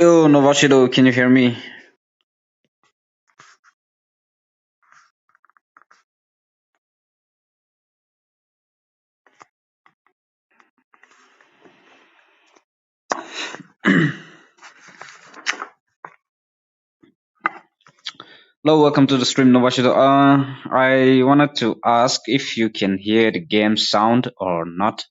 Yo, Novashido, can you hear me? Hello, welcome to the stream, Novashido. I wanted to ask if you can hear the game sound or not.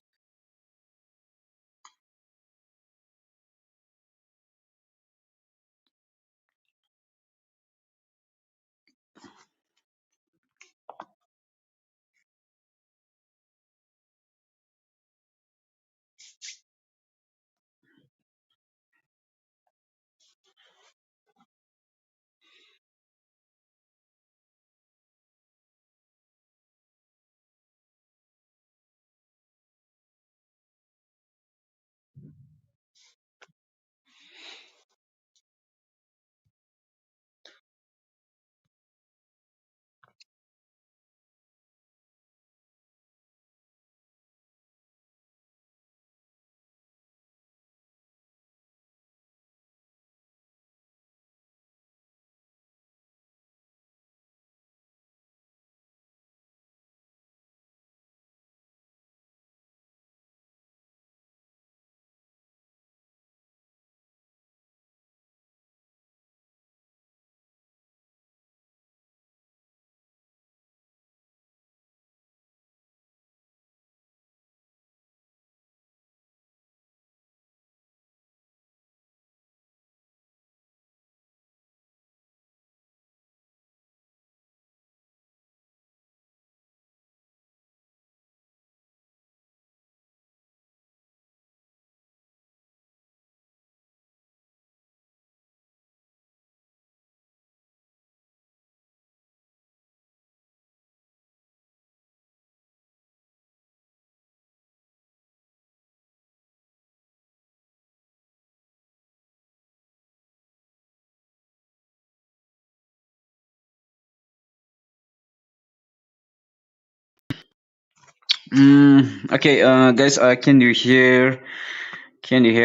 Okay, guys, can you hear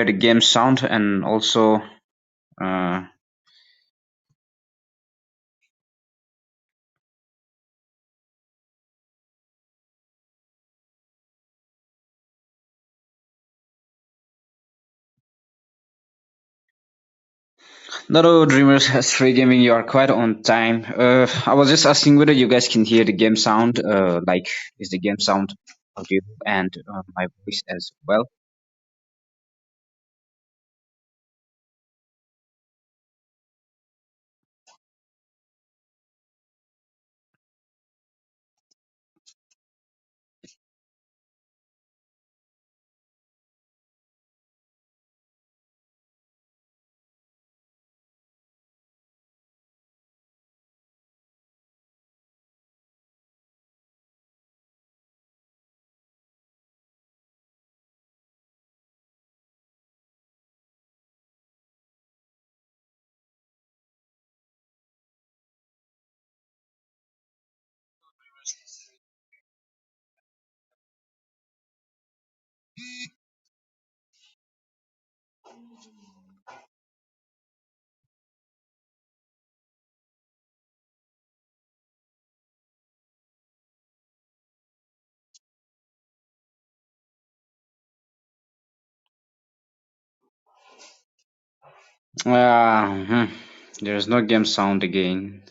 the game sound and also uh, Hello, Dreamers has free gaming. You are quite on time. I was just asking whether you guys can hear the game sound. Like, is the game sound audio and my voice as well? Hmm. There's no game sound again.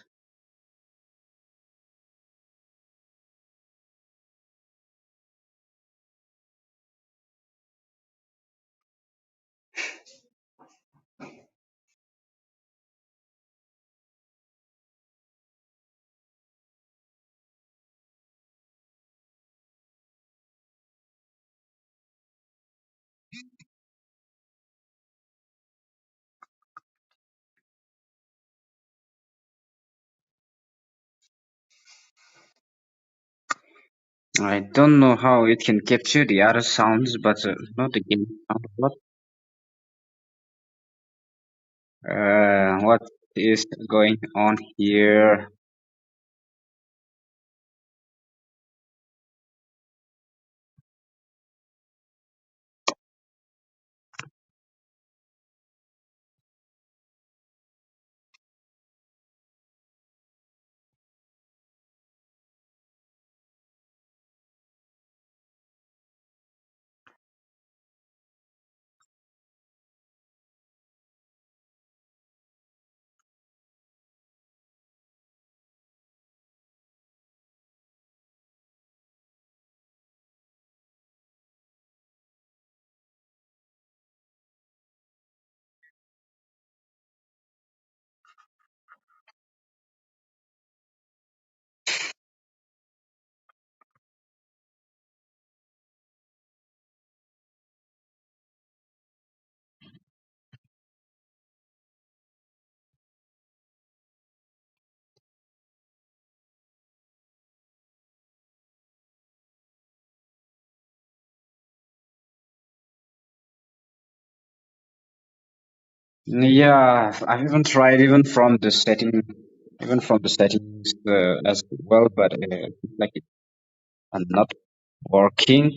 I don't know how it can capture the other sounds, but not the game sound. What is going on here? Yeah, I've even tried even from the settings as well, but like it's not working.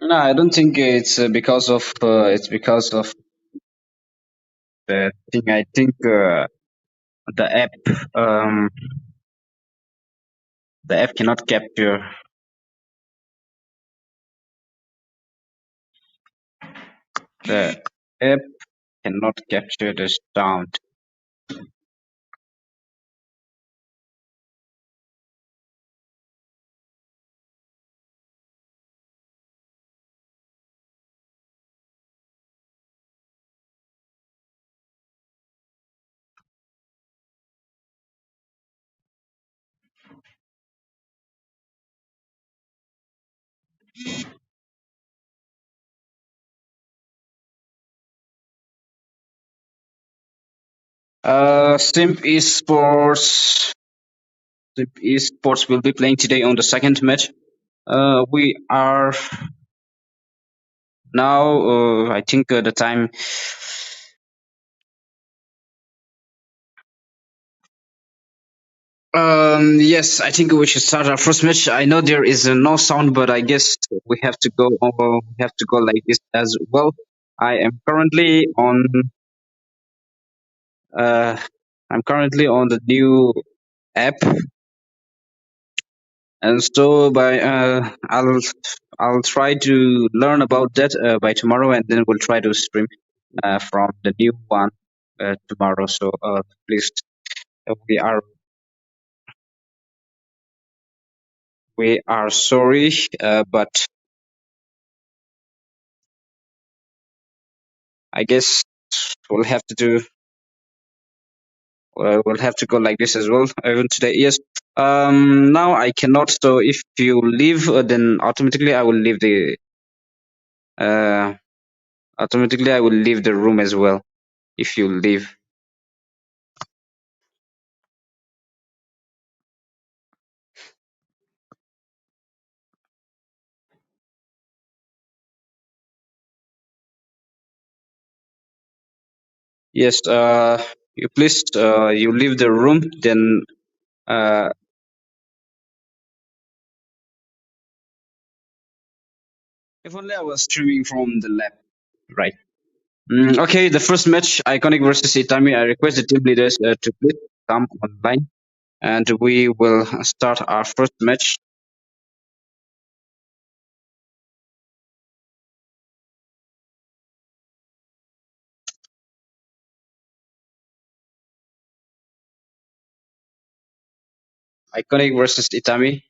No, I don't think it's because of the thing. I think the app um the app cannot capture the app cannot capture the sound. Simp Esports Simp Esports will be playing today on the second match. We are now. I think the time. Yes, I think we should start our first match. I know there is no sound, but I guess we have to go. We have to go like this as well. I am currently on. Uh, I'm currently on the new app, and so I'll try to learn about that by tomorrow, and then we'll try to stream from the new one tomorrow. So please, we are sorry, but I guess we'll have to do. We'll have to go like this as well. Even today, yes. Now I cannot. So if you leave, then Uh, automatically I will leave the room as well. If you leave, yes. You please. You leave the room. Then. Uh, if only I was streaming from the lab, right? Okay, the first match, Iconic versus Itami. I request the team leaders to please come online, and we will start our first match. Iconic versus Itami.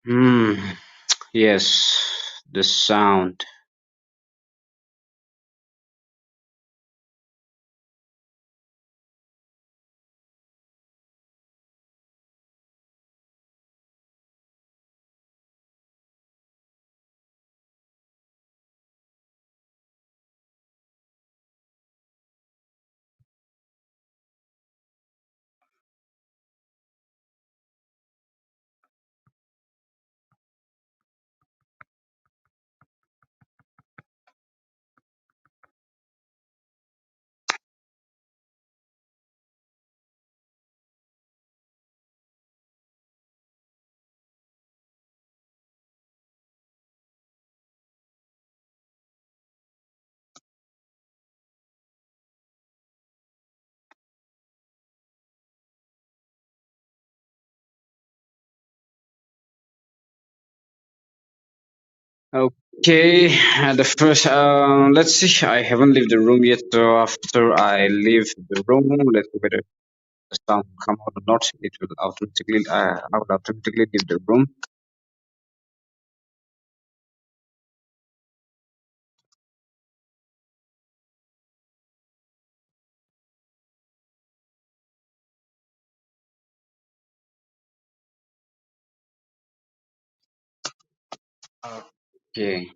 Hmm. Yes, the sound. Okay, the first, let's see. I haven't leave the room yet, so after I leave the room, let's see whether the sound come out or not. It will automatically, I will automatically leave the room. Okay.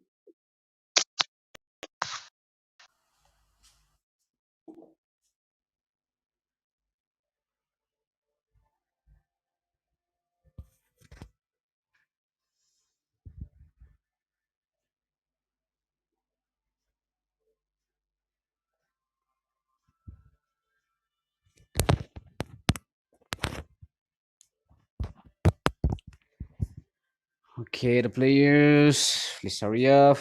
Okay, the players, please hurry up.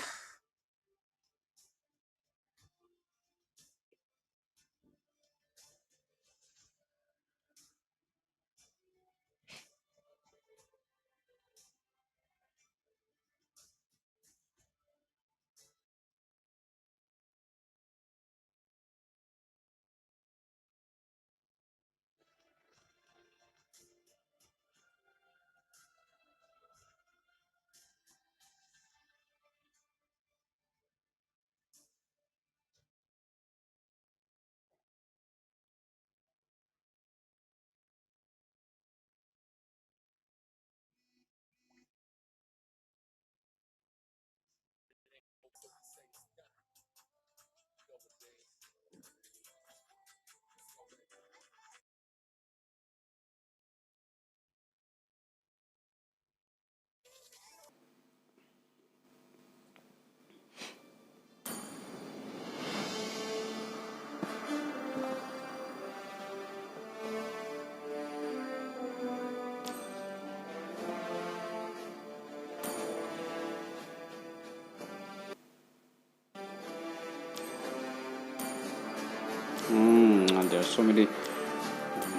And there are so many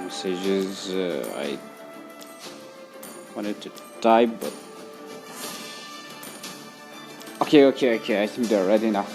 messages I wanted to type, but okay. I think they're ready now.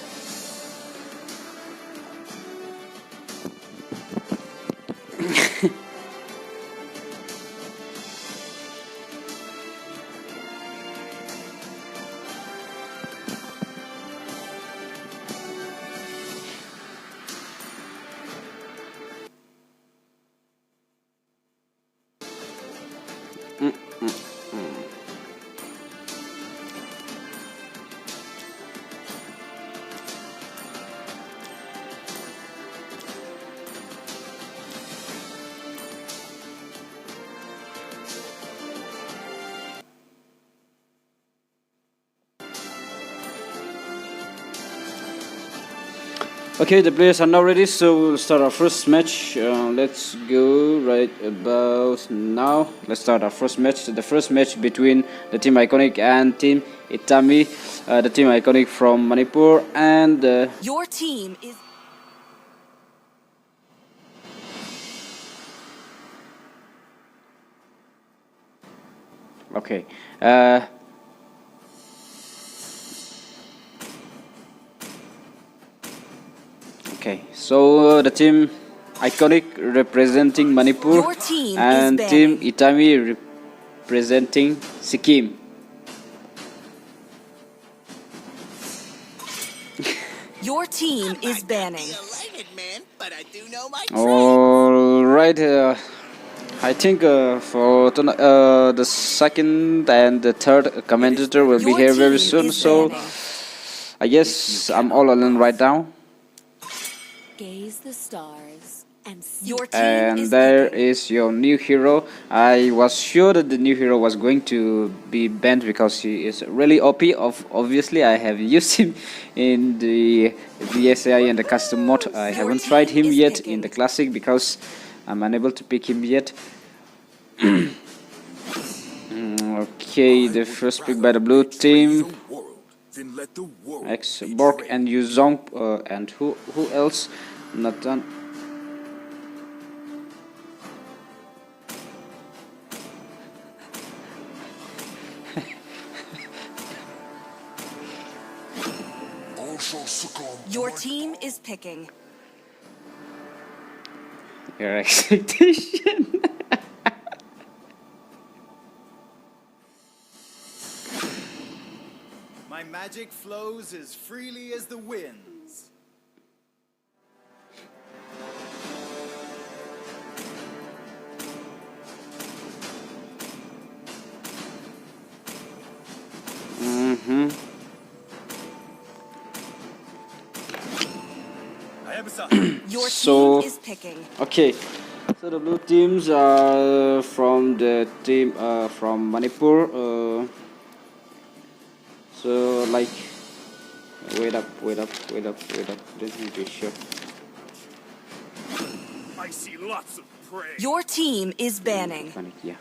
Okay, the players are now ready, so we'll start our first match. Let's go right about now. Let's start our first match. The first match between the Team Iconic and Team Itami, the Team Iconic from Manipur, and your team is. okay. Uh, okay, so the Team Iconic representing Manipur Your team and is Team banning. Itami representing Sikkim. Your team is banning. All right. I think for the second and the third commentator will be Your here very team soon. is So banning. I guess I'm all alone right now. Gaze the stars and see. Your team And is there picking. is your new hero. I was sure that the new hero was going to be banned because he is really OP. Obviously, I have used him in the VSI and the custom mod. I Your haven't tried team him is yet in the picking. classic because I'm unable to pick him yet. Okay, the first pick by the blue team. X Bork and Yuzong and who else? Not done. Your team is picking. Your expectation. My magic flows as freely as the winds. Your So, team is picking. okay. So the blue teams are from the team from Manipur. So like, wait up. Let me be sure. I see lots of prey. Your team is banning. Panic, yeah.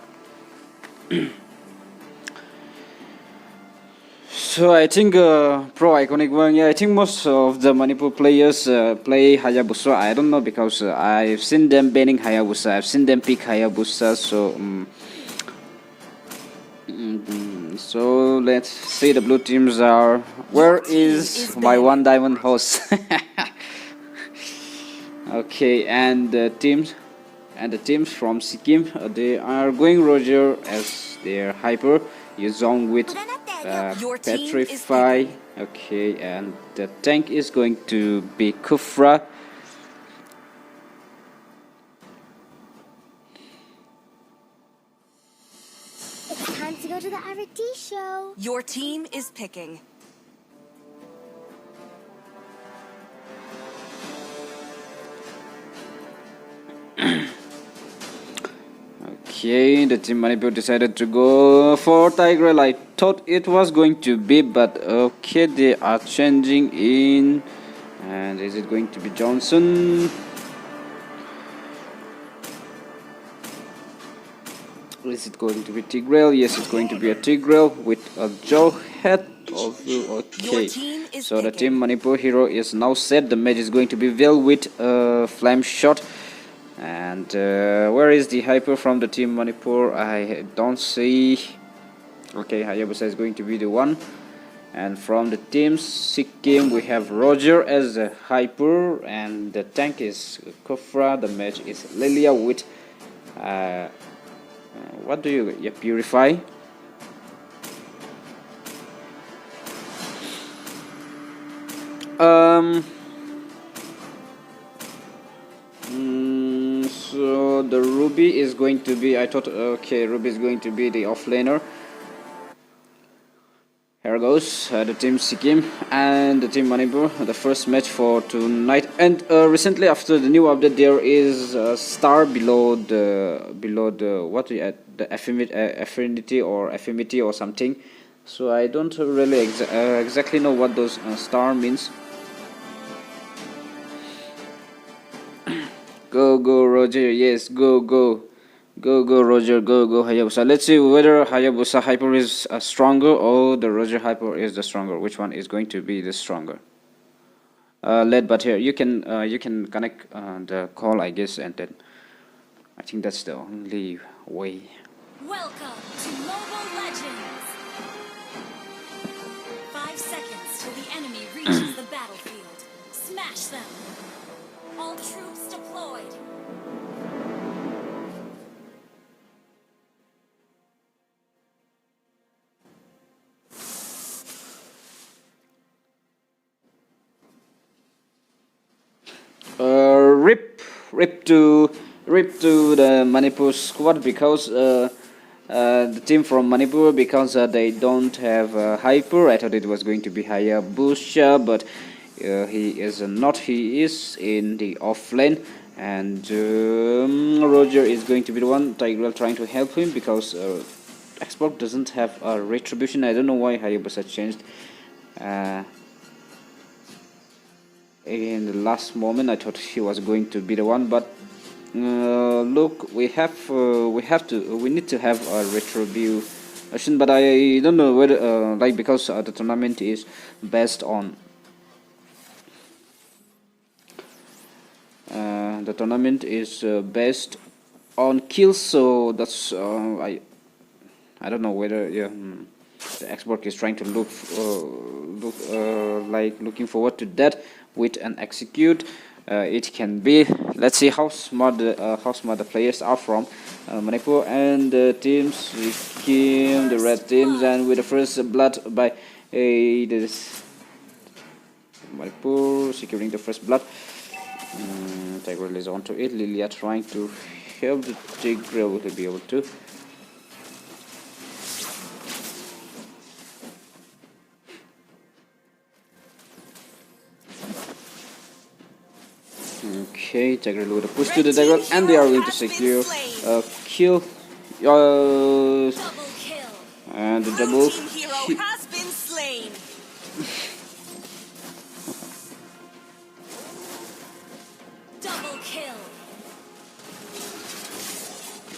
So I think pro iconic one. Yeah, I think most of the Manipur players play Hayabusa. I don't know because I've seen them banning Hayabusa. I've seen them pick Hayabusa. So so let's see the blue teams are. Where is my banning. one diamond horse? Okay, and the teams from Sikkim, they are going Roger as their hyper. Yuzong with Your team is Petrify. picking. Okay, and the tank is going to be Kufra. It's time to go to the R&D show. Your team is picking. Okay, the team Manipur decided to go for Tigrel. I thought it was going to be, but okay, they are changing in. And is it going to be Johnson? Is it going to be Tigrel? Yes, it's going to be a Tigrel with a Joe head. Okay, team is so the picking. team Manipur hero is now set. The match is going to be Veil with Flame Shot. And where is the hyper from the team Manipur? I don't see. Okay, Hayabusa is going to be the one. And from the team Sikkim, we have Roger as a hyper, and the tank is Kofra. The match is Lilia with what do you purify? So the Ruby is going to be. I thought okay, Ruby is going to be the offlaner. Here goes the team Sikkim and the team Manipur, the first match for tonight. And recently, after the new update, there is a star below the what the affinity or something. So I don't really exactly know what those star means. Go Roger, yes, go Roger, go Hayabusa. Let's see whether Hayabusa hyper is stronger or the Roger hyper is the stronger. Which one is going to be the stronger? Led, but here you can connect the call, I guess, and then I think that's the only way. Welcome to Mobile Legends. 5 seconds till the enemy reaches the battlefield. Smash them. All troops deployed. Rip to the Manipur squad because the team from Manipur because they don't have hyper. I thought it was going to be Hayabusa, but he is not. He is in the off lane, and Roger is going to be the one. Tigreal trying to help him because Xbox doesn't have a retribution. I don't know why Hayabusa changed. In the last moment I thought he was going to be the one, but look, we need to have a retribution, but I don't know whether like because the tournament is based on based on kills, so that's I don't know whether The Xbox is trying to looking forward to that with an execute. It can be. Let's see how smart the players are from Manipur and the teams. Kim, the red teams, and with the first blood by this Manipur securing the first blood. Tigreal is onto it. Lilia trying to help the Tigreal. Will be able to? Okay, Tigreal with a push to the Tigreal, and they are going to secure a kill. Double kill. And the Blue double. team hero has been slain. Double kill.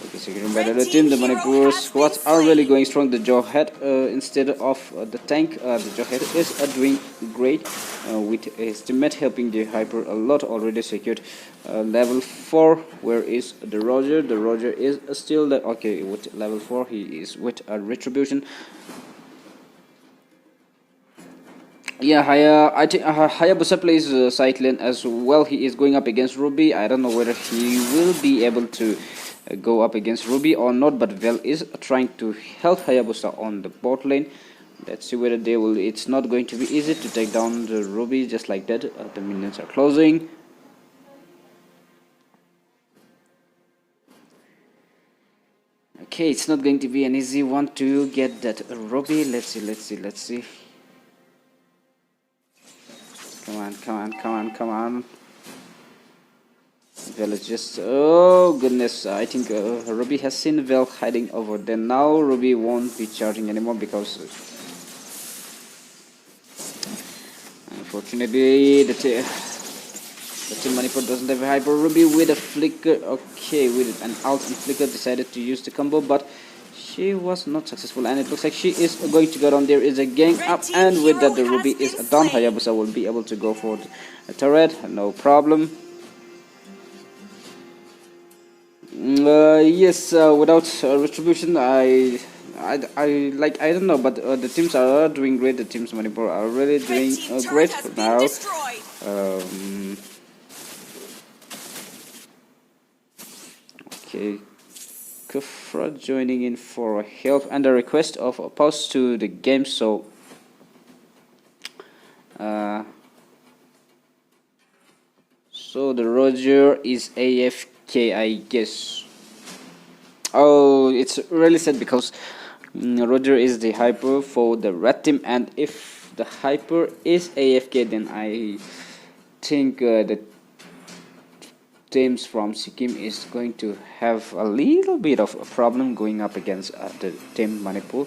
Okay, securing by the other team. The Manipur squads are really going strong. The Jawhead instead of the tank, the Jawhead is doing great with his teammate helping the Hyper a lot. Already secured level 4. Where is the Roger? The Roger is still there. Okay, with level 4 he is with a retribution. Yeah, I think Hayabusa plays side lane as well. He is going up against Ruby. I don't know whether he will be able to go up against Ruby or not, but Vel is trying to help Hayabusa on the bot lane. Let's see whether they will. It's not going to be easy to take down the Ruby just like that. The minions are closing. Okay, it's not going to be an easy one to get that Ruby. Let's see. Come on. Vel is just, oh goodness, I think Ruby has seen Vel hiding over there. Now Ruby won't be charging anymore because unfortunately the team Manipur doesn't have a hyper. Ruby with a flicker, okay, with an ult and flicker decided to use the combo, but she was not successful, and it looks like she is going to go down. There is a gang up, and with that the Ruby is down. Hayabusa will be able to go for the turret, no problem. Yes, without retribution, I don't know, but the teams are doing great. The teams Manipur are really doing great now. Okay, Kufra joining in for help and a request of a pause to the game. So, so the Roger is AFK, I guess. Oh, it's really sad because Roger is the hyper for the red team, and if the hyper is AFK, then I think the teams from Sikkim is going to have a little bit of a problem going up against the team Manipur.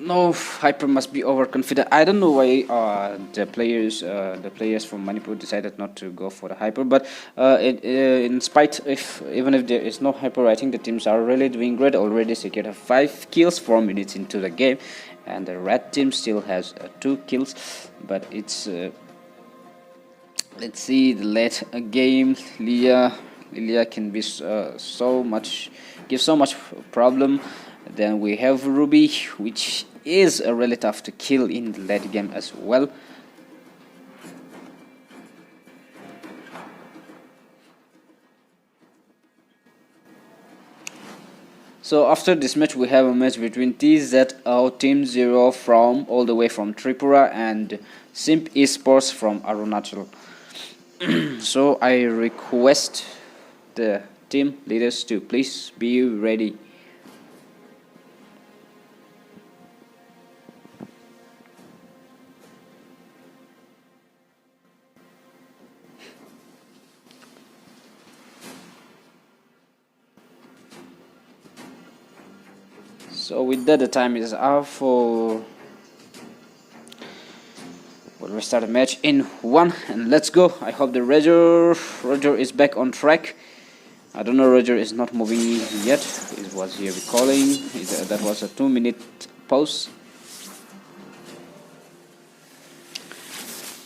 No, Hyper must be overconfident. I don't know why the players from Manipur decided not to go for the Hyper, but in spite if even if there is no Hyper, I think the teams are really doing great. Already secured 5 kills 4 minutes into the game, and the red team still has 2 kills, but it's let's see the late game. Lilia can be give so much problem. Then we have Ruby, which is really tough to kill in the late game as well. So after this match, we have a match between TZO Team 0 from all the way from Tripura and Simp Esports from Arunachal. So I request the team leaders to please be ready. So with that, the time is up for. We'll restart the match in 1 and let's go. I hope the Roger is back on track. I don't know, Roger is not moving yet. It was here recalling. That was a 2-minute pause.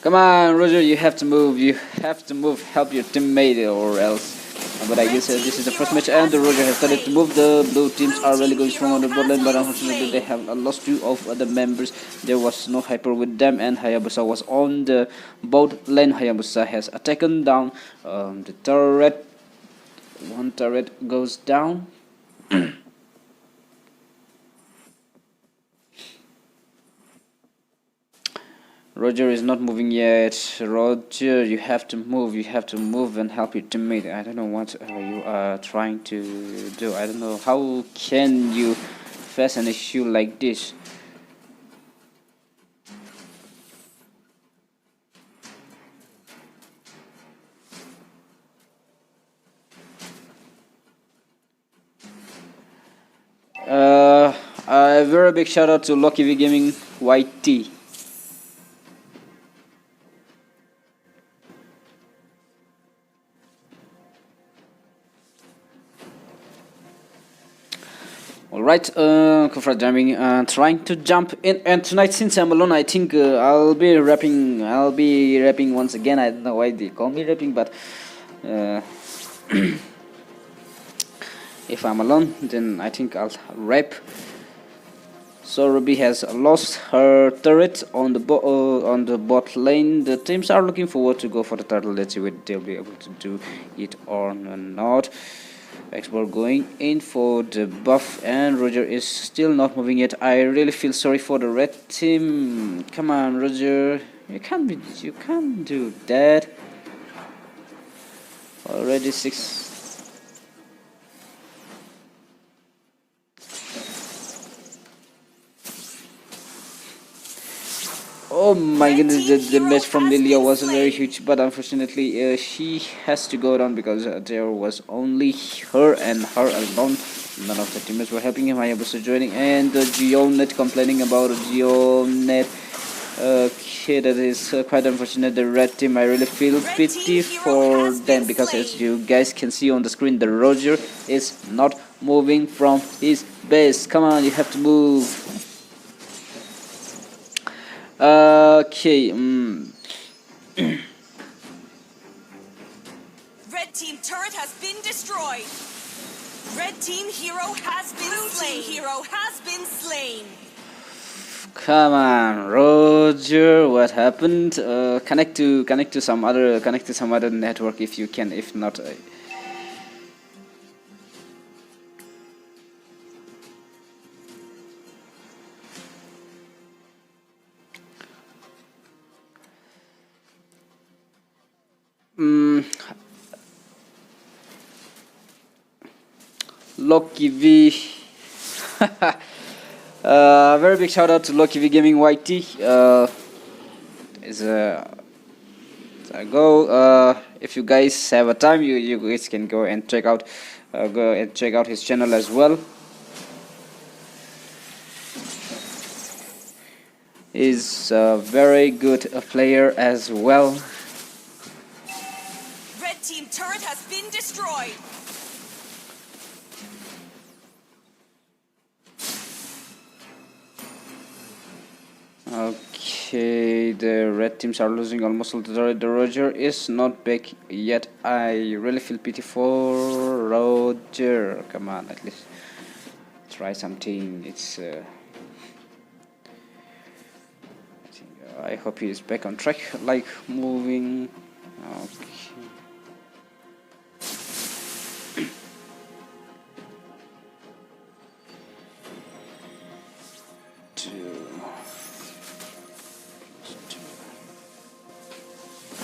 Come on, Roger, you have to move. You have to move. Help your teammate or else. But I guess this is the first match and the Roger has started to move. The blue teams are really going strong on the bot lane, but unfortunately they have lost two of the members. There was no hyper with them and Hayabusa was on the bot lane. Hayabusa has taken down the turret. One turret goes down. Roger is not moving yet. Roger, you have to move. You have to move and help your teammate. I don't know what you are trying to do. I don't know how can you face an issue like this. A very big shout out to Lucky V Gaming YT. Alright, Kufra jamming, trying to jump in, and tonight since I'm alone, I think I'll be rapping once again. I don't know why they call me rapping, but if I'm alone, then I think I'll rap. So Ruby has lost her turret on the bot lane. The teams are looking forward to go for the turtle. Let's see whether they'll be able to do it or not. Export going in for the buff and Roger is still not moving yet. I really feel sorry for the red team. Come on, Roger, you can't do that. Already 6. Oh my goodness, the match from Lilia was very huge, but unfortunately she has to go down because there was only her and her alone. None of the teammates were helping him. Hayabusa joining and Geonet complaining about Geonet. Okay, that is quite unfortunate. The red team, I really feel pity for them because as you guys can see on the screen, the Roger is not moving from his base. Come on, you have to move. Okay. Red team turret has been destroyed. Red team hero has been slain. Team hero has been slain. Come on, Roger. What happened? Connect to some other network if you can. If not. Lucky V. Very big shout out to Lucky V Gaming YT. Is go. If you guys have a time, you guys can go and check out his channel as well. He's a very good player as well. Red team turret has been destroyed. Okay, the red teams are losing almost all the turret. The Roger is not back yet. I really feel pity for Roger. Come on, at least try something. It's I hope he is back on track, like moving. Okay.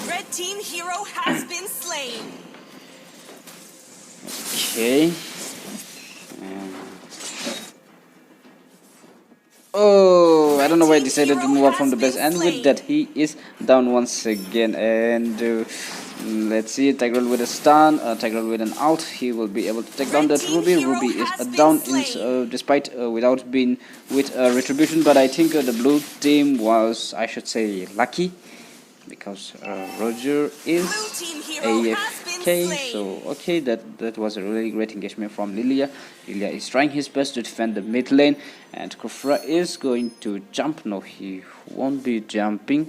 Red team hero has been slain. Okay. Oh, I don't know why I decided to move up from the base, and with that he is down once again. And let's see, Tigreal with a stun, Tigreal with an ult. He will be able to take down that Ruby. Ruby is down despite without being with retribution, but I think the blue team was, I should say, lucky because Roger is AFK. So okay, that was a really great engagement from Lilia. Lilia is trying his best to defend the mid lane, and Kufra is going to jump. No, he won't be jumping.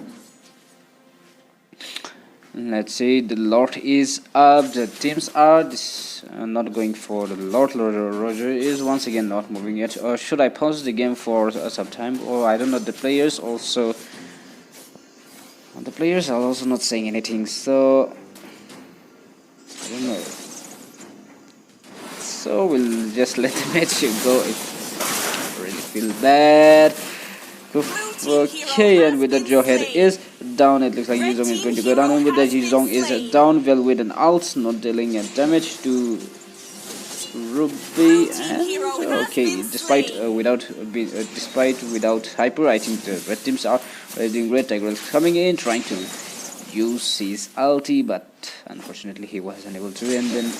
Let's see, the Lord is up. The teams are not going for the Lord. Roger is once again not moving yet. Or should I pause the game for some time? Or I don't know. The players also. The players are also not saying anything. So I don't know. So we'll just let the match go. I really feel bad. Okay, and with the Jawhead is down, it looks like Yuzong is going to go down, and with the Yuzong is down, well with an ult, not dealing a damage to Ruby, and okay, despite without hyper, I think the red teams are doing great. Tiger is coming in, trying to use his ulti, but unfortunately he was unable to, and then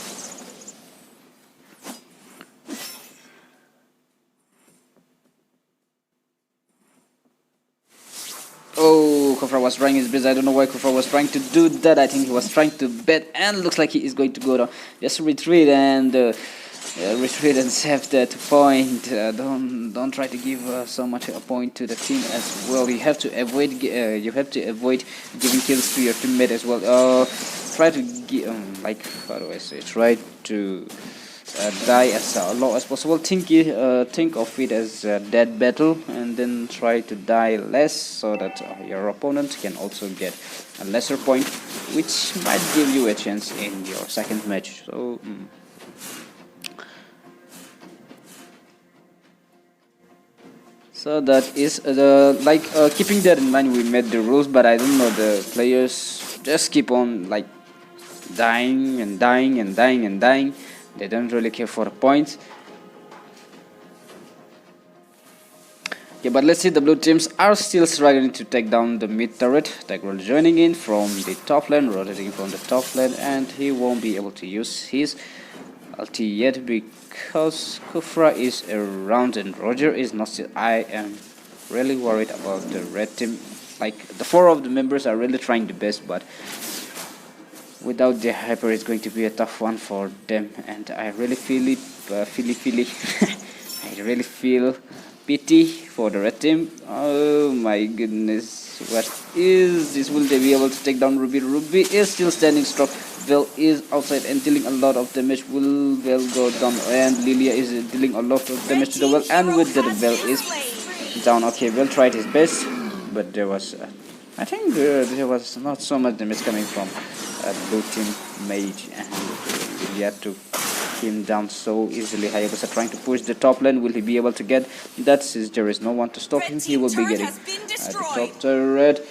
oh, Kofra was trying his best. I don't know why Kofra was trying to do that. I think he was trying to bet, and looks like he is going to go down. Just retreat and retreat and save that point. Don't try to give so much a point to the team as well. You have to avoid giving kills to your teammate as well. Try to give like how do I say? Try to die as low as possible. Think of it as a dead battle, and then try to die less so that your opponent can also get a lesser point, which might give you a chance in your second match. So so that is keeping that in mind. We made the rules, but I don't know, the players just keep on like dying and dying and dying and dying. They don't really care for the points. Yeah, but let's see, the blue teams are still struggling to take down the mid turret. Tiger joining in from the top lane, rotating from the top lane, and he won't be able to use his ulti yet because Kufra is around and Roger is not still. I am really worried about the red team. Like, the 4 of the members are really trying the best, but without the hyper, it's going to be a tough one for them, and I really feel it. I really feel pity for the red team. Oh my goodness, what is this? Will they be able to take down Ruby? Ruby is still standing strong. Vel is outside and dealing a lot of damage. Will Vel go down? And Lilia is dealing a lot of damage to the Vel, and with that, Vel is down. Okay, Vel tried his best, but there was I think there was not so much damage coming from blue team mage, and Lilia took him down so easily. Hayabusa trying to push the top lane. Will he be able to get that? Since there is no one to stop him, he will be getting the top turret.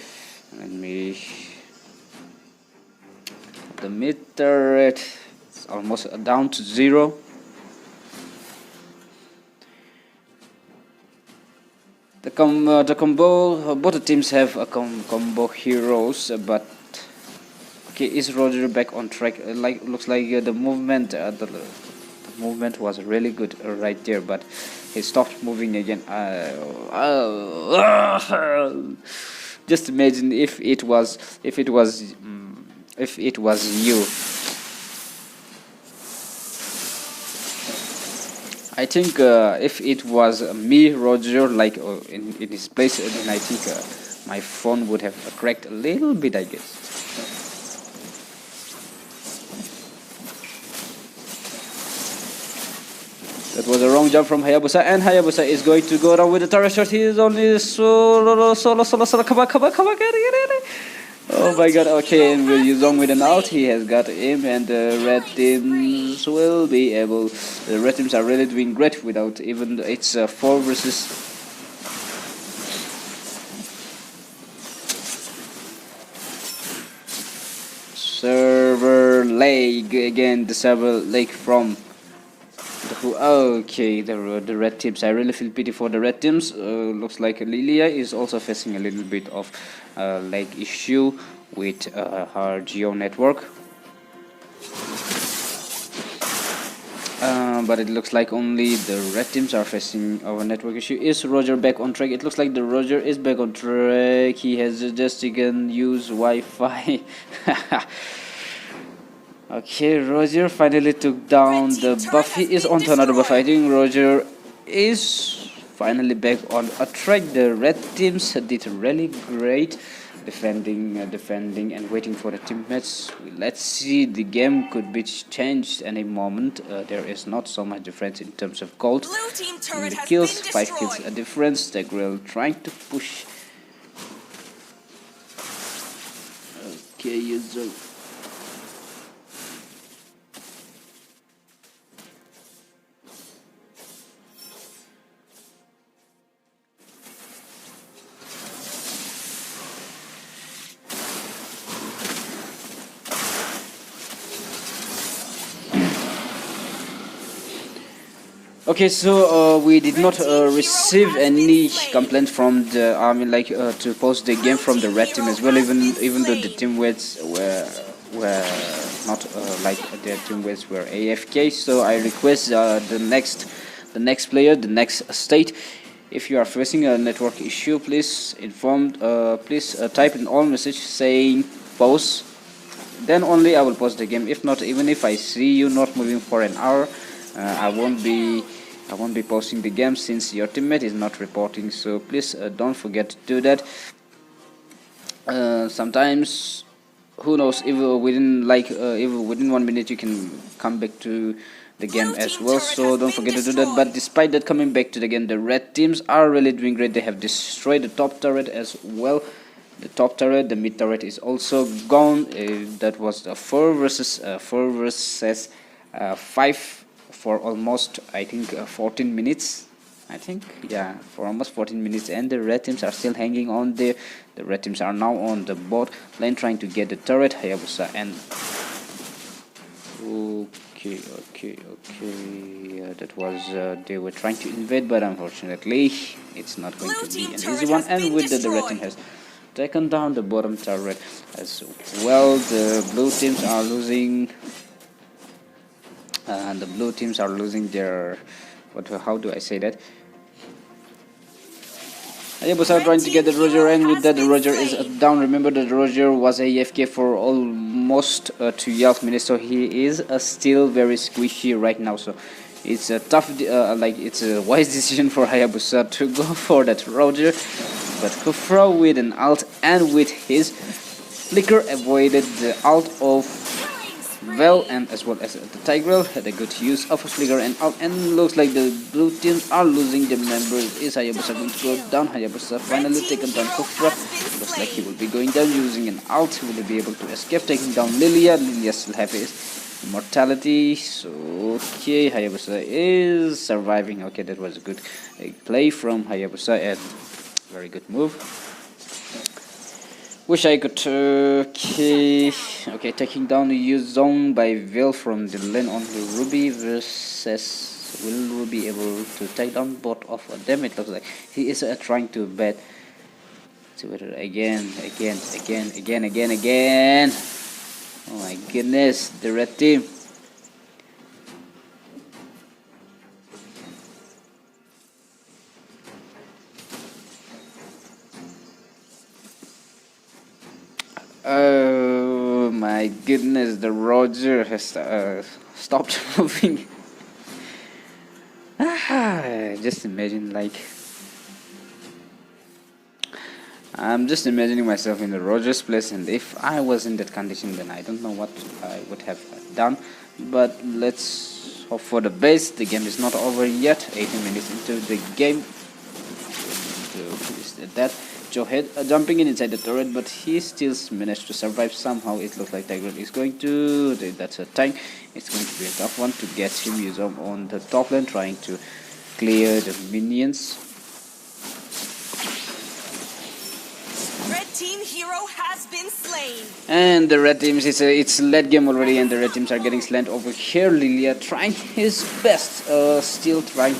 Let me. The mid turret is almost down to 0. The combo, both the teams have a combo heroes, but okay, is Roger back on track? Looks like the movement, the movement was really good right there, but he stopped moving again. Just imagine if it was you. I think if it was me, Roger, like in his place, then I think my phone would have cracked a little bit, I guess. That was a wrong jump from Hayabusa, and Hayabusa is going to go down with the turret shot. He is only solo. Come on, get it. Oh my god, okay, and with Yuzong with an ult, he has got him, and the red teams will be able. The red teams are really doing great without even. It's 4 versus. Server leg again, the server leg from. Okay, the red teams. I really feel pity for the red teams. Looks like Lilia is also facing a little bit of lag issue with her geo network. But it looks like only the red teams are facing our network issue. Is Roger back on track? It looks like the Roger is back on track. He has just again used Wi-Fi. Okay, Roger finally took down the buff. He is onto another buff. I think Roger is finally back on a track. The red teams did really great. defending and waiting for the teammates. Let's see, the game could be changed any moment. There is not so much difference in terms of gold. Blue team In turret the has kills, been 5 kills destroyed. a difference. The grill trying to push. Okay, user. Okay, so we did not receive any complaint from the army, like to post the game from the red team as well. Even though the teammates were not like their teammates were AFK. So I request the next player, the next state. If you are facing a network issue, please please type in all message saying pause. Then only I will pause the game. If not, even if I see you not moving for an hour, I won't be posting the game since your teammate is not reporting. So please don't forget to do that. Sometimes, who knows? Even within 1 minute, you can come back to the game as well. So don't forget to do that. But despite that, coming back to the game, the red teams are really doing great. They have destroyed the top turret as well. The top turret, the mid turret is also gone. That was the 4 versus 5 for almost, I think, 14 minutes. I think, yeah, for almost 14 minutes, and the red teams are still hanging on there. The red teams are now on the bot lane trying to get the turret. Hayabusa and okay. That was they were trying to invade, but unfortunately, it's not going to be an easy one. And with the red team has taken down the bottom turret as well. The blue teams are losing. The blue teams are losing their. How do I say that? Hayabusa trying to get the Roger, and with that the Roger is down. Remember that the Roger was AFK for almost 12 minutes, so he is still very squishy right now. So it's a tough, it's a wise decision for Hayabusa to go for that Roger, but Kufra with an ult and with his flicker avoided the ult of Vel, and as well as the Tigreal had a good use of a flicker and ult, and looks like the blue teams are losing their members. Is Hayabusa going to go down? Hayabusa finally taken down Kufra. Looks like he will be going down using an ult. Will he be able to escape, taking down Lilia? Lilia still have his immortality. So okay, Hayabusa is surviving. Okay, that was a good play from Hayabusa and very good move. Wish I could okay, taking down the use zone by Vil from the lane on the Ruby versus will be able to take down both of them. It looks like he is trying to bet Twitter again. Oh my goodness, the red team. Oh my goodness, the Roger has stopped moving. Just imagine, like, I'm just imagining myself in the Roger's place, and if I was in that condition, then I don't know what I would have done. But let's hope for the best. The game is not over yet. 18 minutes into the game. That Joe head jumping in inside the turret, but he still managed to survive somehow. It looks like Tiger is going to. That's a tank. It's going to be a tough one to get him. Use on the top lane, trying to clear the minions. Red team hero has been slain. And the red teams, it's late game already, and the red teams are getting slant over here. Lilia trying his best, still trying.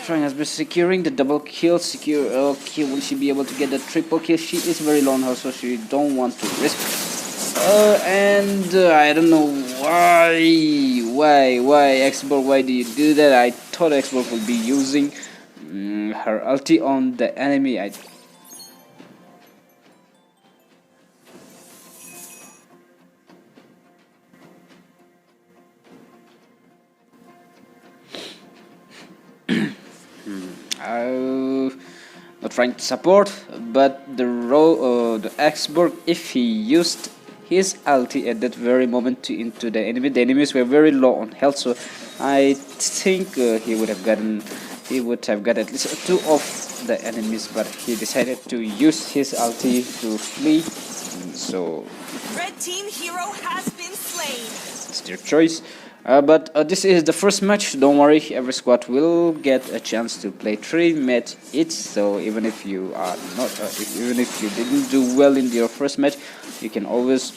Trying has been securing the double kill. Okay, will she be able to get the triple kill? She is very low now, so she don't want to risk. And I don't know why Xbox, why do you do that? I thought Xbox would be using her ulti on the enemy. trying to support, but the Axburg, if he used his ulti at that very moment into the enemies were very low on health, so I think he would have got at least two of the enemies, but he decided to use his ulti to flee. So Red team hero has been slain. it's their choice. But this is the first match. Don't worry, every squad will get a chance to play 3 match each. So even if you are not, even if you didn't do well in your first match, you can always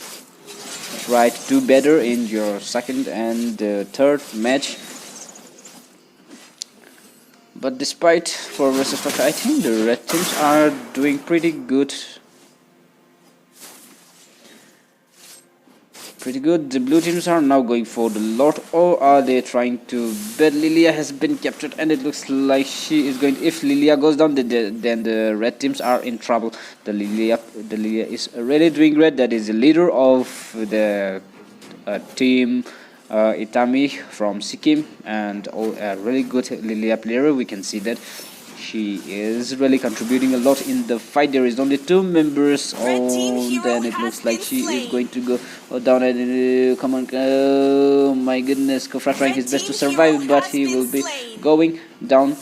try to do better in your second and third match. But despite 4 versus 5, I think the red teams are doing pretty good. Pretty good. The blue teams are now going for the Lord, or are they trying to? But Lilia has been captured, and it looks like she is going. If Lilia goes down, then the red teams are in trouble. The Lilia is already doing great. That is the leader of the team Itami from Sikkim, and a really good Lilia player. We can see that she is really contributing a lot in the fight. There is only 2 members on, then it looks like she is going to go down and come on, oh my goodness, Kofra trying his best to survive, but he will be going down.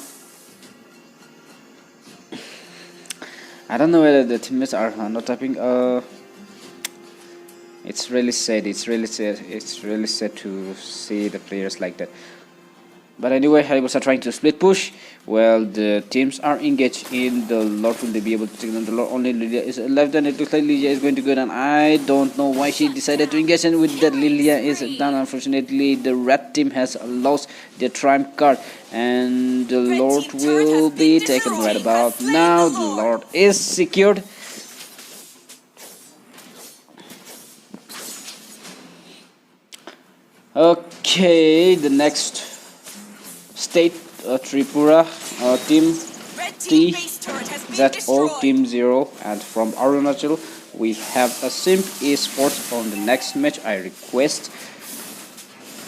I don't know whether the teammates are not tapping. It's really sad. It's really sad to see the players like that. But anyway, Haribos are trying to split push. Well, the teams are engaged in the Lord. Will they be able to take down the Lord? Only Lilia is left, and it looks like Lilia is going to go down. I don't know why she decided to engage, and with that, Lilia is down. Unfortunately, the red team has lost their triumph card, and the Lord will be taken right about now. The Lord is secured. Okay, the next state Tripura team T ZO team 0, and from Arunachal we have a Simp esports on the next match. I request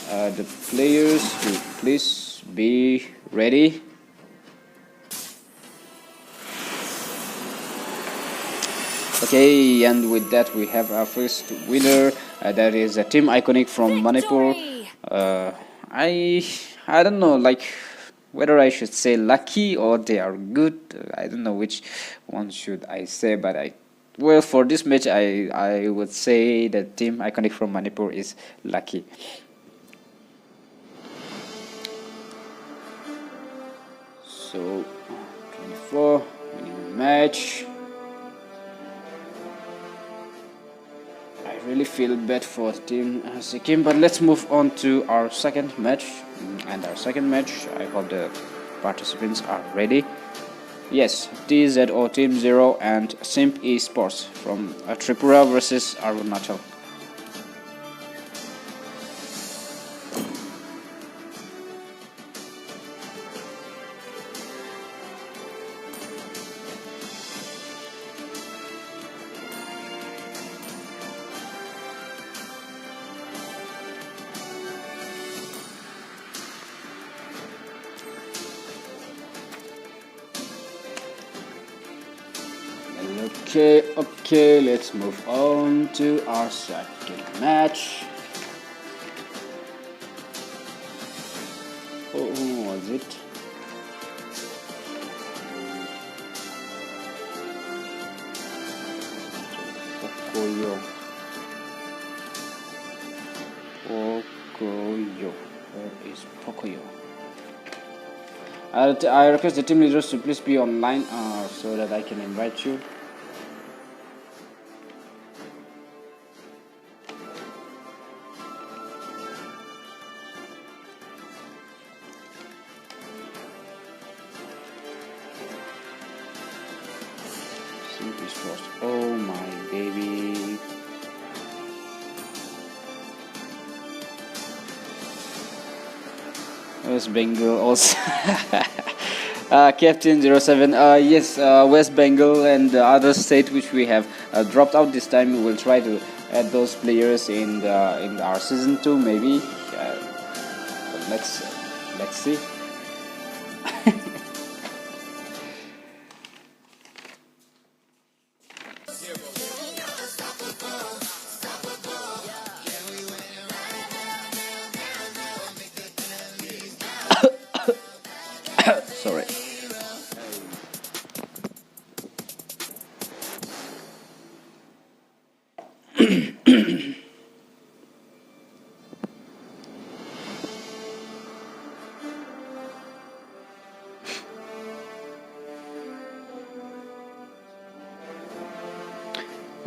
the players to please be ready. Okay, and with that we have our first winner. That is a team iconic from Manipur. I don't know, like whether I should say lucky or they are good. I don't know which one should I say, but well, for this match I would say that team iconic from Manipur is lucky. So 24 winning match. I really feel bad for team Sikkim, but let's move on to our second match. And our second match, I hope the participants are ready. Yes, TZO Team 0 and Simp esports from Tripura versus Arunachal. Okay, let's move on to our second match. Oh, who was it? Pocoyo. Where is Pocoyo? I request the team leaders to please be online so that I can invite you. Oh my baby. West Bengal also. Captain 07. Yes, West Bengal and the other state which we have dropped out this time. We will try to add those players in our season 2 maybe. Let's see.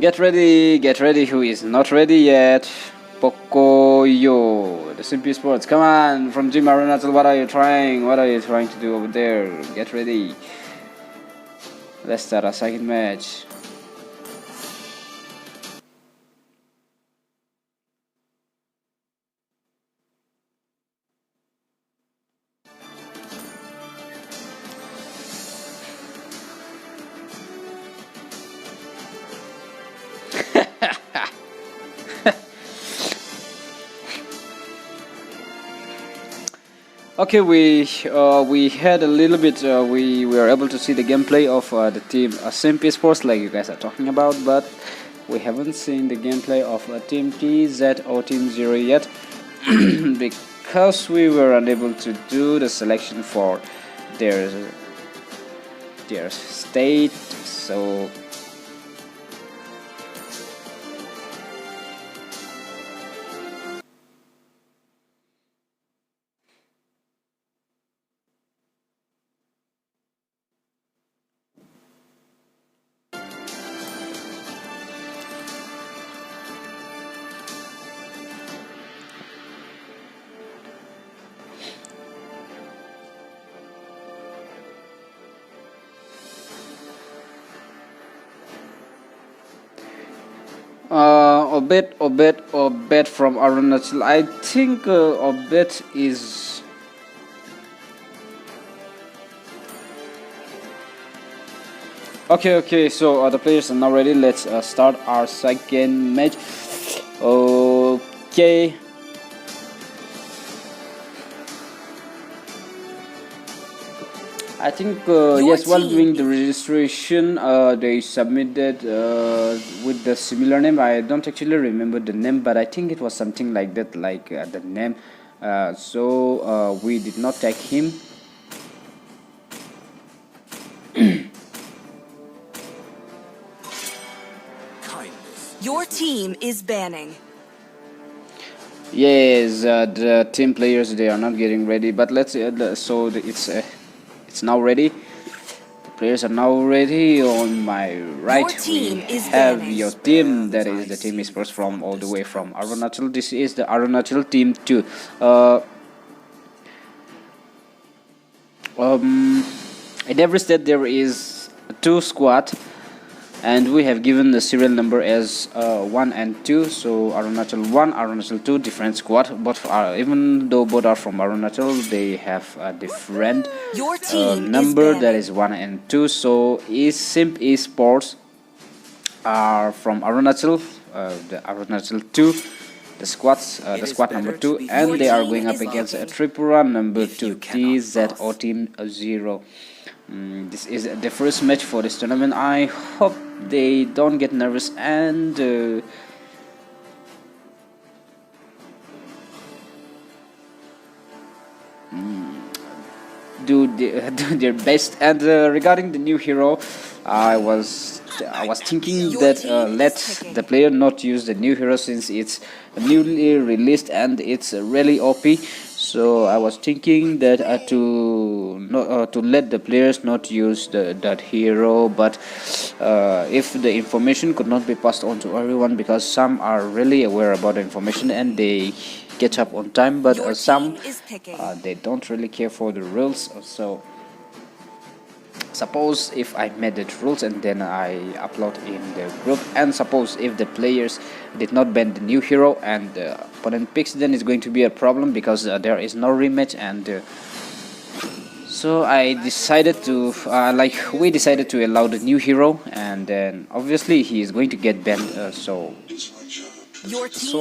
Get ready. Who is not ready yet? Pocoyo, the Simp Sports. Come on, from Jim Arunatal. What are you trying? What are you trying to do over there? Get ready. Let's start our second match. Okay, we had a little bit. We were able to see the gameplay of the team Simp Sports, like you guys are talking about, but we haven't seen the gameplay of Team TZ or Team Zero yet, because we were unable to do the selection for their state. So Obet from Arunachal. I think Obet is. Okay. So the players are now ready. Let's start our second match. Okay. I think yes. While doing the registration, they submitted with the similar name. I don't actually remember the name, but I think it was something like that, like the name. So we did not tag him. Your team is banning. Yes, the team players, they are not getting ready, but let's it's now ready. The players are now ready. On my right, we have your team. That is the team Sports from all the way from Arunachal. This is the Arunachal team 2. In every state there is 2 squad, and we have given the serial number as 1 and 2. So Arunachal 1, Arunachal 2, different squad. Both are, even though both are from Arunachal, they have a different number, that is 1 and 2. So Simp Esports are from Arunachal, the Arunachal 2, the squad number 2, and they are going up against Tripura number 2, TZ or Team 0. This is the first match for this tournament. I hope they don't get nervous and do their best. And regarding the new hero, I was thinking that let the player not use the new hero, since it's newly released and it's really OP. So I was thinking that to let the players not use that hero, but if the information could not be passed on to everyone, because some are really aware about the information and they get up on time, but some they don't really care for the rules. So suppose if I made the rules and then I upload in the group, and suppose if the players did not ban the new hero and the opponent picks, then it's going to be a problem, because there is no rematch. And so I decided to we decided to allow the new hero, and then obviously he is going to get banned. So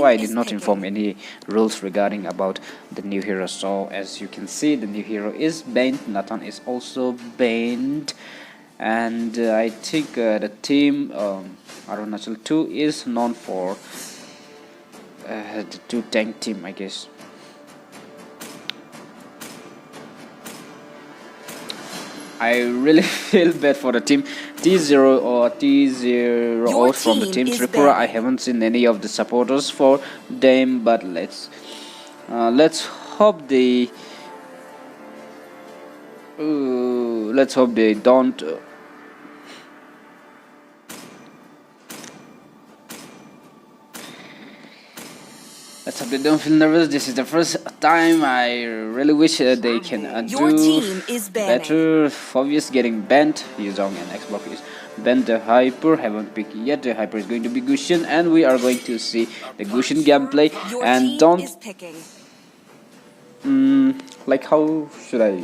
I did not inform any rules regarding about the new hero. So as you can see, the new hero is banned. Nathan is also banned, and I think the team Arunachal 2 is known for the 2 tank team, I guess. I really feel bad for the team T0 or T0 from the team Tripura. I haven't seen any of the supporters for them, but let's hope they don't. 。let's hope they don't feel nervous. This is the first time. I really wish they can Your do team is banning. better. Obvious getting banned. Yuzong and Xbox is banned. The Hyper haven't picked yet. The Hyper is going to be Gushin, and we are going to see the Gushin gameplay. Your And team don't is picking. like how should I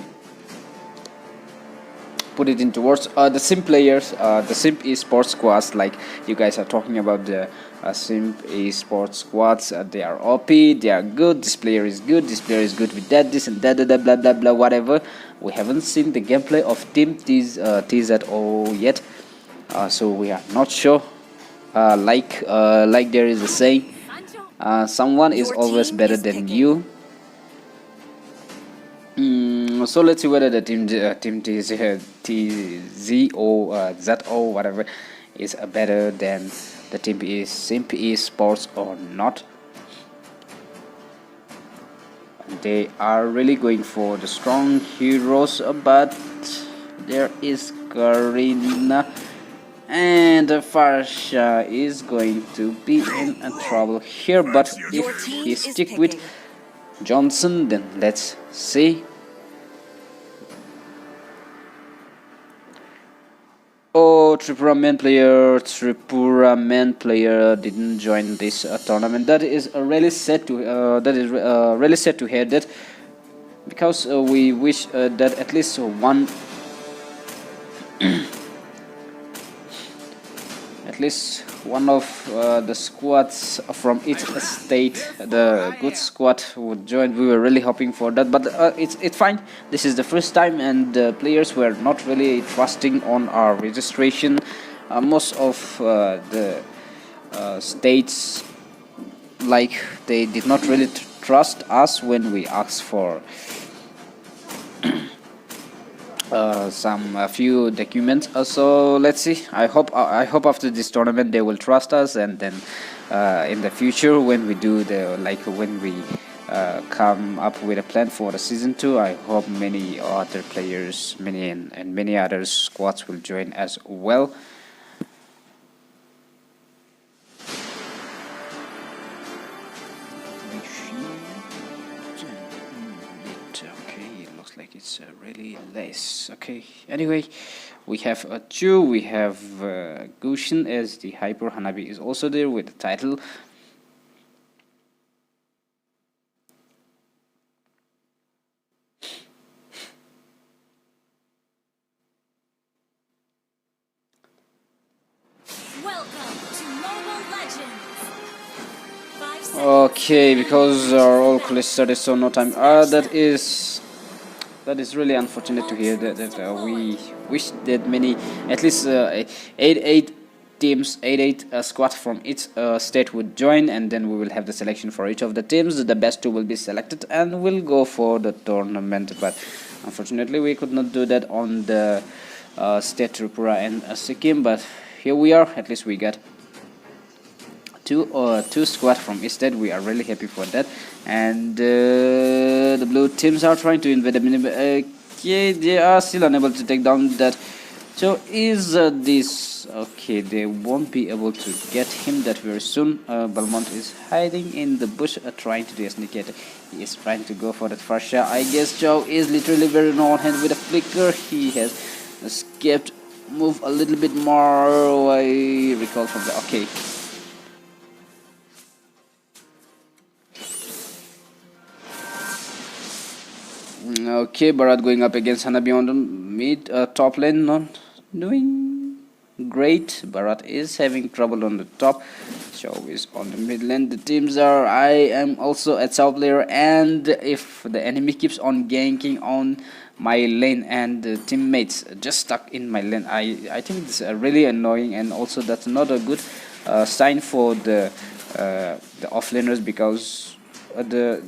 put it into words? The Simp players, the Simp esports squads, like you guys are talking about the Simp esports squads. They are OP, they are good. This player is good. This player is good with that, this and that, blah blah blah, whatever. We haven't seen the gameplay of Team TZO yet, so we are not sure. Like there is a saying, someone is Your always team better is than picking. you. So let's see whether the team ZO whatever is better than the team is Simp Esports or not. They are really going for the strong heroes, but there is Karina and Farsha is going to be in trouble here. But Your if team he is stick with picking. Johnson, then let's see. Oh, Tripura man player didn't join this tournament. That is really sad to really sad to hear that, because we wish that at least one at least one of the squads from each state, the good squad, would join. We were really hoping for that, but it's fine. This is the first time, and the players were not really trusting on our registration. Most of the states, like, they did not really trust us when we asked for a few documents. So let's see. I hope after this tournament they will trust us, and then in the future when we do when we come up with a plan for the season 2, I hope many other players, many other squads will join as well. Like it's really less. Okay, anyway, we have Chu, we have Gushin as the Hyper. Hanabi is also there with the title. Welcome to Mobile Legends. 5 seconds. Okay, because our all call started, so no time. That is really unfortunate to hear that we wish that many, at least eight teams, eight squads from each state would join, and then we will have the selection for each of the teams. The best 2 will be selected and will go for the tournament. But unfortunately, we could not do that on the state Tripura and Sikkim. But here we are. At least we got two squad from each state. We are really happy for that. And the blue teams are trying to invade the mini. Okay, they are still unable to take down that. So is this okay? They won't be able to get him that very soon. Belmont is hiding in the bush, trying to do a sneak attack. He is trying to go for that first shot. I guess Chow is literally very on hand with a flicker. He has escaped. Move a little bit more. I recall from the okay. Okay, Bharat going up against Hanabi on the mid top lane, not doing great. Bharat is having trouble on the top. Chow is on the mid lane. The teams are, I am also a top player, and if the enemy keeps on ganking on my lane and the teammates just stuck in my lane, I think it's really annoying, and also that's not a good sign for the offlaners, because the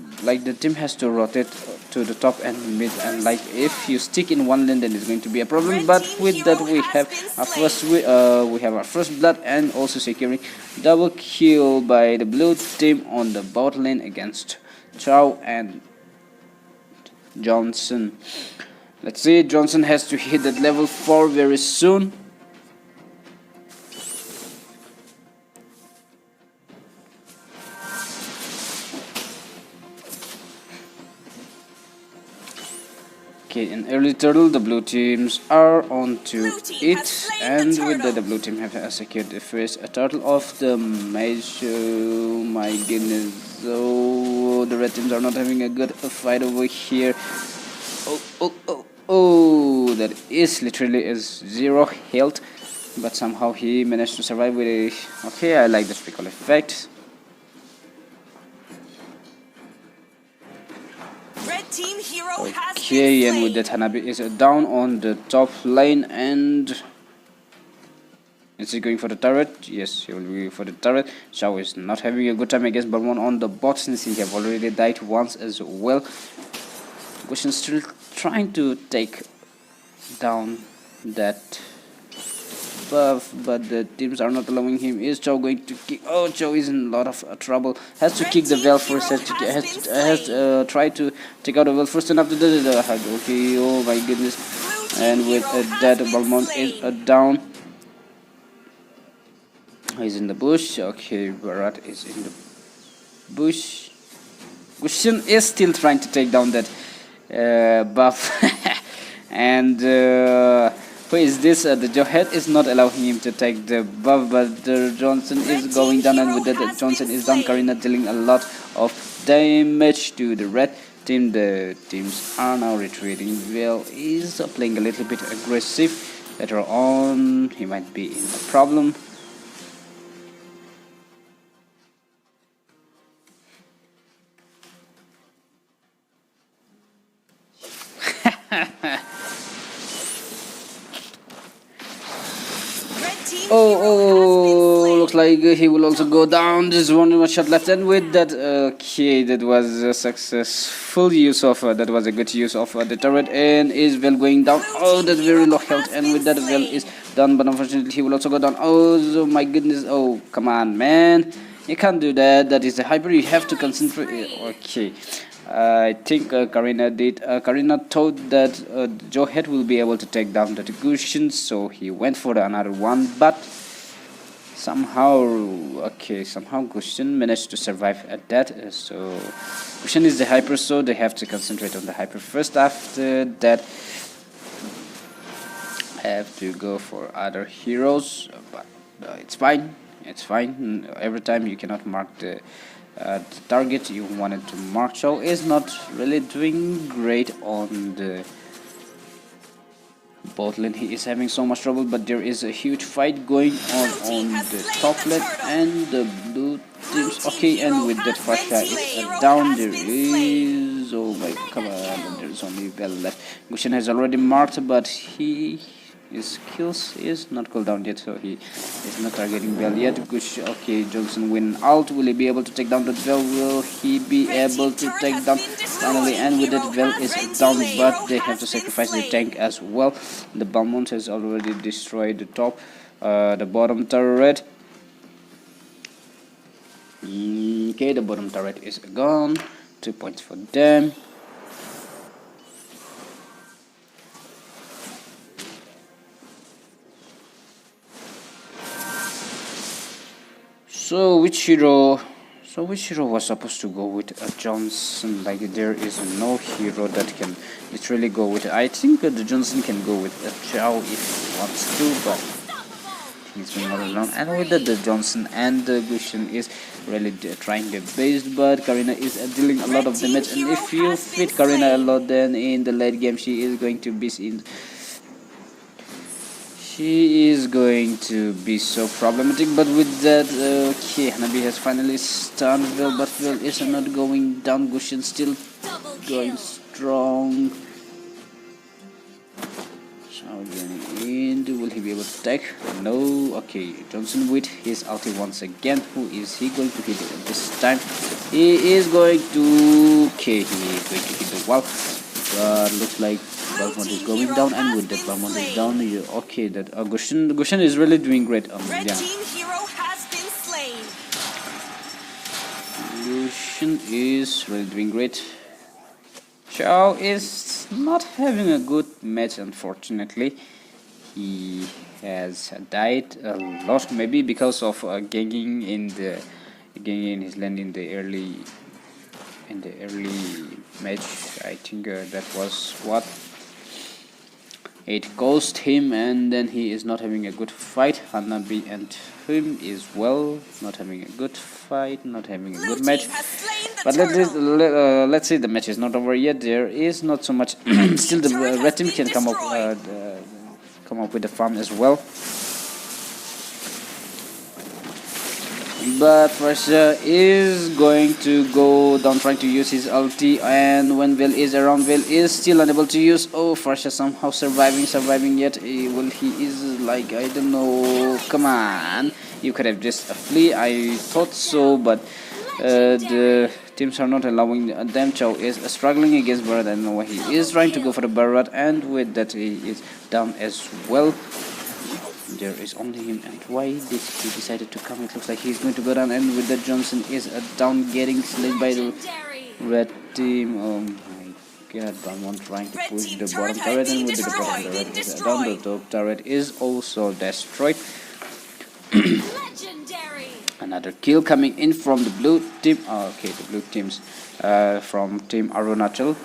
team has to rotate to the top and mid, and like if you stick in one lane then it's going to be a problem. But with that we have our first blood, and also securing double kill by the blue team on the bot lane against Chow and Johnson. Let's see, Johnson has to hit that level 4 very soon. Okay, in early turtle, the blue teams are on to Blue team has it, slain the and with that, the turtle. blue team have secured the first turtle of the match. Oh my goodness! Oh, the red teams are not having a good fight over here. Oh! That is literally is zero health, but somehow he managed to survive with a. Okay, I like the sprinkle effect. Red team hero has been Okay, and with slain. that, Hanabi is down on the top lane, and is he going for the turret? Yes, he will be for the turret. Shao is not having a good time against Balmon on the bot since he have already died once as well. Gushin still trying to take down that buff, but the teams are not allowing him. Is Chow going to kick? Oh, Chow is in a lot of trouble. Has to Red kick the team Veil first. hero has been slain. Try to take out the Veil first, and after that, okay. Oh my goodness! Blue team And with hero that, has been Balmont is slain. down. He's in the bush. Okay, Barat is in the bush. Gushin is still trying to take down that buff, and who is this? The Johet is not allowing him to take the buff, but Johnson Red is team going down, and hero with that, has Johnson been is down. Karina slain. dealing a lot of damage to the red team. The teams are now retreating. Well, is playing a little bit aggressive. Later on, he might be in a problem. Red team Oh, hero has been looks slain. like he will also go down. There's one more shot left, and with that, okay, that was a successful use of, that was a good use of the turret, and is well going down. Blue Oh, team that's very hero low health, has and been with that, well is slain. done, but unfortunately, he will also go down. Oh, my goodness. Oh, come on, man. You can't do that. That is a hyper. You have to Killing concentrate. spree. Okay. I think Karina did. Karina thought that Joe Head will be able to take down the Gushin, so he went for another one, but somehow, okay, somehow Gushin managed to survive at that. So Gushin is the hyper, so they have to concentrate on the hyper first. After that, have to go for other heroes, but it's fine. It's fine. Every time you cannot mark the target you wanted to mark. So is not really doing great on the bot lane. He is having so much trouble, but there is a huge fight going Blue team on has the slain top the lane, turtle. and the blue Blue teams. team Okay, and hero with that has been Fasha is slain. Hero down. has There been slain. is, oh my, come on, there's only Bell left. Gushin has already marked, but his kills is not cooldown yet, so he is not targeting Bell yet. Okay, Johnson win out. Will he be able to take down that Bell? Will he be Red able team to turret take has down been finally? destroyed. And with that, Hero Bell has is been down, slain. but Hero they have has to been sacrifice the slain. tank as well. The Balmont has already destroyed the top, the bottom turret. Okay, the bottom turret is gone. 2 points for them. So which hero? So which hero was supposed to go with Johnson? Like there is no hero that can literally go with. I think the Johnson can go with Chow if he wants to, but he's going all alone. And with that, the Johnson and the Gushin is really trying their best, but Karina is dealing a lot Red of team damage. And hero if you has been fit Karina a slain. lot, then in the late game she is going to be in. She is going to be so problematic, but with that, okay, Hanabi has finally stunned Vil, but Vil is not going down. Gushin still Double going kill. strong. Shao joining in. Will he be able to take? No. Okay, Johnson with his ulti once again. Who is he going to hit this time? He is going to. Okay, he is going to hit the wall. But looks like Blue Balmont is team going hero down, and has with that been Balmont is slain. down. Okay, that Gushin is really doing great. Red Yeah, team hero has been slain. Gushin is really doing great. Shao is not having a good match, unfortunately. He has died a lot, maybe because of ganging in his lane in the early match. I think that was what. It cost him, and then he is not having a good fight. Hanabi and him is well not having a good fight, not having a Blue good match. team has slain the But turtle. let's see, the match is not over yet. There is not so much. Red Still, team the turret red has team been can destroyed. come up with the farm as well. But Farsha is going to go down trying to use his ulti, and when Vel is around, Vel is still unable to use. Oh, Farsha somehow surviving yet. Well, he is like, I don't know. Come on, you could have just a flee. I thought so, but the teams are not allowing them. Chow is struggling against Barat. I don't know why he is trying to go for the Barat, and with that he is down as well. There is only him, and why did he decided to come? It looks like he's going to go down, and with that Johnson is down, getting slain by the red team. Oh my god, Balmont trying to Red push team the turret bottom has turret, been and with the bottom destroyed. turret is down, the top turret is also destroyed. Legendary. Another kill coming in from the blue team. Oh, okay, the blue teams from team Arunachal.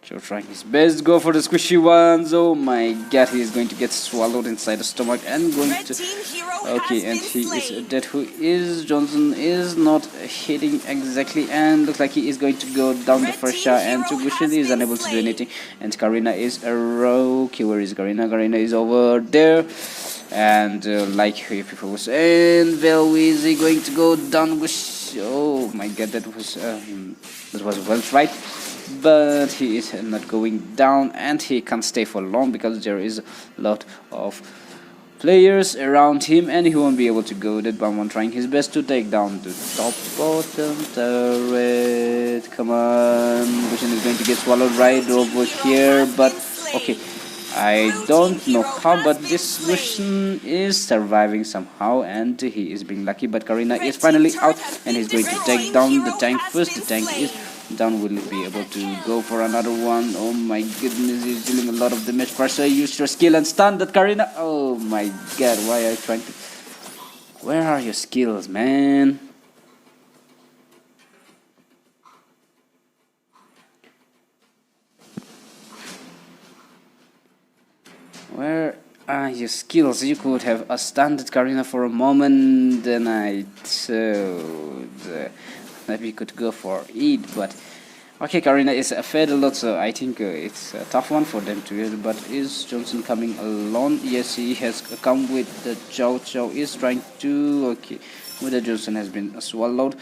Joe trying his best, go for the squishy ones. Oh my god, he is going to get swallowed inside the stomach and going Red to... team hero Okay, has and been he slain. is dead. Who is Johnson is not hitting exactly, and looks like he is going to go down the Red first team shot, and hero Tugushin has is been unable to do slain. anything, and Karina is a row. Where is Karina? Karina is over there. And like people was saying, well, is he going to go down? Oh my god, that was well tried, but he is not going down, and he can't stay for long because there is a lot of players around him, and he won't be able to go. That Bamon trying his best to take down the top bottom turret. Come on, Gushin is going to get swallowed right over here, but okay. I don't know how, but this Gushin is surviving somehow, and he is being lucky. But Karina is finally out, and he's going to take down the tank first. The tank is down. Will he be able to go for another one? Oh my goodness, he's dealing a lot of damage. First, use your skill and stun that Karina. Oh my god, why are you trying to... Where are your skills, man? Where are your skills? You could have stunned Karina for a moment, then I thought maybe you could go for it, but okay, Karina is fed a lot, so I think it's a tough one for them to use. But is Johnson coming alone? Yes, he has come with the Chow. Chow is trying to... Okay, with the Johnson has been swallowed.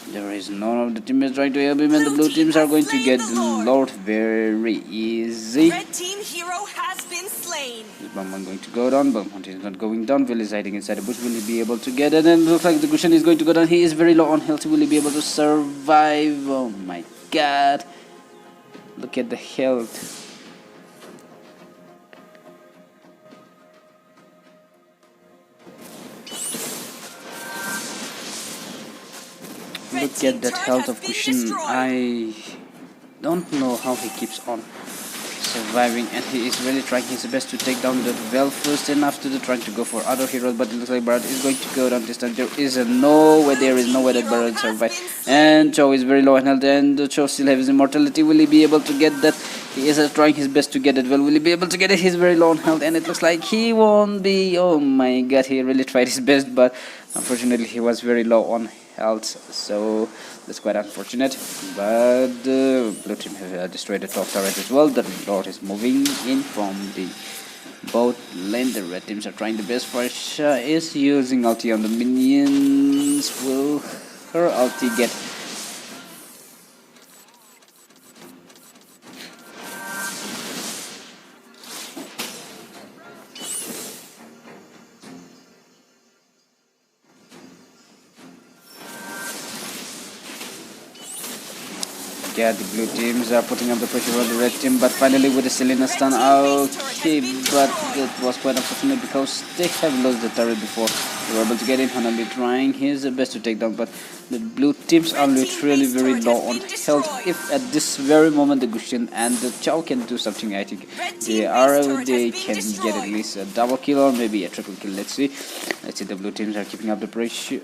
There is none of the teammates trying to help him, and the blue teams are going to get the Lord very easy. Red team hero has been slain. Is Bamban going to go down? Bamban is not going down. Will is hiding inside the bush. Will he be able to get it? And looks like the Gushan is going to go down. He is very low on health. Will he be able to survive? Oh my god. Look at the health. Look at that health of Kushin. I don't know how he keeps on surviving, and he is really trying his best to take down that well first, and after that trying to go for other heroes, but it looks like Barret is going to go down this time. There is no way that Barret survive, and Cho is very low in health, and Cho still has his immortality. Will he be able to get that? He is trying his best to get it. Well, will he be able to get it? He's very low on health, and it looks like he won't be. Oh my god, he really tried his best, but unfortunately he was very low on health, so that's quite unfortunate. But the blue team have destroyed the top turret as well. The Lord is moving in from the both lane. The red teams are trying the best. Farsha is using ulti on the minions. Will her ulti get... Yeah, the blue teams are putting up the pressure on the red team, but finally with the Selena stun, okay, but that was quite unfortunate because they have lost the turret before they were able to get in. Hanabi trying his best to take down, but the blue teams are literally very low on health. If at this very moment the Gushin and the Chow can do something, I think they can get at least a double kill or maybe a triple kill. Let's see. The blue teams are keeping up the pressure.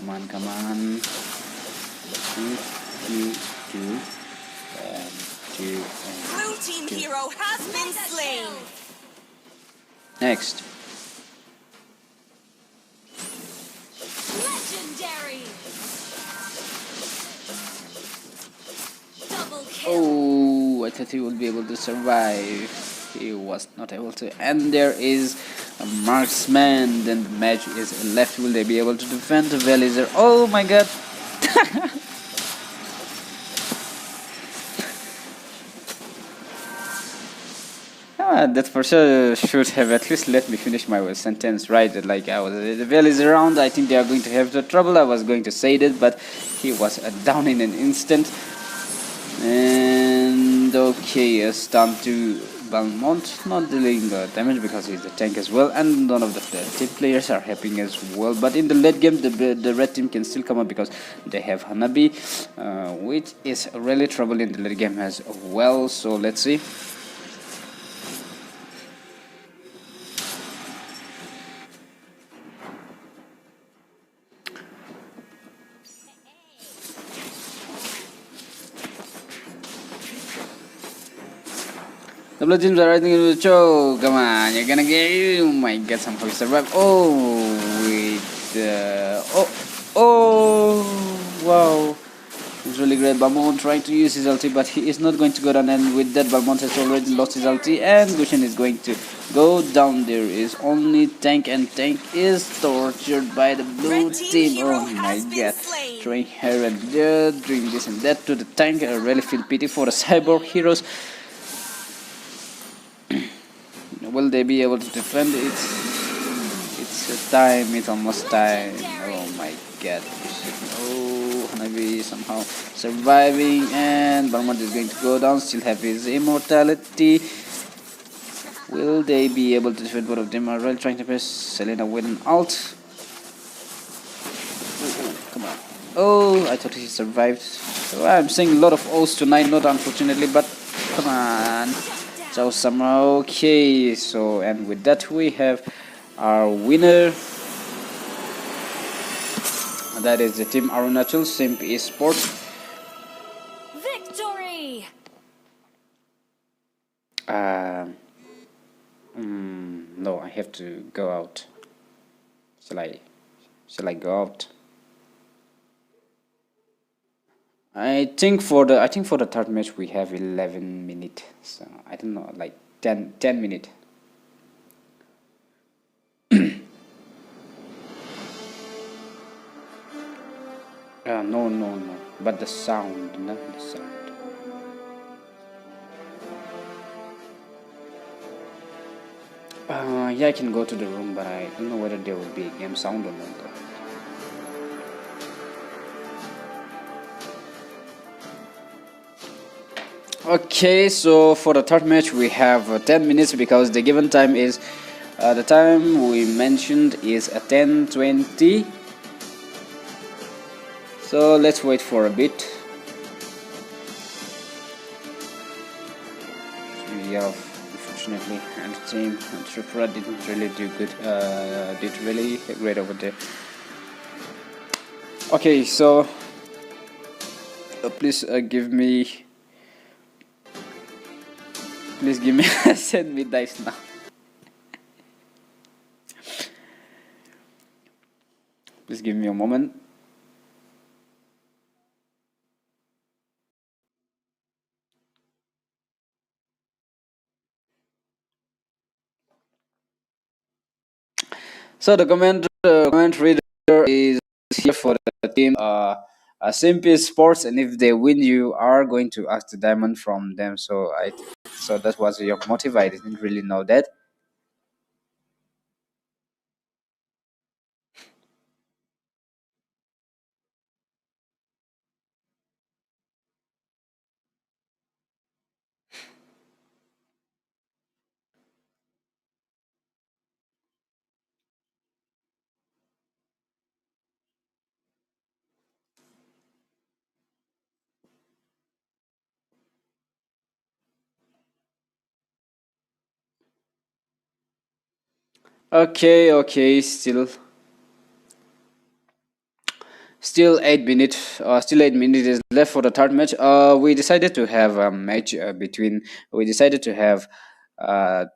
Come on, come on. Two, two, two, and two, Blue and team two. hero has been slain. Next. Legendary. Double kill. Oh, I thought he would be able to survive. He was not able to. And there is a marksman. Then the match is left. Will they be able to defend the Velizer? Oh my god. That for sure should have at least let me finish my sentence right. Like I was, the Velizer around. I think they are going to have the trouble. I was going to say that, but he was down in an instant. And okay, a stun to Balmont, not dealing damage because he's the tank as well, and none of the team players are helping as well. But in the late game, the red team can still come up because they have Hanabi, which is really trouble in the late game as well. So let's see. The blue teams are riding into the show. Come on, you're gonna get. You might get somehow survive. Oh, with wow. It's really great. Balmont trying to use his ulti, but he is not going to go down. And with that, Balmont has already lost his ulti, and Gushen is going to go down. There is only tank, and tank is tortured by the blue Red team team. hero Oh my has been god. slain. Throwing here and there, doing this and that to the tank. I really feel pity for the cyborg heroes. Will they be able to defend it? It's time. It's almost time. Oh my god. Oh, Hanabi somehow surviving, and Balmont is going to go down. Still have his immortality. Will they be able to defend? Both of them are really trying to press Selena with an ult. Come on. Oh, I thought he survived. So I'm seeing a lot of O's tonight, not unfortunately, but come on. So somehow, okay. So, and with that, we have our winner. That is the team Arunachal Simp Esports. Victory. No, I have to go out. Shall I? Shall I go out? I think for the third match we have 11 minutes. So I don't know, like 10 minutes. No, no, no. But the sound, not the sound. Yeah, I can go to the room, but I don't know whether there will be a game sound or not. Okay, so for the third match we have 10 minutes because the given time is the time we mentioned is 10:20. So let's wait for a bit. Yeah, unfortunately, and the team and Tripura didn't really do good. Did really great over there. Okay, so please give me. Please give me. Send me dice now. Please give me a moment. So the comment reader is here for the team Simp Sports, and if they win, you are going to ask the diamond from them. So so that was your motive. I didn't really know that. Okay, okay, still. Still 8 minutes. Still 8 minutes is left for the third match. We decided to have a match between. We decided to have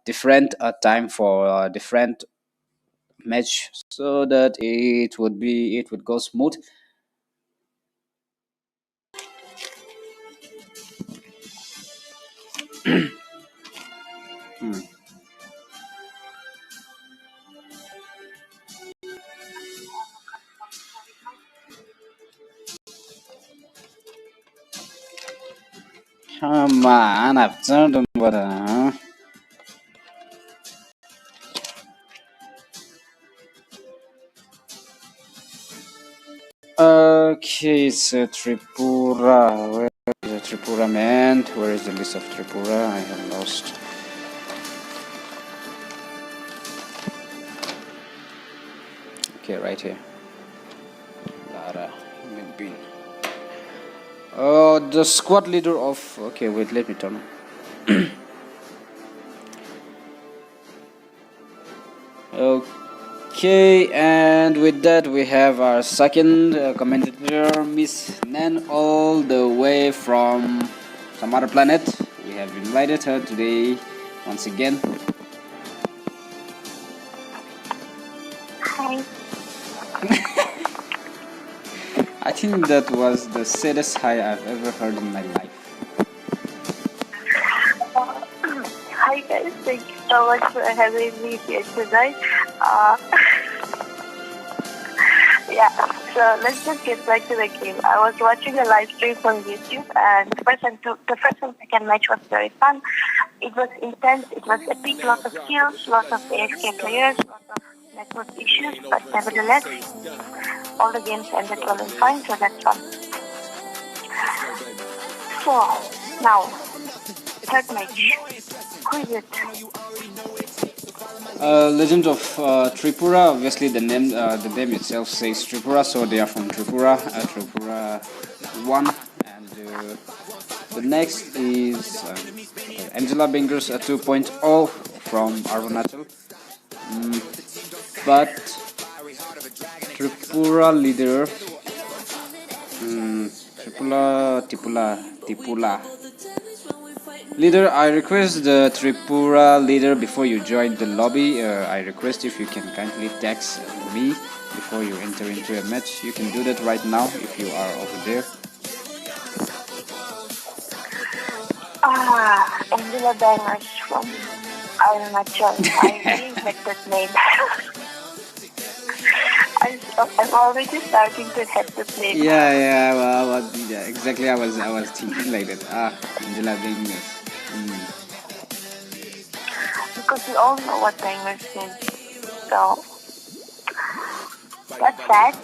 different time for different match so that it would go smooth. Hmm. Come on, I've turned on what? Okay, so Tripura. Where is the Tripura man? Where is the list of Tripura? I have lost. Okay, right here. Lara, Mlbb. The squad leader of. Okay, wait, let me turn. Okay, and with that we have our second commentator, Miss Nan, all the way from some other planet. We have invited her today once again. Hi. I think that was the saddest hi I've ever heard in my life. Hi guys, thank you so much for having me here tonight. Uh, yeah, so let's just get back to the game. I was watching a live stream on YouTube, and the first and second match was very fun. It was intense, it was epic, lots of skills, lots of AFK players, lots of network issues, but nevertheless, all the games ended well and fine, so that's fun. So, now, third match. Who is it? Legend of Tripura. Obviously, the name itself says Tripura, so they are from Tripura. Tripura 1, and the next is Angela Bangers 2.0 from Arunachal. But Tripura leader, Tipula. Leader, I request the Tripura leader before you join the lobby. I request if you can kindly text me before you enter into a match. You can do that right now if you are over there. Angela Bangers from Arunachal. I really hate that name. I'm already starting to hate that name. Yeah. Well, yeah, exactly. I was thinking like that. Angela Bangers. Because we all know what bangers mean. So, that's that.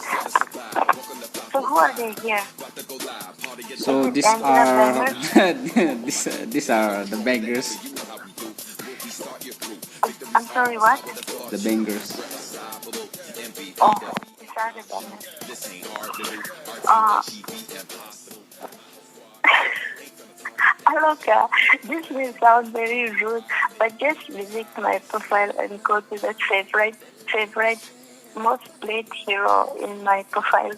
So who are they here? So Is it these Angela are Bangers? these are the bangers. I'm sorry, what? The bangers. Oh, these are the bangers. Uh, Aloka, this may sound very rude, but just visit my profile and go to the favorite most played hero in my profile.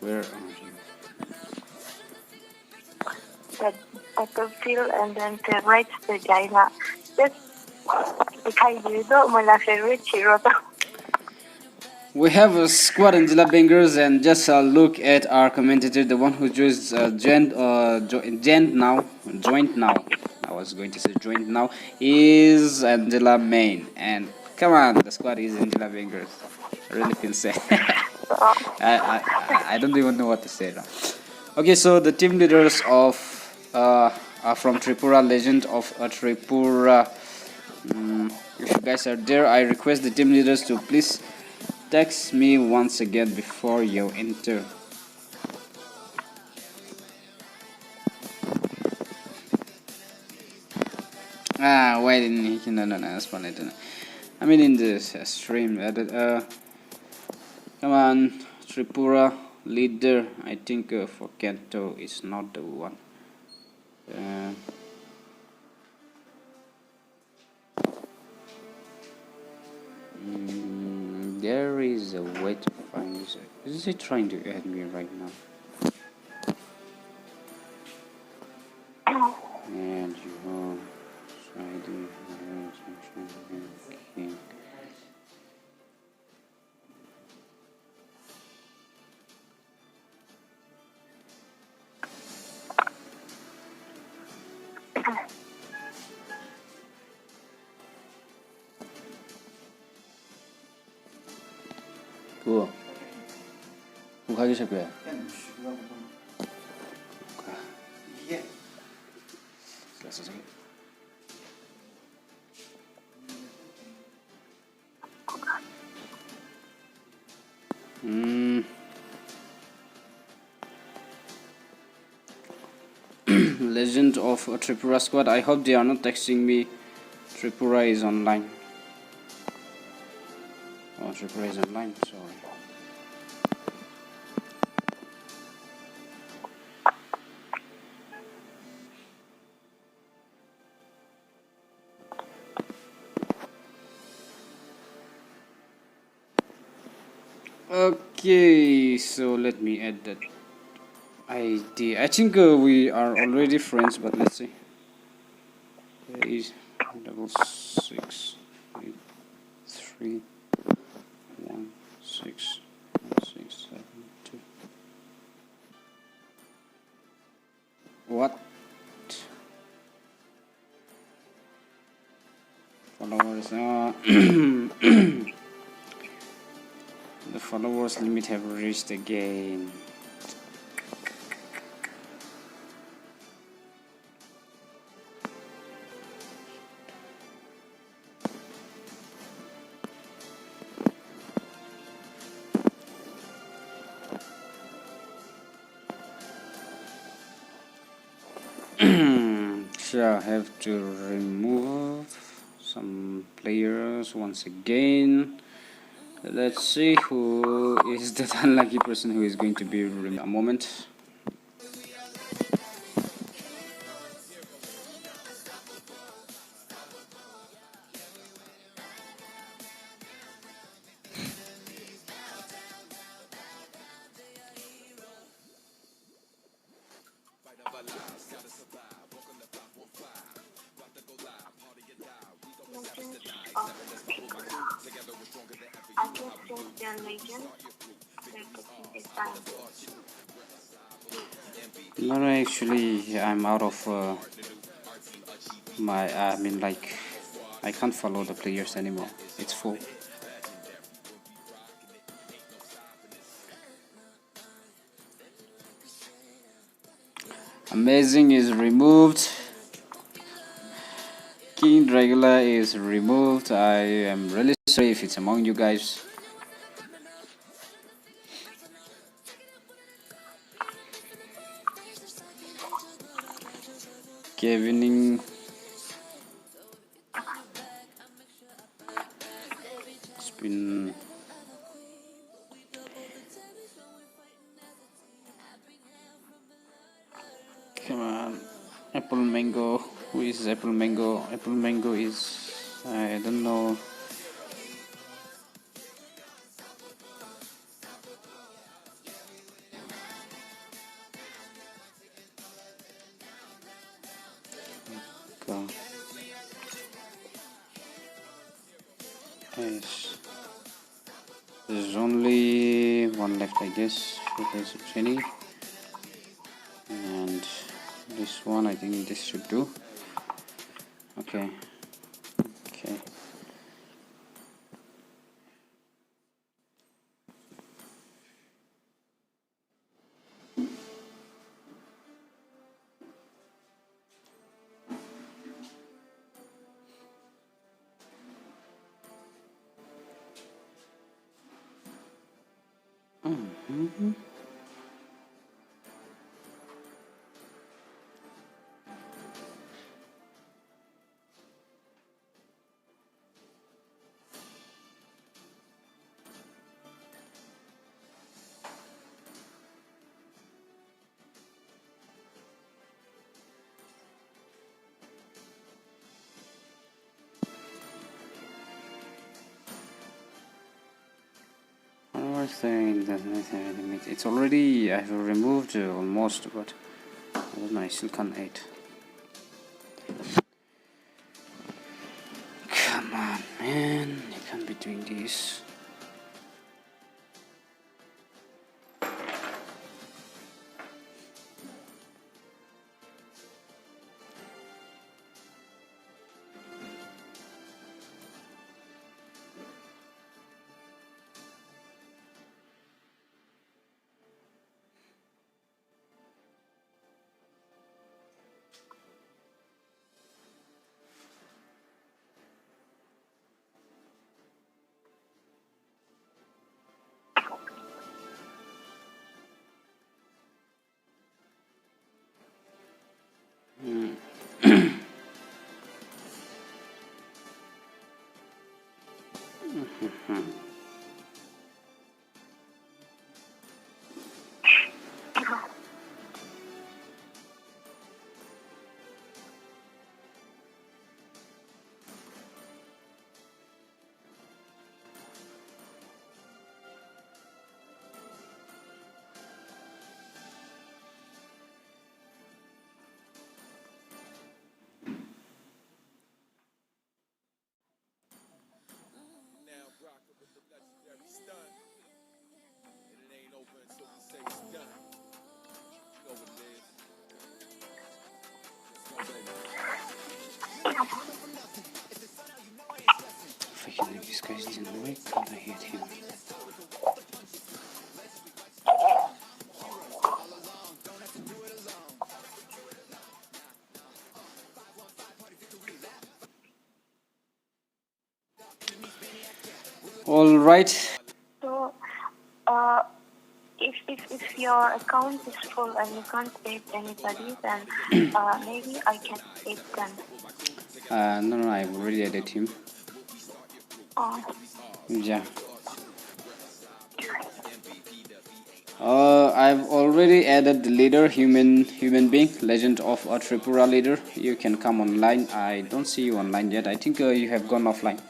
Where are you? The battlefield and then favorite vagina. Just ikay dito mula favorite hero to. We have a squad Angela Bangers, and just look at our commentator, the one who just joined now. I was going to say joined now is Angela Main, and come on, the squad is Angela Bangers. I really feel sad. I don't even know what to say now. Okay, so the team leaders of are from Tripura, Legend of Tripura. If you guys are there, I request the team leaders to please text me once again before you enter. Why didn't he? No, that's fine. I mean, in this stream. Come on, Tripura leader. I think for Kento is not the one. Uh, There is a way to find this. Is he trying to add me right now? And you are trying to okay. 그거 가기 싫고요. 이게 Legend of Tripura Squad. I hope they are not texting me. Tripura is online. Oh, Tripura is online. Sorry. Okay, so let me add that ID. I think we are already friends, but let's see. There is 666316167 What? Followers? The followers limit have reached again. So I have to remove some players once again. Let's see who is that unlucky person who is going to be removed. A moment. I just think they're legend. They're taking this time. No, actually, I'm out of my. I mean, like, I can't follow the players anymore. It's full. Amazing is removed. King Dragula is removed. I am really sorry if it's among you guys. Kevining. It's been. Come on. Apple Mango. Who is Apple Mango? Apple Mango is. I don't know. Go. Yes. There's only one left, I guess. There's a Jenny. And this one, I think this should do. Okay. Okay. It's already, I have removed almost, but I don't know, I still can't add. Come on, man, you can't be doing this. Now rockin' with the legendary stun. And it ain't over until we say it's done. You know what it is. Freaking this guy's in the way, can't I hit him? Alright. So, if your account is full and you can't aid anybody, then maybe I can aid them. No, I've already added him. Oh. Yeah. I've already added the leader, human being, legend of a Tripura leader. You can come online. I don't see you online yet. I think you have gone offline.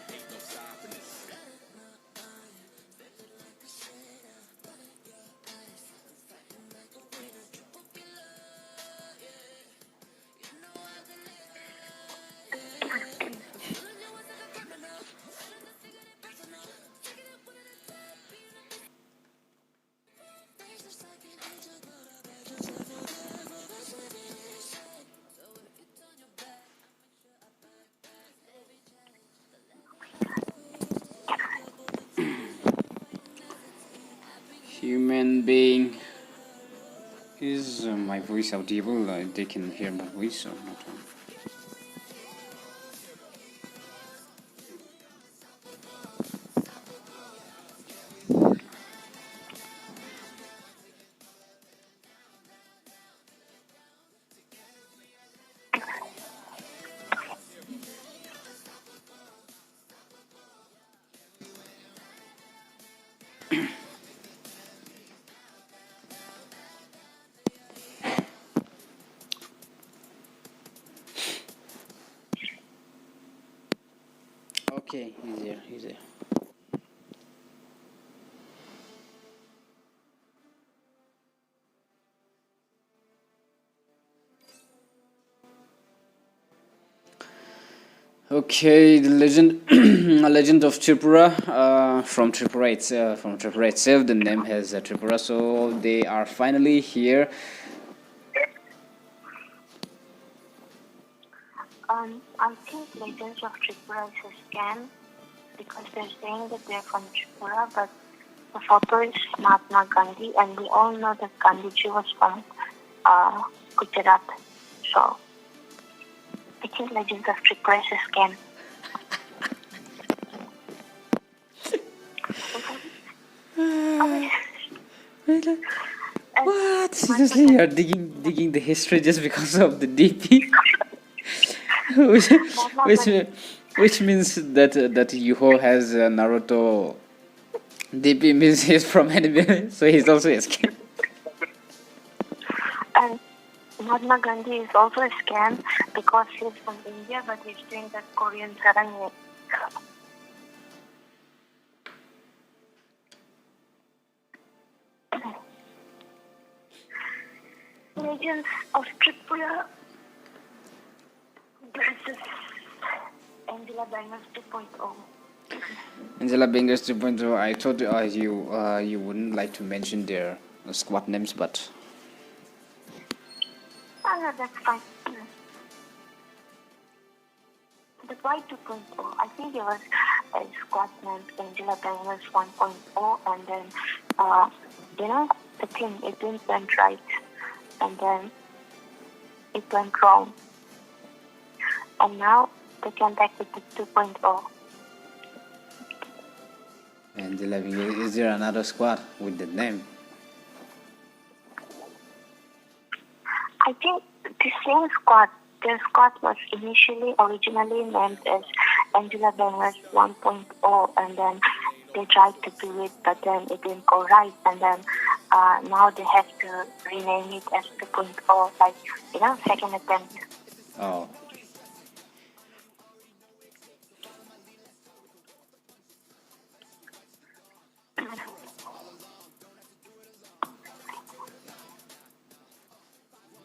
Human being. Is my voice audible? They can hear my voice or not? Okay, he's there. Okay, the legend, a legend of Tripura, from Tripura itself. The name has Tripura, so they are finally here. I think Legends of Tripura is a scam because they're saying that they're from Tripura, but the photo is Mahatma Gandhi, and we all know that Gandhiji was from Gujarat. So I think Legends of Tripura is a scam. What? Seriously, you're digging the history just because of the DP? which means that Yuho has Naruto DP means he's from anime, so he's also a scam. And Mahatma Gandhi is also a scam because he's from India, but he's doing that Korean sarang. 。 . 。 。 。 . 。 。 . 。 . 。 . 。 . 。 . 。 . 。 . 。 . 。 . 。 . 。 . 。 . 。 . 。 . 。 . 。 . 。 . 。 . 。 . 。 . 。 . 。 . 。 . 。 . 。 . Legends of Tripura versus Angela Bangers 2.0. Angela Bangers 2.0. I thought you wouldn't like to mention their squad names, but Oh, no, that's fine. But why 2.0? I think it was a squad named Angela Bangers 1.0, and then, the thing, it didn't went right, and then it went wrong. And now they came back with the 2.0. Angela Bangers. Is there another squad with the name? I think the same squad, the squad was originally named as Angela Bangers 1.0, and then they tried to do it, but then it didn't go right, and then now they have to rename it as 2.0, like, second attempt. Oh.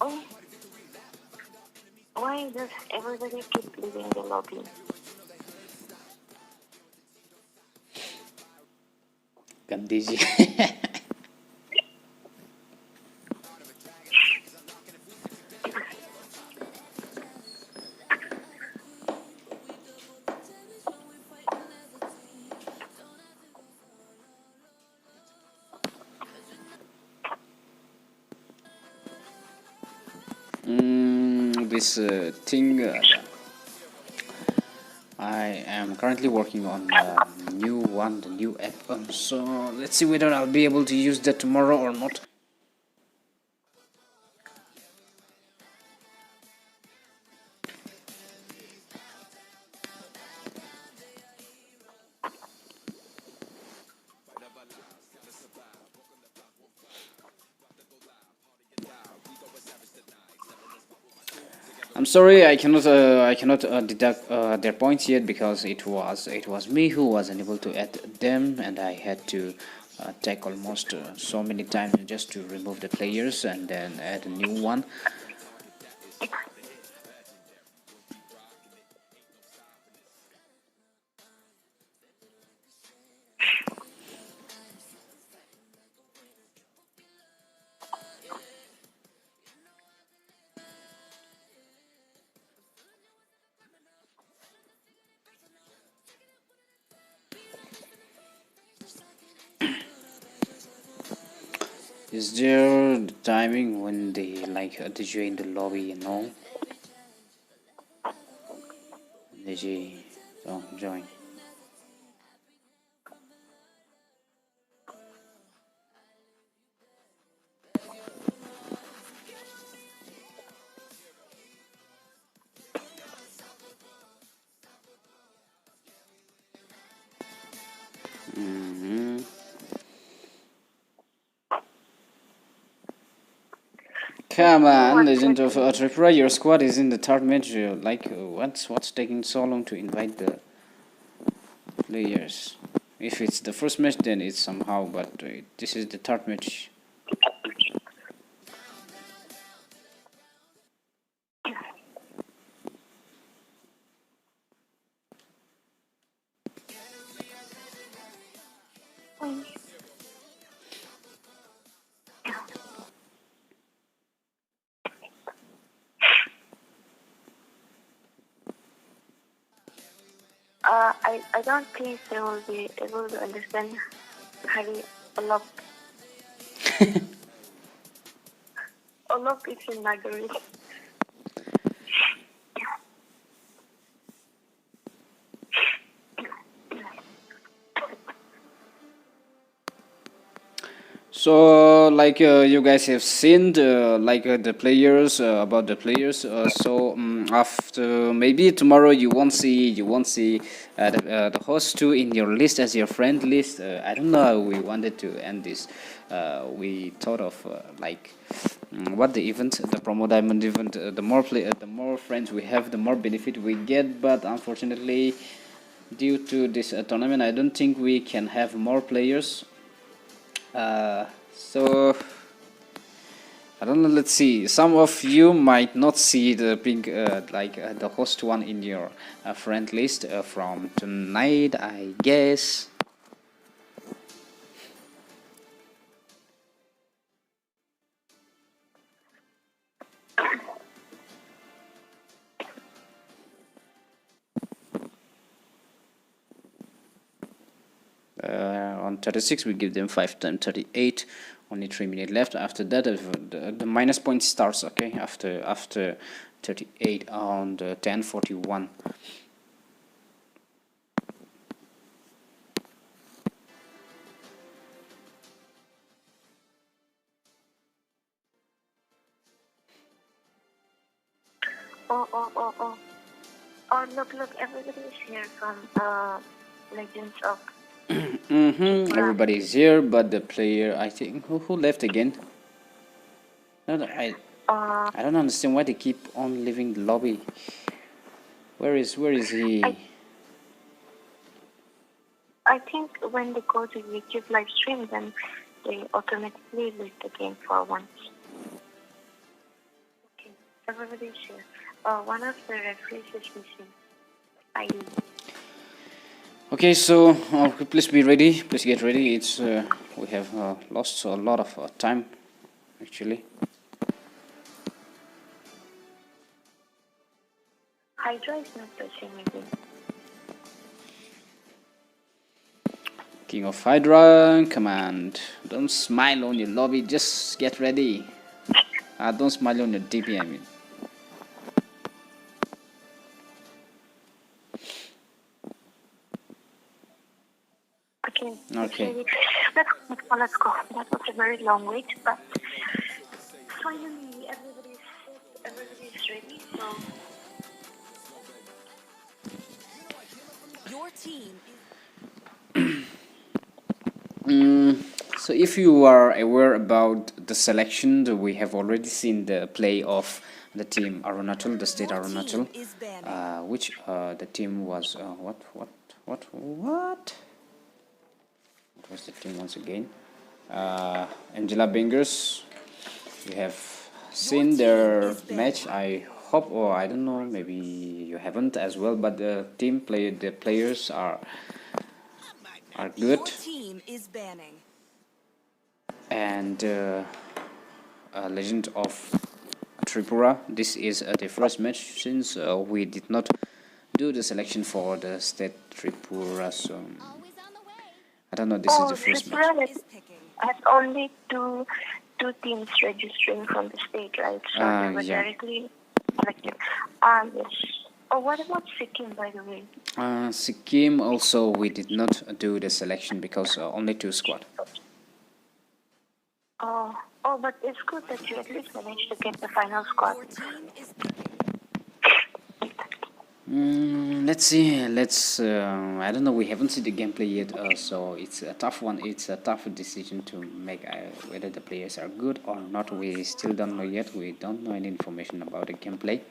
Oh, why does everybody keep leaving the lobby? Gandhi. This thing. I am currently working on a new one, the new app. So let's see whether I'll be able to use that tomorrow or not. I'm sorry, I cannot deduct their points yet because it was me who was unable to add them, and I had to take almost so many times just to remove the players and then add a new one. Is there the timing when they like the J in the lobby? The J, so join. Come on, Legend of Tripura, your squad is in the third match. What's taking so long to invite the players? If it's the first match, then it's somehow, but this is the third match. I don't think they will be able to understand Hari Olop. Olop is in Nagari. So, you guys have seen the players about the players. After maybe tomorrow you won't see the host two in your list as your friend list. I don't know how we wanted to end this. We thought of what the event, the promo diamond event. The more friends we have, the more benefit we get. But unfortunately, due to this tournament, I don't think we can have more players. So I don't know. Let's see. Some of you might not see the pink, the host one in your friend list from tonight, I guess. On 36, we give them 5 times 38. Only 3 minutes left. After that, the minus point starts. Okay, after 38 on the 10:41. Oh, look, everybody is here from Legends of Everybody is here, but the player, I think, who left again? No, no, I don't understand why they keep on leaving the lobby. Where is he? I think when they go to YouTube live stream, then they automatically leave the game for once. Okay, everybody's here. One of the referees is missing. Okay, so please be ready. Please get ready. It's we have lost a lot of time, actually. Hydra is not touching anything. King of Hydra, command. Don't smile on your lobby. Just get ready. Don't smile on your DP. I mean. Okay. Let's go. That was a very long wait, but finally everybody's ready. So Your team So if you are aware about the selection, we have already seen the play of the team Arunachal, the state Arunachal, which the team was what was the team once again? Angela Bangers. You have seen their match. I hope, or I don't know, maybe you haven't as well. But the players are good. Your team is banning. And Legend of Tripura. This is the first match since we did not do the selection for the state Tripura. So I don't know. This is the first match. has only two teams registering from the state, right? So they were directly selected. Yes. Oh, what about Sikkim, by the way? Sikkim also we did not do the selection because only 2 squad. Oh, but it's good that you at least managed to get the final squad. Let's see. I don't know. We haven't seen the gameplay yet, so it's a tough one. It's a tough decision to make whether the players are good or not. We still don't know yet. We don't know any information about the gameplay.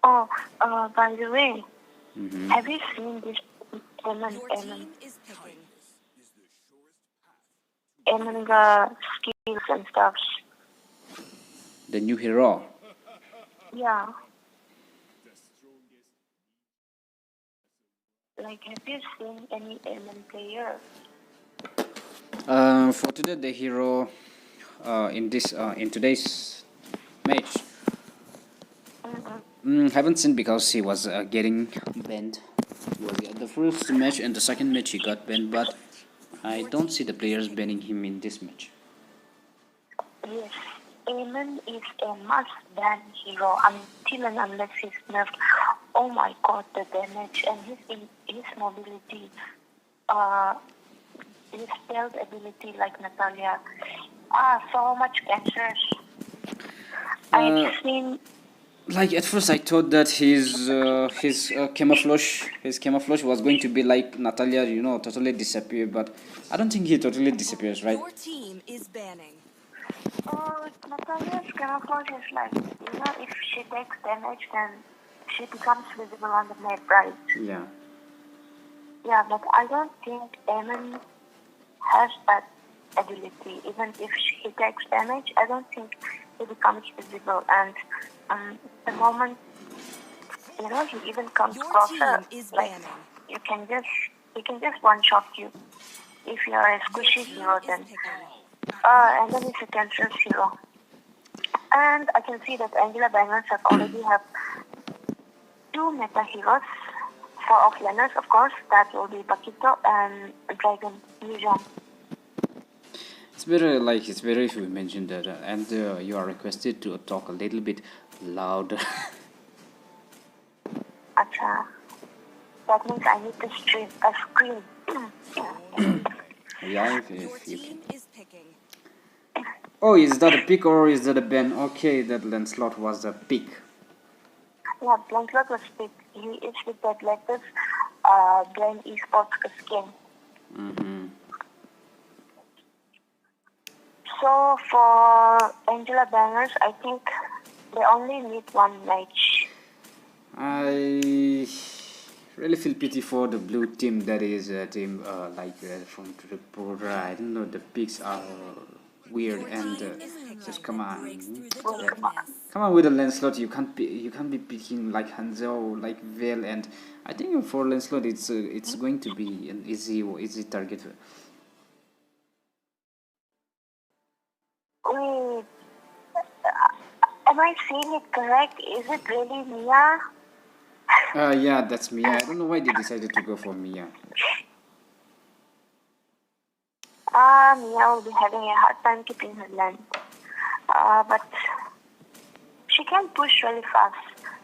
Oh, by the way, have you seen this Eamon the skills and stuff? The new hero. Yeah. Like, have you seen any Eamon player? For today, the hero in today's match. Haven't seen because he was getting banned. It was the first match and the second match he got banned, but I don't see the players banning him in this match. Yes, Eamon is a must-ban hero until and unless he's nerfed. Oh my god, the damage and his mobility, his stealth ability like Natalia. So much cancers. I've seen. Like at first, I thought that his camouflage was going to be like Natalia, totally disappear. But I don't think he totally disappears, right? Your team is banning. Natalia's camouflage is like, if she takes damage, then she becomes visible on the map, right? Yeah. Yeah, but I don't think Eamon has that ability. Even if he takes damage, I don't think he becomes visible. And the moment he even comes Your closer, team is like banning. he can just one shot you if you are a Your squishy team hero is then. picking. And then it's a cancerous hero. And I can see that Angela Bangers have already have two meta heroes for offlaners, of course. That will be Bakito and Dragon Fusion. It's better if we mention that, and you are requested to talk a little bit louder. Acha. That means I need to scream. Yeah, Your if you can. team is picking. Oh, is that a pick or is that a ban? Okay, that Lancelot was a pick. Yeah, Lancelot was picked. He is with that latest Brain Esports skin. Mm-hmm. So for Angela Bangers, I think they only need one match. I really feel pity for the blue team. That is a team from Tripura. I don't know. The picks are weird and just come on. Yeah. Come on with the Lancelot. You can't be picking like Hanzo, like Vale, and I think for Lancelot it's going to be an easy target. Wait, am I saying it correct? Is it really Mia? Yeah, that's Mia. I don't know why they decided to go for Mia. Mia will be having a hard time keeping her land. But she can push really fast.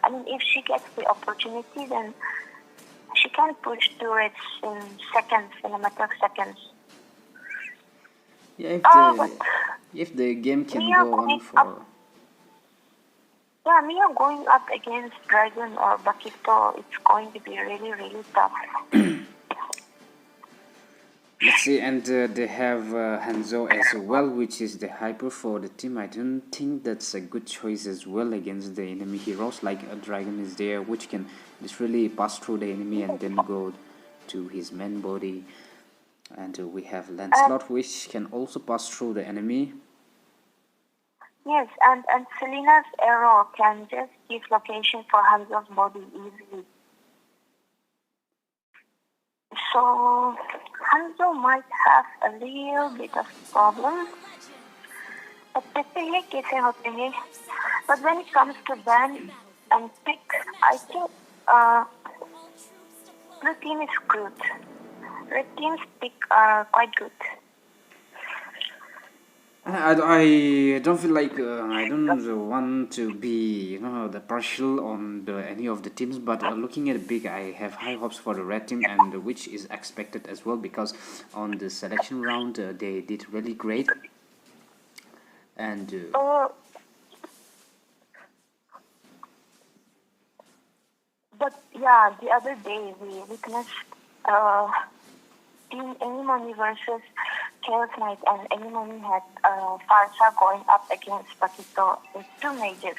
I mean, if she gets the opportunity, then she can push turrets in seconds, in a matter of seconds. Yeah, But if the game can Mia go on going for. up, Mia going up against Dragon or Bakito, it's going to be really, really tough. Let's see, and they have Hanzo as well, which is the hyper for the team. I don't think that's a good choice as well against the enemy heroes. Like a dragon is there, which can just really pass through the enemy and then go to his main body. And we have Lancelot, which can also pass through the enemy. Yes, and Selena's arrow can just give location for Hanzo's body easily. So Hanzo might have a little bit of problem. But when it comes to ban and pick, I think blue team is good. Red team's pick are quite good. I don't feel like I don't want to be the partial on any of the teams, but looking at big, I have high hopes for the red team, and which is expected as well because on the selection round they did really great, and But yeah, the other day we witnessed Team Animani versus Chaos Knight, and Animani had Farsa going up against Pakito with two mages,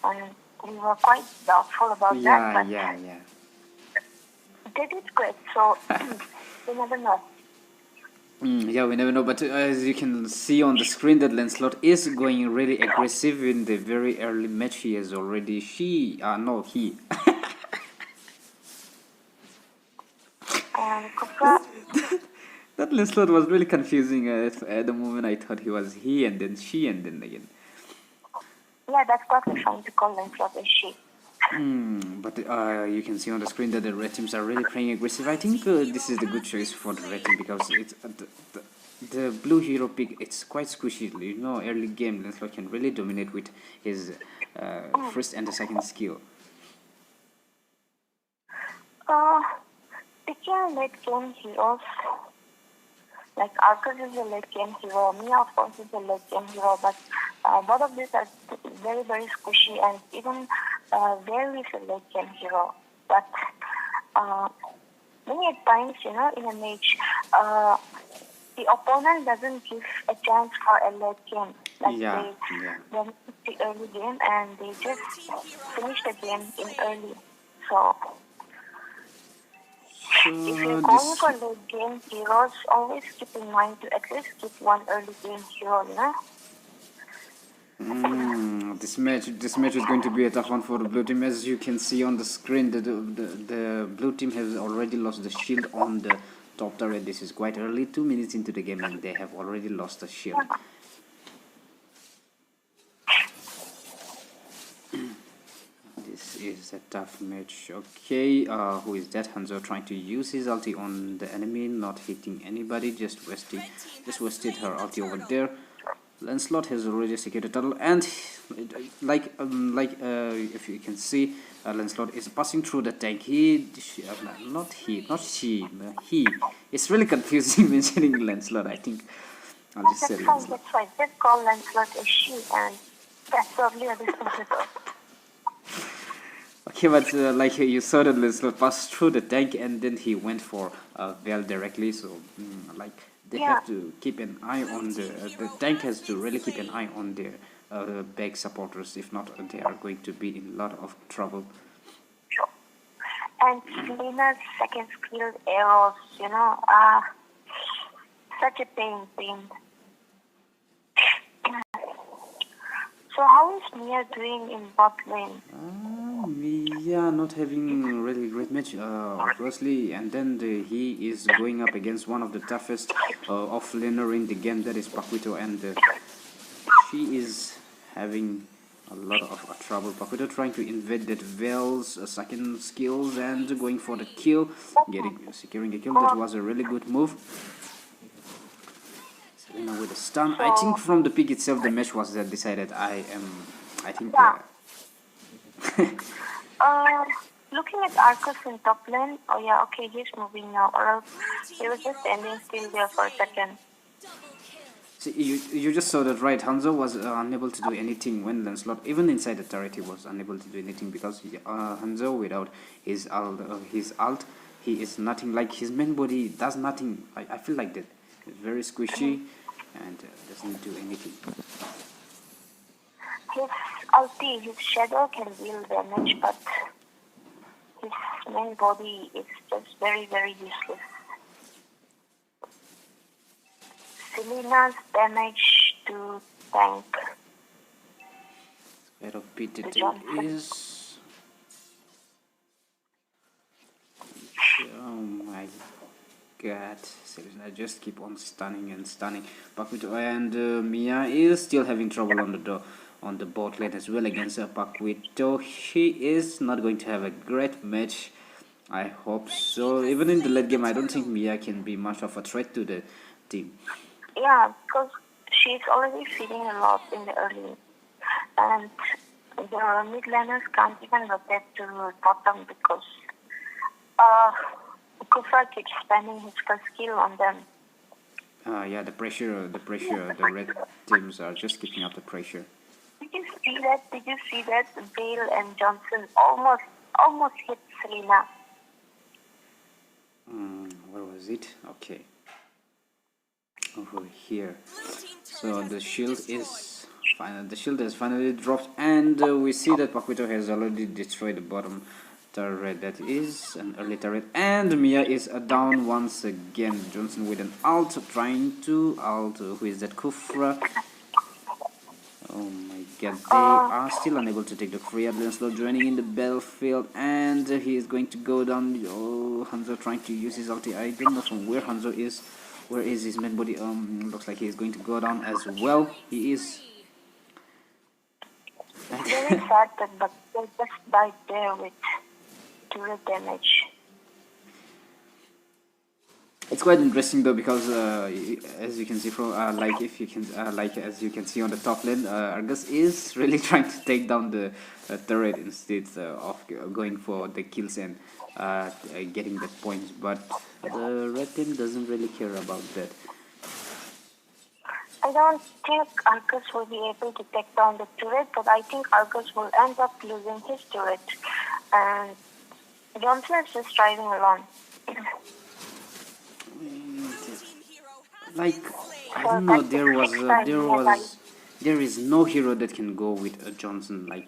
and we were quite doubtful about that, but yeah. they did great, so we never know. Yeah, we never know, but as you can see on the screen that Lancelot is going really aggressive in the very early match. He has already he. And Kupra, That Lancelot was really confusing at the moment. I thought he was he and then she and then again. yeah, that's totally fine to call Lancelot a she. But you can see on the screen that the red teams are really playing aggressive. I think this is the good choice for the red team because it's the blue hero pick. It's quite squishy. Early game Lancelot can really dominate with his first and the second skill. Picking late game heroes, like Arcus is a late game hero, Mia of course is a late game hero, but both of these are very, very squishy, and even Vale is a late game hero. But many times, in a match, the opponent doesn't give a chance for a late game. Like they miss the early game and they just finish the game in early. So If you're going This for late game heroes, always keep in mind to at least keep one early game hero, you know? this match is going to be a tough one for the blue team. As you can see on the screen, the blue team has already lost the shield on the top turret. This is quite early, 2 minutes into the game, and they have already lost the shield. This is a tough match. Okay, who is that? Hanzo trying to use his ulti on the enemy, not hitting anybody, just wasted her ulti over there. Lancelot has already secured a turtle, and if you can see, Lancelot is passing through the tank. He it's really confusing mentioning Lancelot. I think I'll just say That's fine, Lancelot. that's fine. Just call Lancelot a she, and that's probably a responsible. Okay, but like you saw that Lancelot passed through the tank, and then he went for Vel directly. So like they have to keep an eye on the tank has to really keep an eye on their back supporters. If not, they are going to be in a lot of trouble. Sure. And Selena's second skilled arrows, you know, such a pain. So how is Mia doing in bot lane? Mia not having really great match, obviously, and then he is going up against one of the toughest offlaner in the game, that is Paquito, and she is having a lot of trouble. Paquito trying to invade that Vel's second skills and going for the kill, securing a kill. That was a really good move. Selena with a stun. I think from the pick itself, the match was decided. I think. Looking at Arcus in top lane, oh yeah, okay, he's moving now, or else he was just standing still there for a second. See, you just saw that, right? Hanzo was unable to do anything when Lancelot, even inside the turret, he was unable to do anything because Hanzo, without his ult, he is nothing. Like his main body does nothing. I feel like that. It's very squishy and doesn't do anything. His ulti, his shadow can deal damage, but his main body is just very, very useless. Selena's damage to tank. Where of beat the tank Johnson. is. Oh my god, Selena just keep on stunning and stunning. Paquito and Mia is still having trouble on the bot lane as well against Paquito. She is not going to have a great match. I hope so. Even in the late game, I don't think Mia can be much of a threat to the team. Yeah, because she's already feeding a lot in the early, and the mid laners can't even rotate to bottom because Kufra keeps spamming his first skill on them. Yeah, the pressure, the red teams are just keeping up the pressure. Did you see that? Bale and Johnson almost hit Selena. Where was it? Okay. Over here. So the shield is final. The shield has finally dropped, and we see that Paquito has already destroyed the bottom turret. That is an early turret, and Mia is down once again. Johnson with an ult, trying to ult. Who is that? Kufra. Oh my god, they are still unable to take the free. Lancelot joining in the battlefield, and he is going to go down. Oh, Hanzo trying to use his ulti. I don't know from where Hanzo is. Where is his main body? Looks like he is going to go down as well. He is. Very sad that but they just died there with turret damage. It's quite interesting though because as you can see from as you can see on the top lane, Argus is really trying to take down the turret instead of going for the kills and getting the points, but the red team doesn't really care about that. I don't think Argus will be able to take down the turret, but I think Argus will end up losing his turret, and Johnson is just driving along. Like I don't know, there is no hero that can go with Johnson. Like,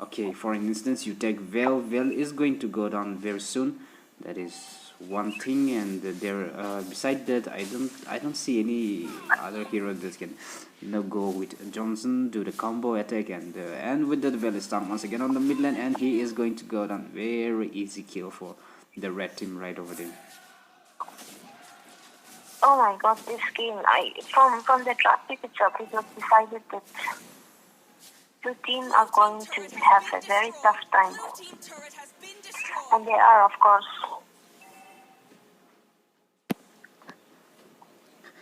okay, for instance, you take Vel is going to go down very soon. That is one thing, and there beside that I don't see any other hero that can go with Johnson, do the combo attack, and with that Vel stun once again on the mid lane, and he is going to go down. Very easy kill for the red team right over there. Oh my god, this game, from the draft pick itself, it was decided that two teams are going to have a very tough time. Blue team turret has been destroyed. And they are, of course.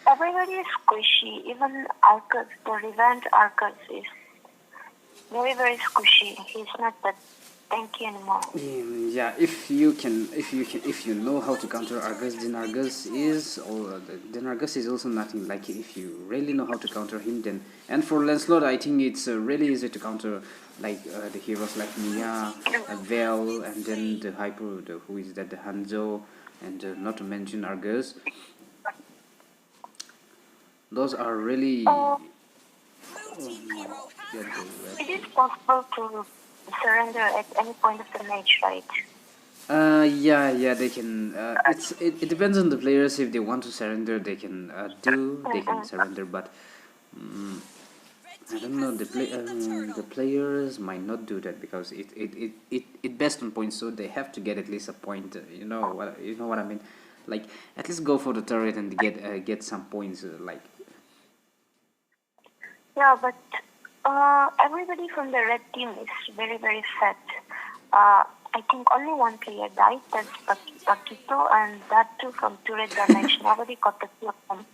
Everybody is squishy, even Arcus, the revenge Arcus is very, very squishy. He's not that tanky anymore. Yeah, if you know how to counter Argus, then Argus is also nothing. Like if you really know how to counter him, then and for Lancelot, I think it's really easy to counter like the heroes like Mia, Vel, and then the hyper, who is that, the Hanzo, and not to mention Argus. Those are really. Blue team hero has It is possible to surrender at any point of the match, right? Yeah, they can. It depends on the players. If they want to surrender, they can surrender. But I don't know. The players might not do that because it best on points, so they have to get at least a point. You know what I mean? Like at least go for the turret and get some points. Like Yeah, but everybody from the red team is very, very fat. I think only one player died, that's Pakito, and that too from turret damage. Nobody got the kill from.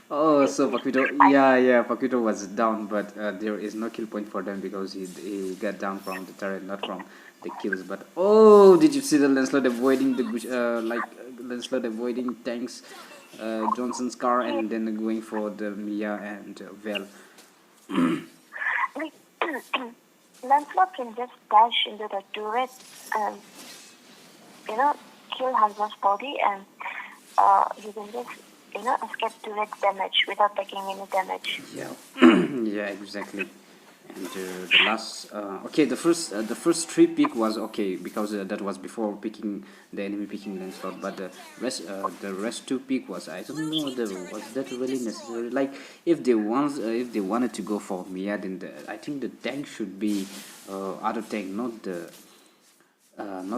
oh, so Paquito, yeah, Paquito was down, but there is no kill point for them because he got down from the turret, not from the kills. But oh, did you see the Lancelot avoiding the Lancelot avoiding tanks, Johnson's car, and then going for the Mia and Vel. Like, Lancelot can just dash into the turret and, kill Hanzo's body, and you can just, escape turret damage without taking any damage. Yeah, yeah, exactly. And the last, okay, the first three pick was okay because that was before picking the enemy picking Lancelot. But the rest two pick was, I don't know, was that really necessary? Like if they wanted to go for Mia, then I think the tank should be other tank, not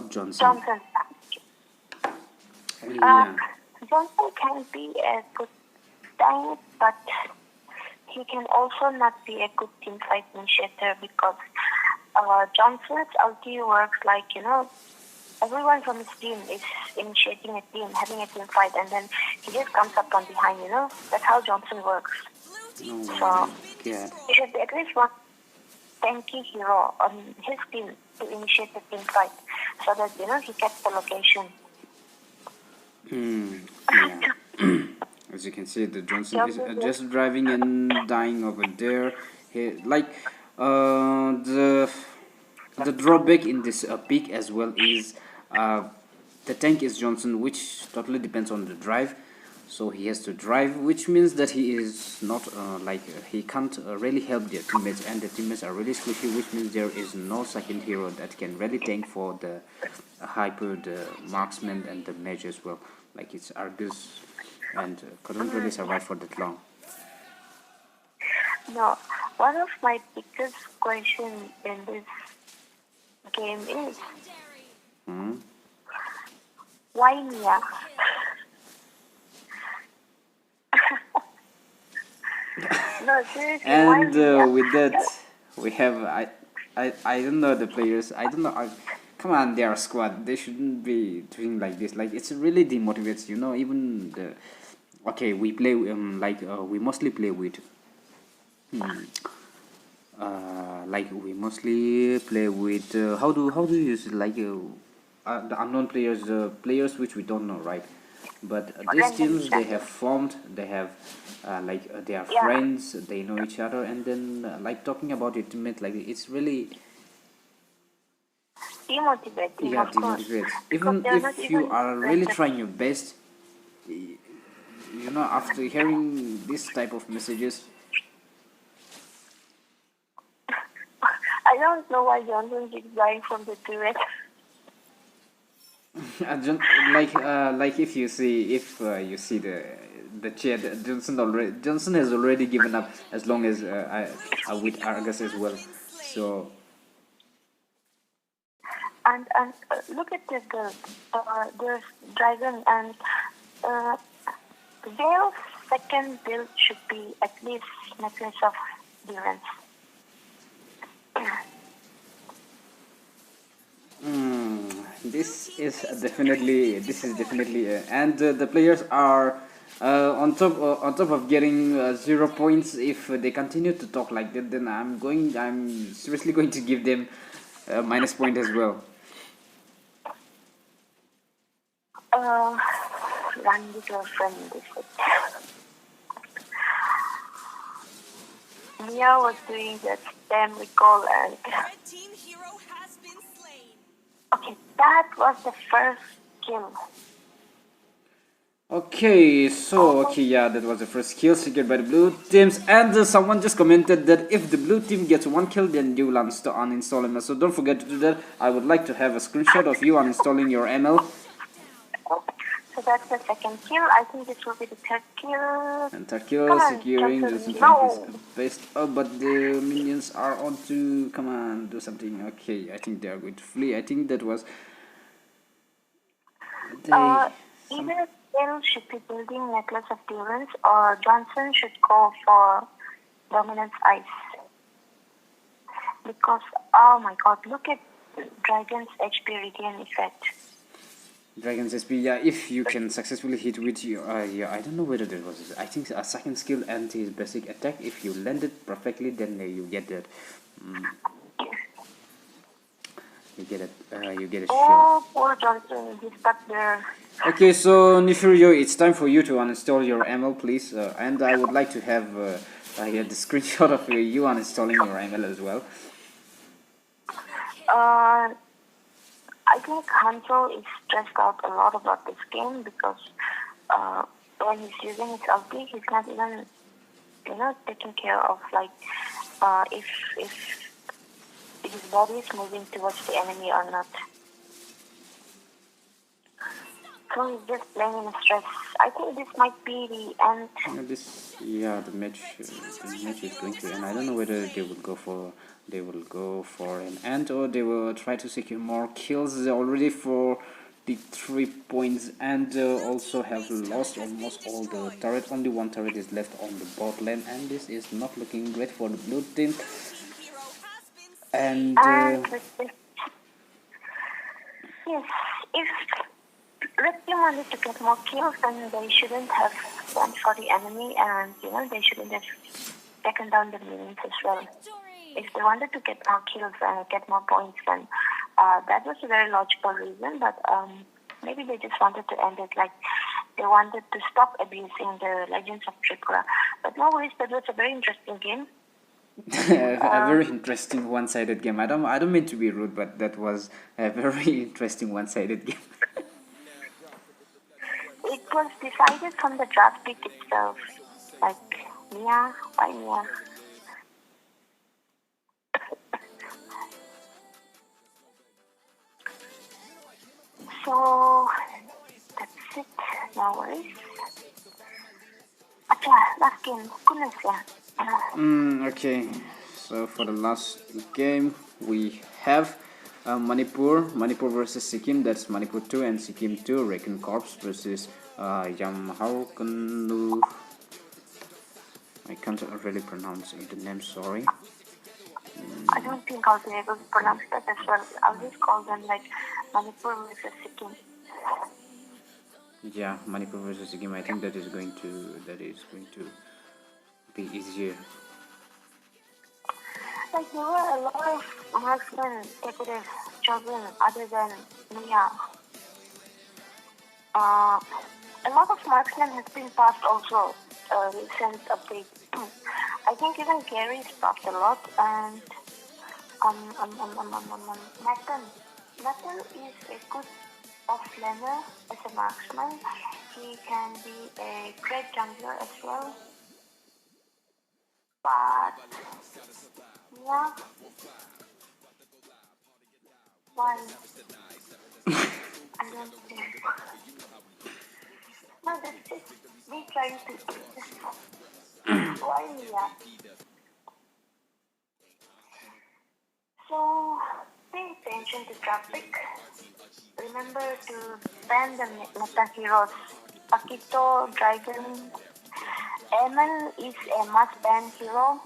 Johnson. Johnson. Yeah. Johnson can be a good tank, but he can also not be a good team fight initiator because Johnson's ulti works like, everyone from his team is initiating a team, having a team fight, and then he just comes up from behind, That's how Johnson works. blue team So, God. there should be at least one tanky hero on his team to initiate the team fight so that, he gets the location. Yeah. As you can see, the Johnson is just driving and dying over there. The drawback in this pick as well is the tank is Johnson, which totally depends on the drive. So he has to drive, which means that he is not he can't really help their teammates, and the teammates are really squishy, which means there is no second hero that can really tank for the hyper, the marksman, and the mage as well. Like it's Argus, and couldn't really survive for that long. No, one of my biggest questions in this game is why Mia? No, seriously, why And Mia? with that, we have I don't know the players. I don't know. Come on, they are squad. They shouldn't be doing like this. Like it's really demotivates. Even the okay, we play we mostly play with we mostly play with how do you use it? The unknown players, the players which we don't know, right? But these teams, they have formed, they have they are Yeah. friends, they know each other, and then talking about your teammates, like it's really Demotivating, yeah of course. demotivates. Because Even they're not if you even are really interested. trying your best, after hearing this type of messages, I don't know why Johnson keeps dying from the turret. Like if you see the chat, Johnson has already given up as long as I with Argus as well. So And look at the dragon and uh, their second build should be at least necklace of durance. this is definitely and the players are on top of getting 0 points. If they continue to talk like that, then I'm seriously going to give them minus point as well. Run with your friend this week. Mia was doing that damn recall and Red team hero has been slain. okay, that was the first kill. Okay, yeah, that was the first kill secured by the blue teams, and someone just commented that if the blue team gets one kill, then you will uninstall ML. So don't forget to do that. I would like to have a screenshot of you uninstalling your ML. So that's the second kill. I think this will be the third kill. And third Come kill on, securing Johnson. Johnson trying his No. best. Oh, but the minions are on to come on, do something. Okay, I think they are going to flee. I think that was they. Some Either Bill should be building Necklace of Durance or Johnson should go for Dominance Ice. Because, oh my god, look at Dragon's HP regain effect. Dragon's SP, yeah, if you can successfully hit with your, yeah, I don't know whether there was, I think a second skill and his basic attack, if you land it perfectly, then you get that, you get a shell. Oh, poor Johnson, he's stuck there. Okay, so Nifurio, it's time for you to uninstall your ML, please, and I would like to have the screenshot of you uninstalling your ML as well. I think Hanzo is stressed out a lot about this game because when he's using his ulti, he's not even, taking care of like if his body is moving towards the enemy or not. So he's just playing in a stress. I think this might be the end. The match is going to end. I don't know whether they will go for an end or they will try to secure more kills. They already for the 3 points and also have lost almost all the turret. Only one turret is left on the bot lane, and this is not looking great for the blue team. And yes, if Red Team wanted to get more kills, then they shouldn't have went for the enemy, and they shouldn't have taken down the minions as well. If they wanted to get more kills and get more points, then that was a very logical reason. But maybe they just wanted to end it, like they wanted to stop abusing the Legends of Tripura. But no worries, that was a very interesting game. A very interesting one-sided game. I don't mean to be rude, but that was a very interesting one-sided game. It was decided from the draft pick itself. Like, Mia, why Mia? So, that's it. No worries. Okay, last game. Goodness, yeah. Okay, so for the last game we have Manipur versus Sikkim. That's Manipur 2 and Sikkim 2. Reckon Corps versus Yamhaukanu. I can't really pronounce the name, sorry. I don't think I'll be able to pronounce that as well. I'll just call them like Manipur versus Sikkim. Yeah, Manipur versus Sikkim. I think that is going to be easier. Like there were a lot of marksmen that could have chosen other than Mia. A lot of marksmen has been passed also recent update. I think even Gary's passed a lot and Nathan is a good off-laner as a marksman. He can be a great jungler as well. But yeah, Why? I don't think. No, that's just me trying to just why yeah. So pay attention to traffic. Remember to ban the meta heroes. Pakito, Dragon, Emil is a must ban hero.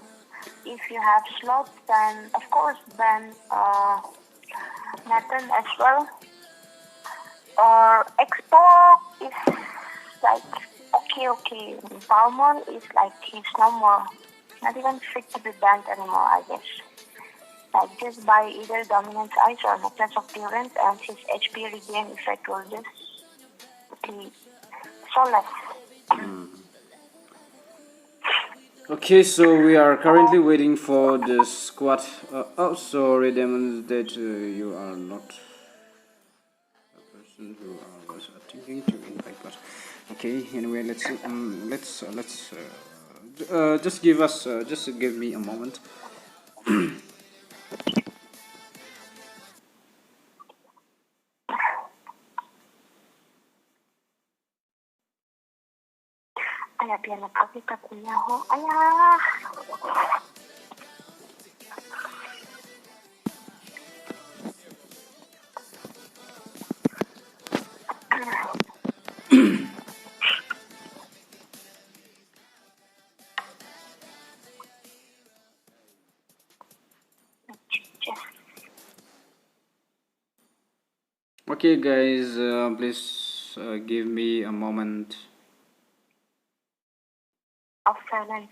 If you have slots, then of course ban Nathan as well. Or Expo is like okay. Palmon is like he's no more, not even fit to be banned anymore, I guess. Like just by either dominance ice or necklace of clearance and his HP regain effect will just be soulless. Okay, so we are currently waiting for the squad. Oh, sorry, Demon, that you are not a person who I was attempting to invite. But okay, anyway, let's just give us just give me a moment. Ayah, biar nak pergi ke kuliah. Ayah. Okay, guys, please give me a moment. Of silence.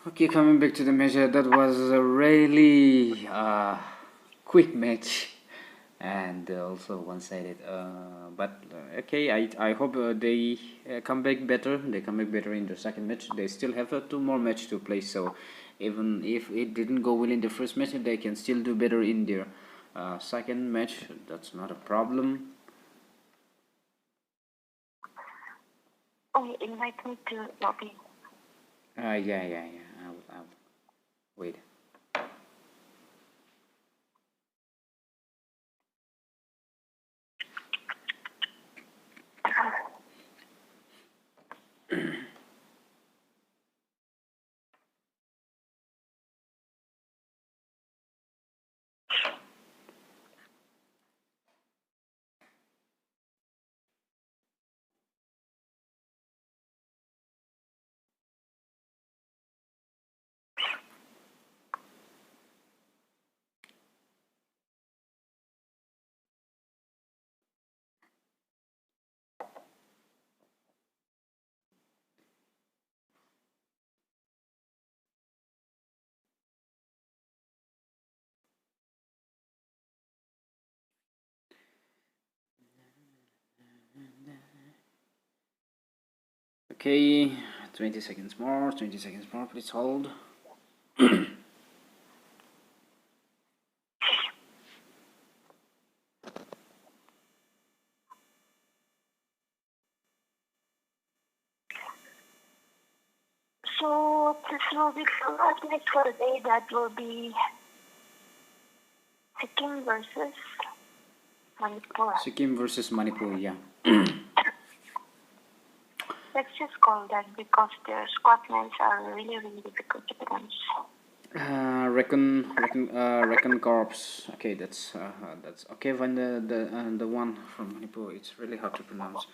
Okay, coming back to the match, that was a really quick match and also one-sided. But okay, I hope they come back better. They come back better in the second match. They still have two more matches to play, so even if it didn't go well in the first match, they can still do better in their second match. That's not a problem. Oh, invite me to lobby. Yeah. I'll wait. Okay, 20 seconds more, please hold. So this will be the last match for the day. That will be Sikkim versus Manipur. Sikkim versus Manipur, yeah. Let's just call that because their squad names are really difficult to pronounce. Recon Corps. Okay, that's okay. When the one from Manipur, it's really hard to pronounce.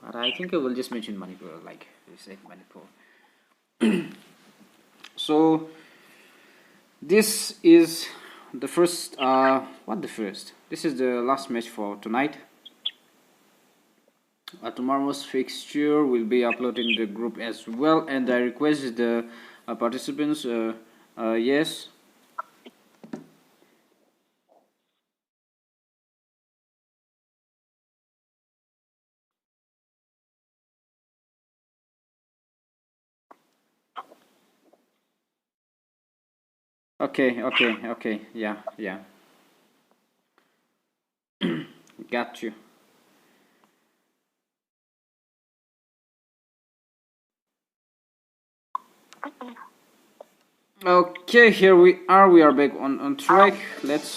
But I think I will just mention Manipur, like you said, Manipur. So this is the first. What the first? This is the last match for tonight. Tomorrow's fixture will be uploaded in the group as well, and I request the participants. Yes. Okay. Yeah. Got you. Okay, here we are. We are back on track. Let's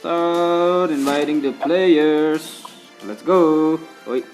start inviting the players. Let's go. Oi.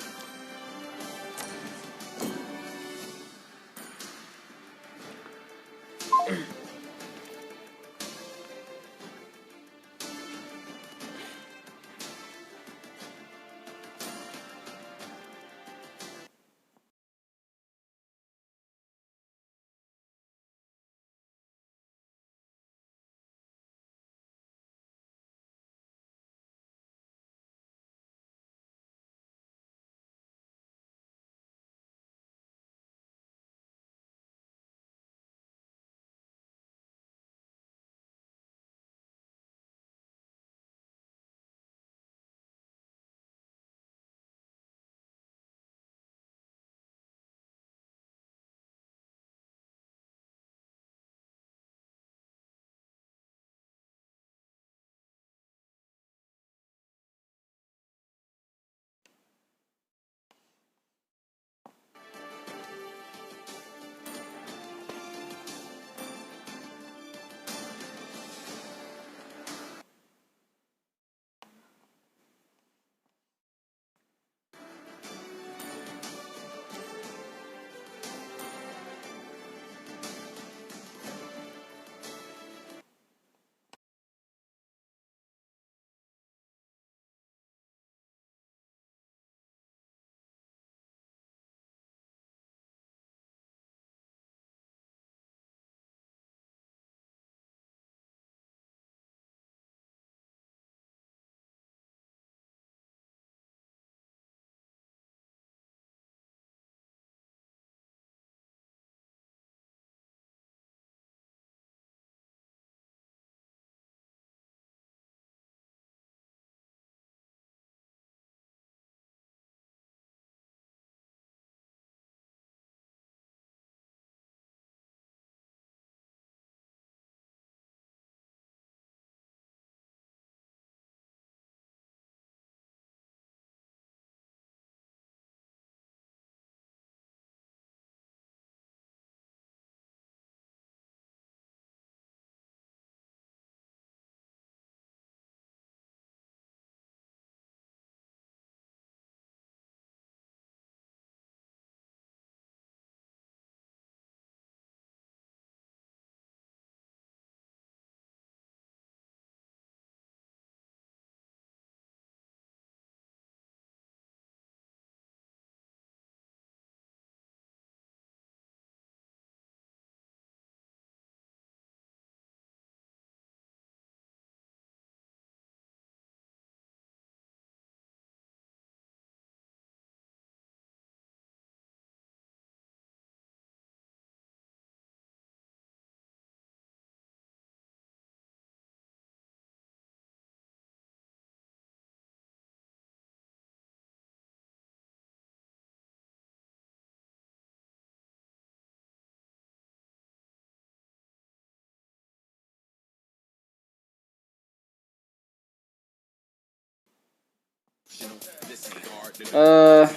Uh,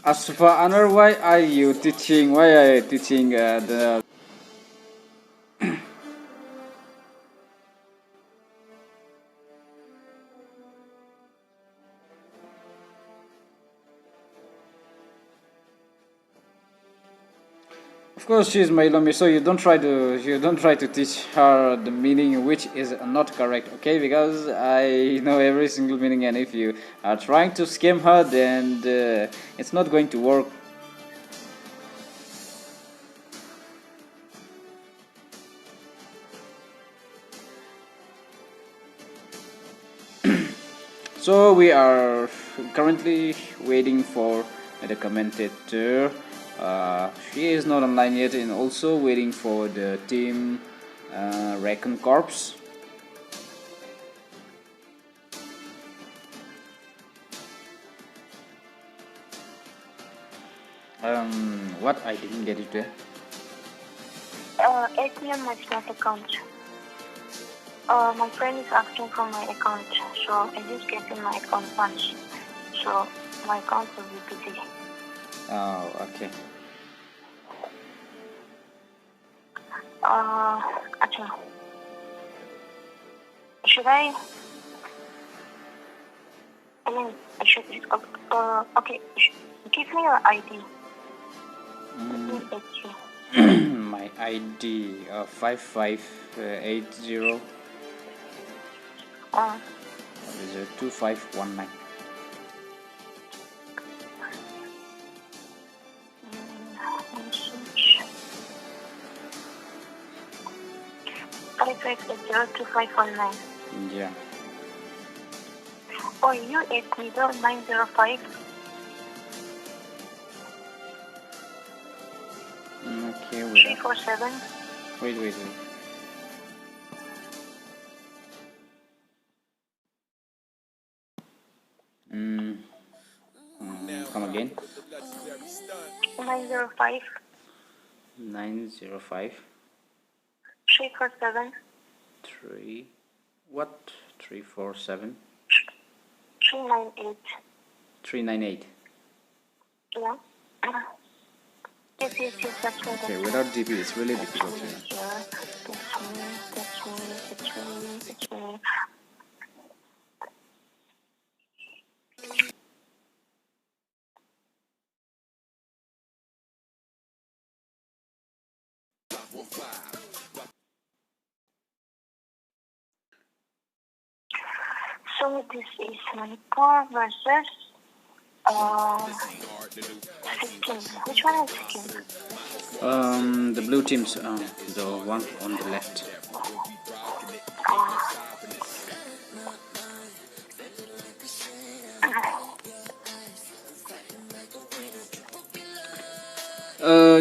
as for honor, why are you teaching? Why are you teaching the? Of course, she's my Lomi, so you don't try to teach her the meaning which is not correct, okay? Because I know every single meaning, and if you are trying to scam her, then it's not going to work. So we are currently waiting for the commentator. She is not online yet, and also waiting for the team Recon Corps. What I didn't get it there. ATM match not account. My friend is asking for my account, so I just get in my account once. So my account will be busy. Oh, okay. Achha. Should I? I mean, I should. Okay. Give me your ID. Let me get you. My ID 5580 is 2519. Message. 55802519. Yeah. Oh, you 80905. Okay, wait. 347. Wait. Come again. 905. 905 347. 3 what 347 398. 398. Yeah. Yes, that's me. Okay, without DP it's really difficult. That's me. So this is Manipur versus Sikkim. Which one is Sikkim? The blue teams, the one on the left.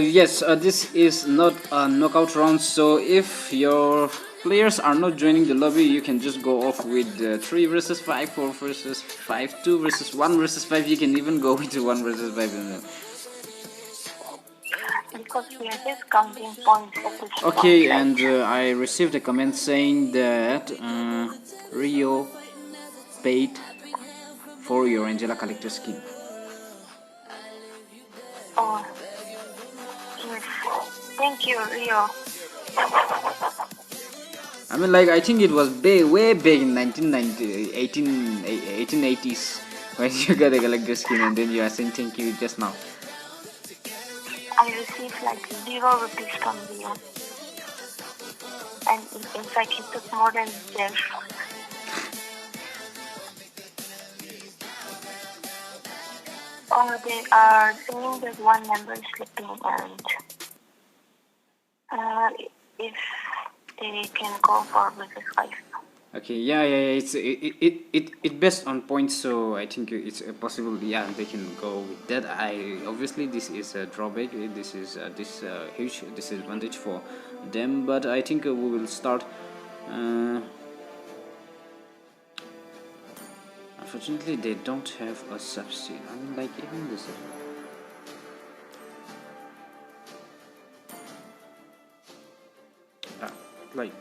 Yes, this is not a knockout round, so if your players are not joining the lobby, you can just go off with 3 versus 5, 4 versus 5, 2 versus 1 versus 5. You can even go with 1 versus 5. Because we are just counting points at this Okay, point, and right? I received a comment saying that Rio paid for your Angela collector skin. Oh, yes. Thank you, Rio. I mean, like, I think it was way back in 1990, 1880s when you got a collector skin, and then you are saying thank you just now. I received like 0 rupees from Rio. And in fact, he took more than there. Oh, they are saying that one member is sleeping, and if they can go for versus 5. Okay, yeah. It based on points, so I think it's possible. Yeah, they can go with that. Obviously this is a drawback. This is huge disadvantage for them. But I think we will start. Unfortunately, they don't have a substitute. I mean, like, even this. Like.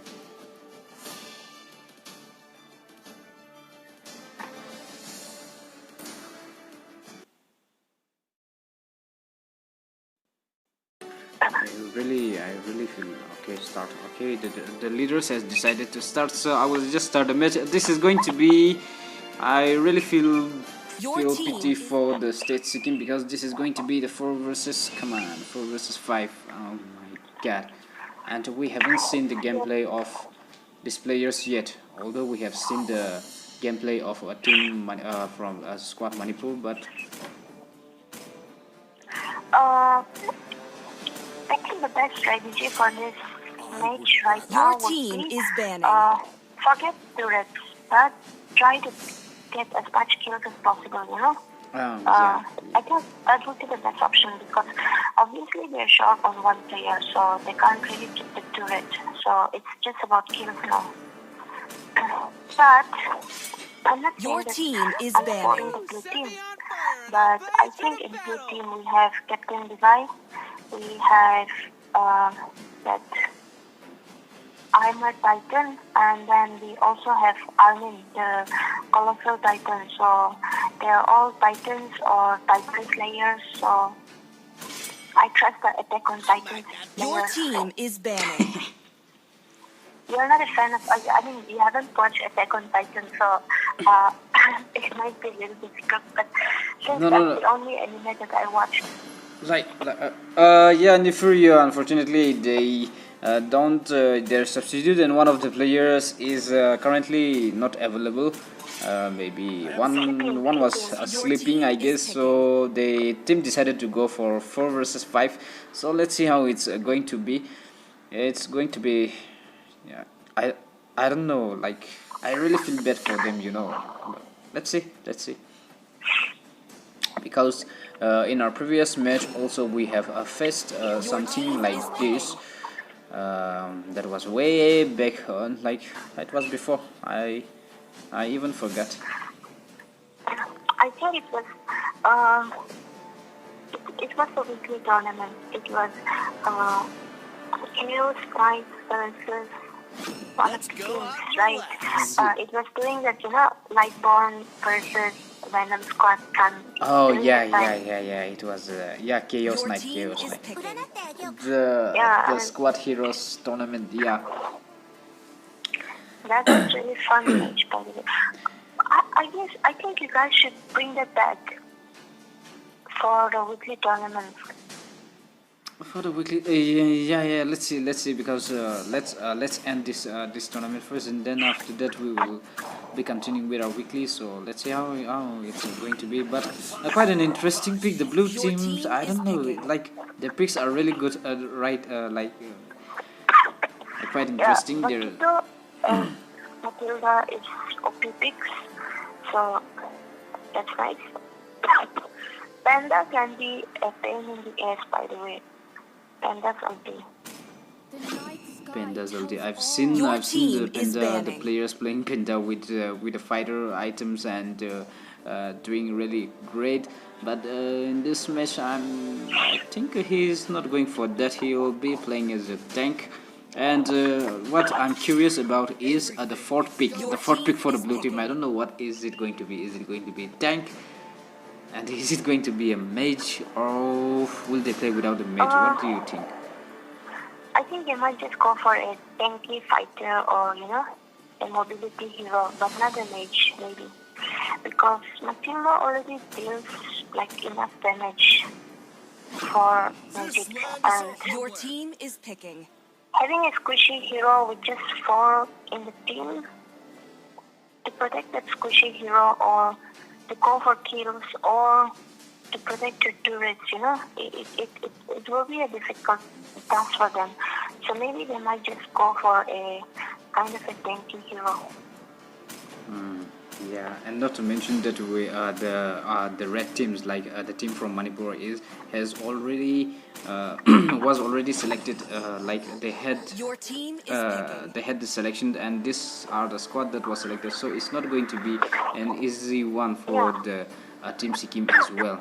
I really feel okay. Start. Okay, the leaders has decided to start, so I will just start the match. This is going to be. I really feel pity for the state Sikkim because this is going to be the 4 versus. Come on, 4 versus 5. Oh my god! And we haven't seen the gameplay of these players yet. Although we have seen the gameplay of a team from squad Manipur, but. I think the best strategy for this match right Your now would team be is banning. forget turrets, but try to get as much kills as possible, you know? Yeah. I think that would be the best option because obviously they're short on one player, so they can't really keep the turret. So it's just about kills now. But I'm not Your saying team that is I'm supporting banning. the blue team. But I think in blue team we have Captain Levi, we have that Armored Titan, and then we also have Armin, the Colossal Titan. So they're all Titans or Titan Slayers. So I trust the Attack on Titan Your players. team is banning. You're not a fan of, I mean, you haven't watched Attack on Titan, so it might be a little difficult, but since No, that's no, the no. only anime that I watched. Yeah, Nifurio, unfortunately, they don't. Their substitute and one of the players is currently not available. Maybe one was sleeping, I guess. So the team decided to go for 4 versus 5. So let's see how it's going to be. It's going to be, yeah. I don't know. Like I really feel bad for them, you know. But let's see. Let's see. Because in our previous match also we have faced something like this that was way back on, like it was before. I even forgot. I think uh, it was a weekly tournament. It was N.E.S.T versus one of the teams, right? It was doing that, Lightborn versus Venom Squad Gun. Oh During yeah, that time. it was yeah, Chaos Your Night, team Chaos is Night. picking. The And Squad Heroes tournament, yeah. that was really fun match, by the way. I think you guys should bring that back for the weekly tournaments. For the weekly, yeah. Let's see, because let's end this tournament first, and then after that we will be continuing with our weekly. So let's see how it's going to be. But quite an interesting pick. The blue Your teams, team I is don't know, picking. like the picks are really good, right? Quite Yeah, interesting. They're Matilda and Matilda is OP picks, so that's nice. Panda can be a pain in the ass, by the way. Panda's OP. Panda's ulti. Your I've seen the team is Panda, the banning. players playing Panda with the fighter items and doing really great. But in this match, I think he's not going for that. He will be playing as a tank. And what I'm curious about is the fourth pick. The fourth pick for the blue team. I don't know what is it going to be. Is it going to be tank? And is it going to be a mage, or will they play without a mage? What do you think? I think they might just go for a tanky fighter or, a mobility hero, but not a mage, maybe. Because Matilda already deals, enough damage for magic. And Your team is picking. having a squishy hero with just 4 in the team to protect that squishy hero or to go for kills or to protect your turrets, it will be a difficult task for them. So maybe they might just go for a kind of a tanky hero. Yeah, and not to mention that we the red teams, like the team from Manipur has already was already selected. Like Your team is picking. they had the selection, and this are the squad that was selected. So it's not going to be an easy one for Yeah. the team Sikkim as well.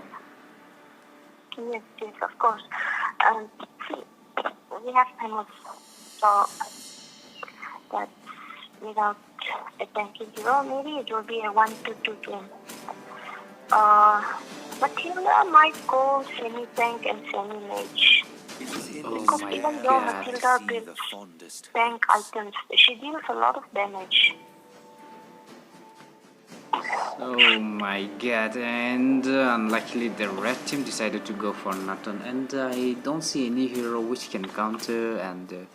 Yes, of course. And we have Thanos, so that without a tanky hero, maybe it will be a 1-2-2 game. Matilda might go semi-tank and semi-mage. Because my even though God. Matilda builds tank items, she deals a lot of damage. Oh my god, and unluckily the red team decided to go for Nathan, and I don't see any hero which can counter and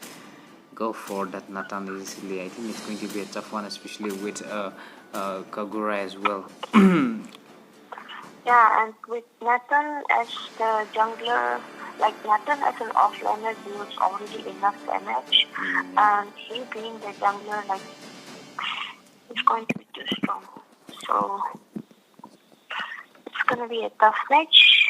go for that Nathan easily. I think it's going to be a tough one, especially with Kagura as well. Yeah, and with Nathan as the jungler, Nathan as an offlaner deals already enough damage, and he being the jungler, it's going to be too strong. So it's gonna be a tough match.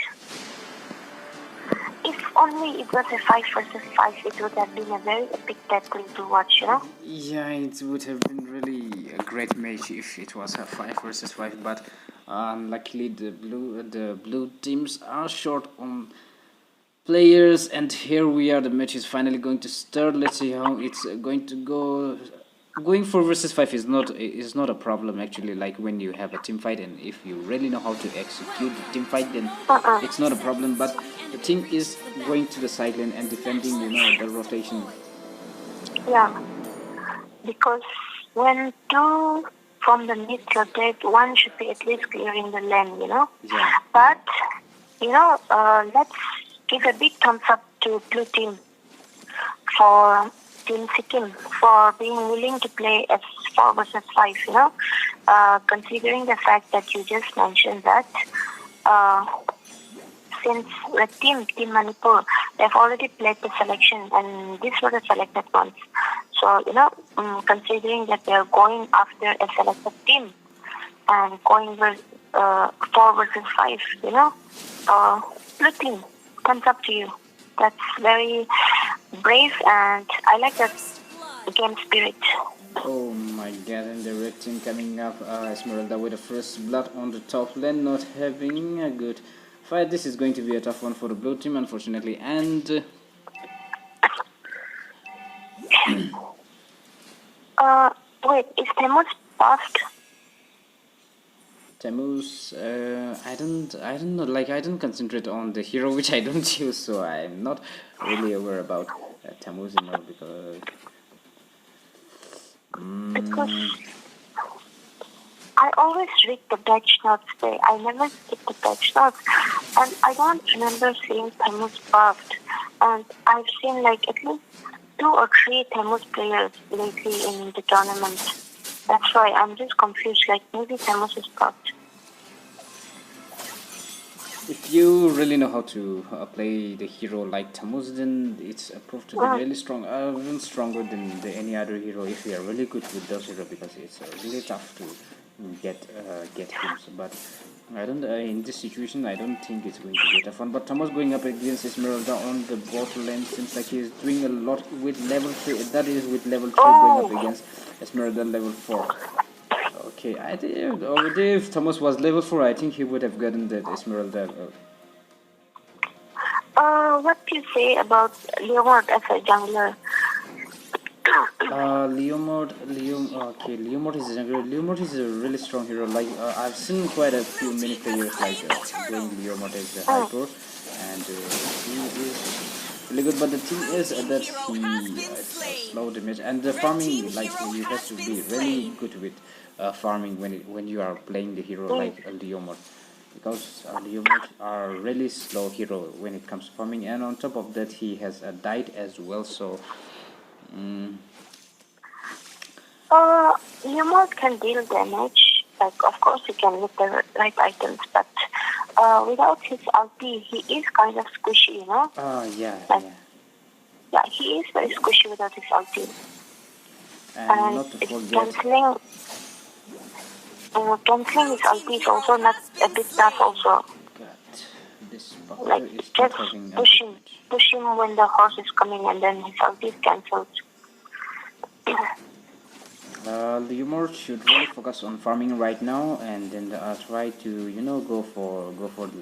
If only it was a 5 versus 5, it would have been a very epic tackling to watch, Yeah, it would have been really a great match if it was a 5 versus 5, but unluckily the blue teams are short on players, and here we are. The match is finally going to start. Let's see how it's going to go. Going 4 versus 5 is not a problem actually. Like when you have a team fight, and if you really know how to execute the team fight, then it's not a problem. But the thing is going to the sideline and defending, the rotation. Yeah, because when two from the mid rotate, one should be at least clearing the lane, Yeah. But, let's give a big thumbs up to Blue Team for Team Sikkim for being willing to play as 4 versus 5, considering the fact that you just mentioned that since the Team Manipur, they've already played the selection and these were the selected ones. So, considering that they're going after a selected team and going with 4 versus 5, Blue Team, thumbs up to you. That's very brave and I like that game spirit. Oh my god, and the red team coming up. Esmeralda with the first blood on the top lane, not having a good fight. This is going to be a tough one for the blue team, unfortunately. And wait, is Temus buffed? Tamus, I don't know. Like I don't concentrate on the hero which I don't use, so I'm not really aware about Tamus anymore because. Because I always read the patch notes there. I never skip the patch notes. And I don't remember seeing Temus buffed. And I've seen like at least 2 or 3 Temus players lately in the tournament. That's why I'm just confused. Like maybe Temus is buffed. If you really know how to play the hero like Tamus, then it's proved to be really strong, even stronger than any other hero if you are really good with those hero, because it's really tough to get him. But I don't. In this situation, I don't think it's going to be tough fun. But Tamus going up against Esmeralda on the bot lane seems like he's doing a lot with level 3. That is with level 3 going up against Esmeralda level 4. Okay, I think already if Thomas was level 4, I think he would have gotten that Esmeralda. What do you say about Leomord as a jungler? Leomord is a jungler. Leomord is a really strong hero. Like I've seen quite a few many players like going Leomord as a hyper, and he is really good. But the thing is that he slow damage and the farming. Like you have to be really good with farming when you are playing the hero like Leomord, because Leomord are really slow hero when it comes to farming, and on top of that he has died as well. So. Leomord can deal damage. Like, of course, he can with the right items, but without his ulti, he is kind of squishy, Yeah, like, yeah. Yeah, he is very squishy without his ulti. And not to forget. Canceling his ulti is also not a bit tough also. God, this Like, is not just having a push good him match. when the horse is coming and then his ulti is cancelled. Leomord should really focus on farming right now, and then try to go for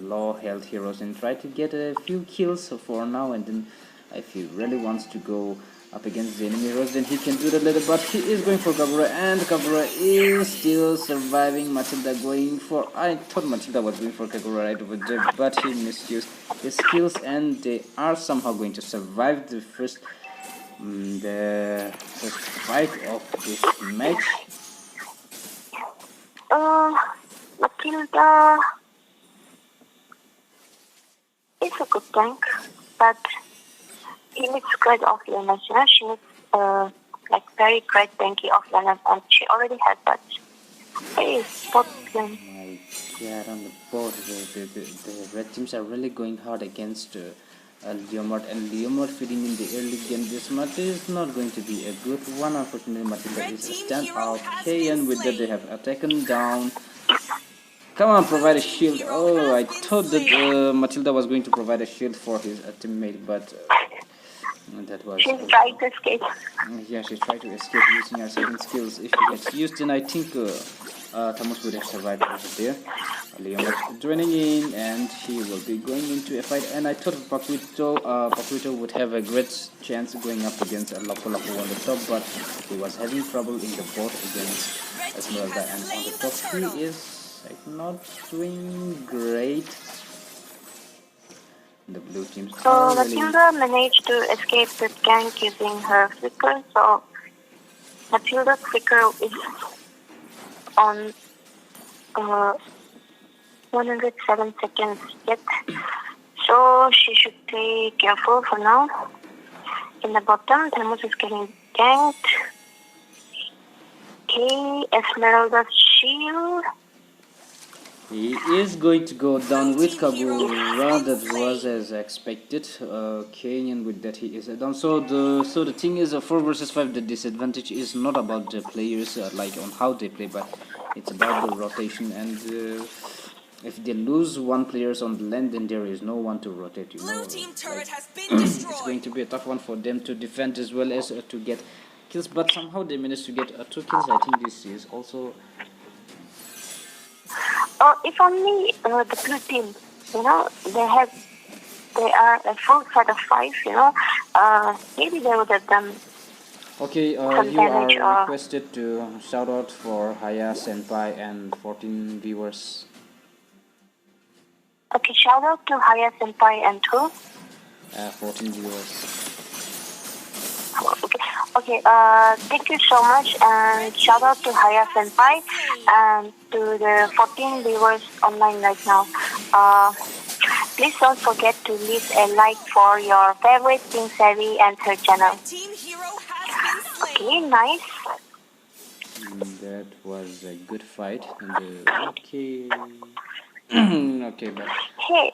low health heroes and try to get a few kills for now, and then if he really wants to go up against the enemy heroes, then he can do that later. But he is going for Kagura, and Kagura is still surviving. Matilda going for, I thought Matilda was going for Kagura right over there, but he misused his skills, and they are somehow going to survive the first fight of this match. Matilda is a good tank, but he needs great offlaners. She needs like very great tanky offlaners, and she already has that. Hey, bot lane. My god, on the board, the red teams are really going hard against Leomord, and Leomord feeding in the early game this match is not going to be a good one. Unfortunately, Matilda is a standout. Okay, and with that they have taken down. Come on, provide a shield. Oh, I thought that Matilda was going to provide a shield for his teammate, but And that was She's trying to escape. yeah, she tried to escape using her second skills. If she gets used, then I think Thomas would have survived over there. Leon was joining in, and he will be going into a fight. And I thought Pakuito would have a great chance going up against Lapu Lapu on the top, but he was having trouble in the bot against Red team Esmeralda, has and on the slain the top he turtle. is like not doing great. The blue teams So are really. Matilda managed to escape the gank using her flicker. So Matilda's flicker is on 107 seconds yet. So she should be careful for now. In the bottom, Thermos is getting ganked. Okay, Esmeralda's shield. He is going to go down with Blue team hero has Kabura. been That was slain. as expected. Kenyan with that he is down. So the thing is, 4 versus 5. The disadvantage is not about the players like on how they play, but it's about the rotation. And if they lose one players on the land, then there is no one to rotate. You Blue know, team like turret has been it's going destroyed. to be a tough one for them to defend as well as to get kills. But somehow they managed to get 2 kills. I think this is also. If only the blue team, they are a full set of 5, maybe they would have done Okay, some you are damage. requested to shout out for Haya Senpai and 14 viewers. Okay, shout out to Haya Senpai and who? 14 viewers. Okay, thank you so much, and shout out to Haya Senpai and to the 14 viewers online right now. Please don't forget to leave a like for your favorite Team Savvy and her channel. Red team hero has been slain. Okay, nice. That was a good fight. And okay, okay, but Hey,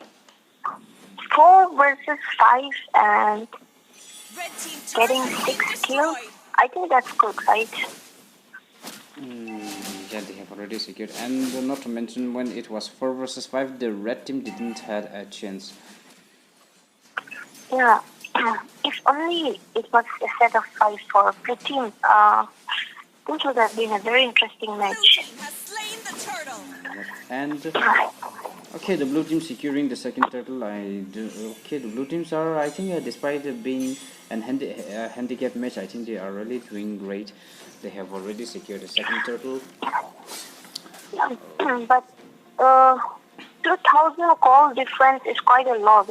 4 versus 5 and Red team turret getting has 6 been kills. destroyed. I think that's good, right? yeah, they have already secured. And not to mention, when it was 4 versus 5, the red team didn't had a chance. Yeah. If only it was a set of 5 for blue team, this would have been a very interesting Blue match. team has slain the turtle. And okay, the blue team securing the second turtle. Okay, the blue teams are, I think, despite being an handicap match, I think they are really doing great. They have already secured the second turtle. But 2,000 goal difference is quite a lot.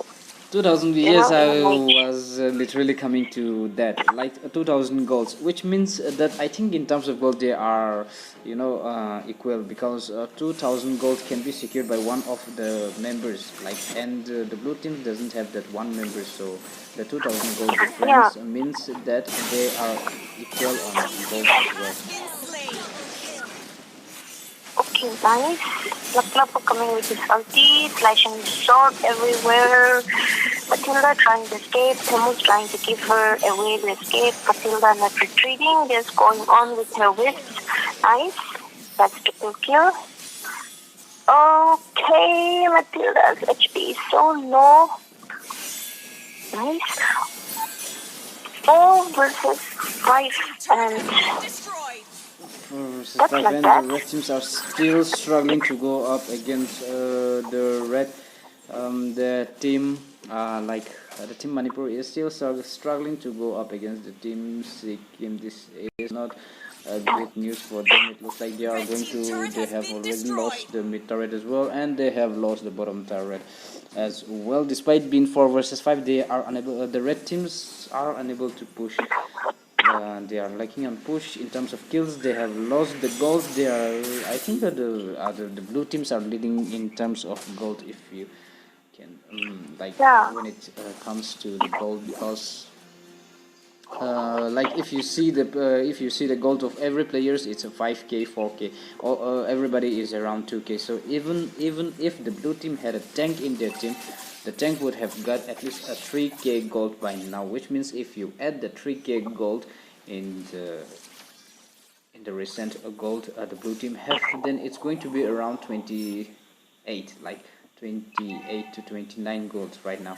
2000, You yes, know, I in a match. was literally coming to that, like 2000 goals, which means that I think in terms of gold they are, equal, because 2000 gold can be secured by one of the members, and the blue team doesn't have that one member, so the 2000 gold Yeah. difference means that they are equal Blue on team gold hero as well. has been slain. Okay, nice. Laplapo coming with his ulti, flashing his sword everywhere. Matilda trying to escape. Temu's trying to give her a way to escape. Matilda not retreating, just going on with her wisps. Nice. That's triple kill. Okay, Matilda's HP is so low. Nice. 4 versus 5 Turret and has been destroyed. Versus That's 5, like and that. the red teams are still struggling to go up against the red. The team, the team Manipur is still struggling to go up against the team Sikkim. This is not good news for them. It looks like they are Red going team to. turret They has have been already destroyed. lost the mid turret as well, and they have lost the bottom turret as well. Despite being 4 versus 5, they are unable. The red teams are unable to push. They are lacking on push in terms of kills. They have lost the gold. They are, I think, the blue teams are leading in terms of gold. If you can, Yeah. when it comes to the gold, because if you see the gold of every players, it's a 5k, 4k. Everybody is around 2k. So even if the blue team had a tank in their team, the tank would have got at least a 3k gold by now. Which means if you add the 3k gold in the recent gold the blue team have, then it's going to be around 28, like 28 to 29 gold right now.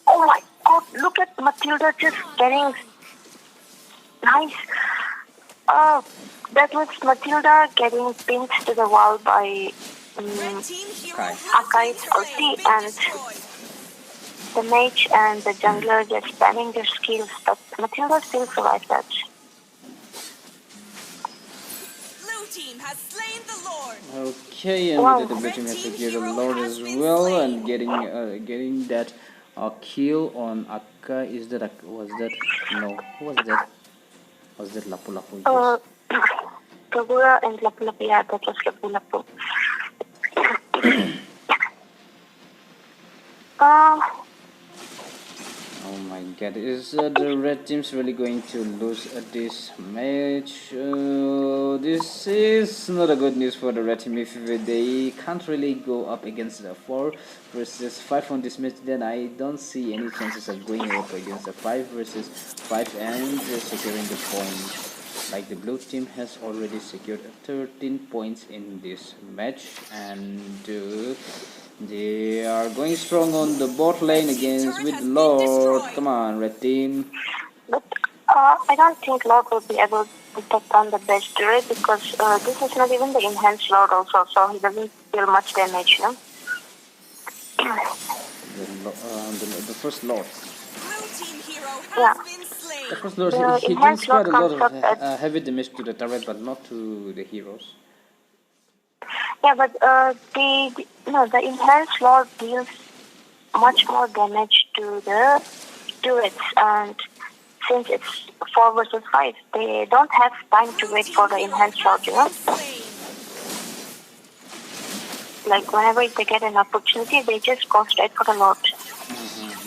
Oh my Oh, look at Matilda just getting nice. Oh, that was Matilda getting pinned to the wall by Red team hero Okay. has Akai's been slain, ulti, been and destroyed. the mage and the jungler just spamming their skills, but Matilda still survived that. Blue team has slain the Lord. Okay, and Wow. with that, the blue Red team has team secured a hero lord has as been well, slain. and getting that kill on Akka. Is that was that? No, who was that? Was that Lapu Lapu? Uh, Yes. Kagura and Lapu Lapu, yeah, that was Lapu Lapu. Uh, Oh my god, is the red team's really going to lose this match? This is not a good news for the red team. If they can't really go up against the 4 versus 5 on this match, then I don't see any chances of going up against a 5 versus 5 and securing the point. Like the blue team has already secured 13 points in this match, and they are going strong on the bot lane against with Lord. Come on, red team. but I don't think Lord will be able to take down the best turret because this is not even the enhanced Lord also, so he doesn't deal much damage, no? The first Lord. Blue team hero Yeah. has been slain. The first Lord, The he deals enhanced Lord quite a lot comes of up at heavy damage to the turret, but not to the heroes. yeah, but the enhanced Lord deals much more damage to the turrets, and since it's 4 versus 5, they don't have time to Blue wait team for the hero enhanced Lord, has you know? been slain. Like whenever they get an opportunity, they just go straight for the Lord.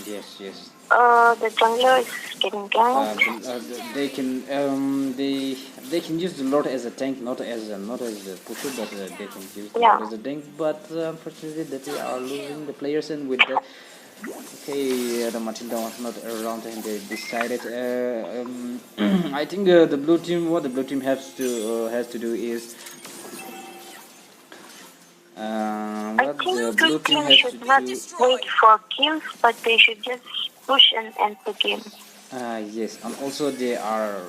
Yes, yes. The jungler is getting ganked. They can use the Lord as a tank, not as a pusher, but they can use the Yeah. Lord as a tank. But unfortunately, that they are losing the players, and with that, okay, the Matilda was not around, and they decided. I think the blue team, what the blue team has to do is. I What think the blue blue team team has to should not do. wait for kills, but they should just push and end the game. Yes, and also they are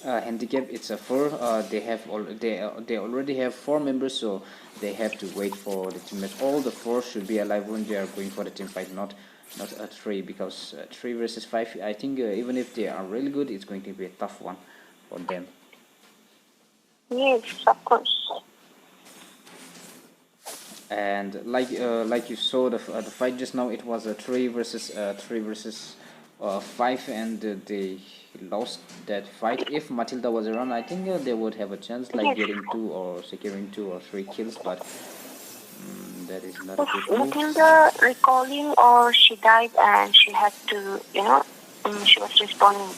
handicapped. It's a 4. They already have 4 members, so they have to wait for the teammates. All the 4 should be alive when they are going for the team fight, not a 3, because 3 versus 5. I think even if they are really good, it's going to be a tough one for them. Yes, of course. And like you saw the fight just now, it was a 3 versus 5, and they lost that fight. If Matilda was around, I think they would have a chance, like Yes. getting 2 or securing 2 or 3 kills, but that is not a good If move. Matilda recalling or she died and she had to, she was responding.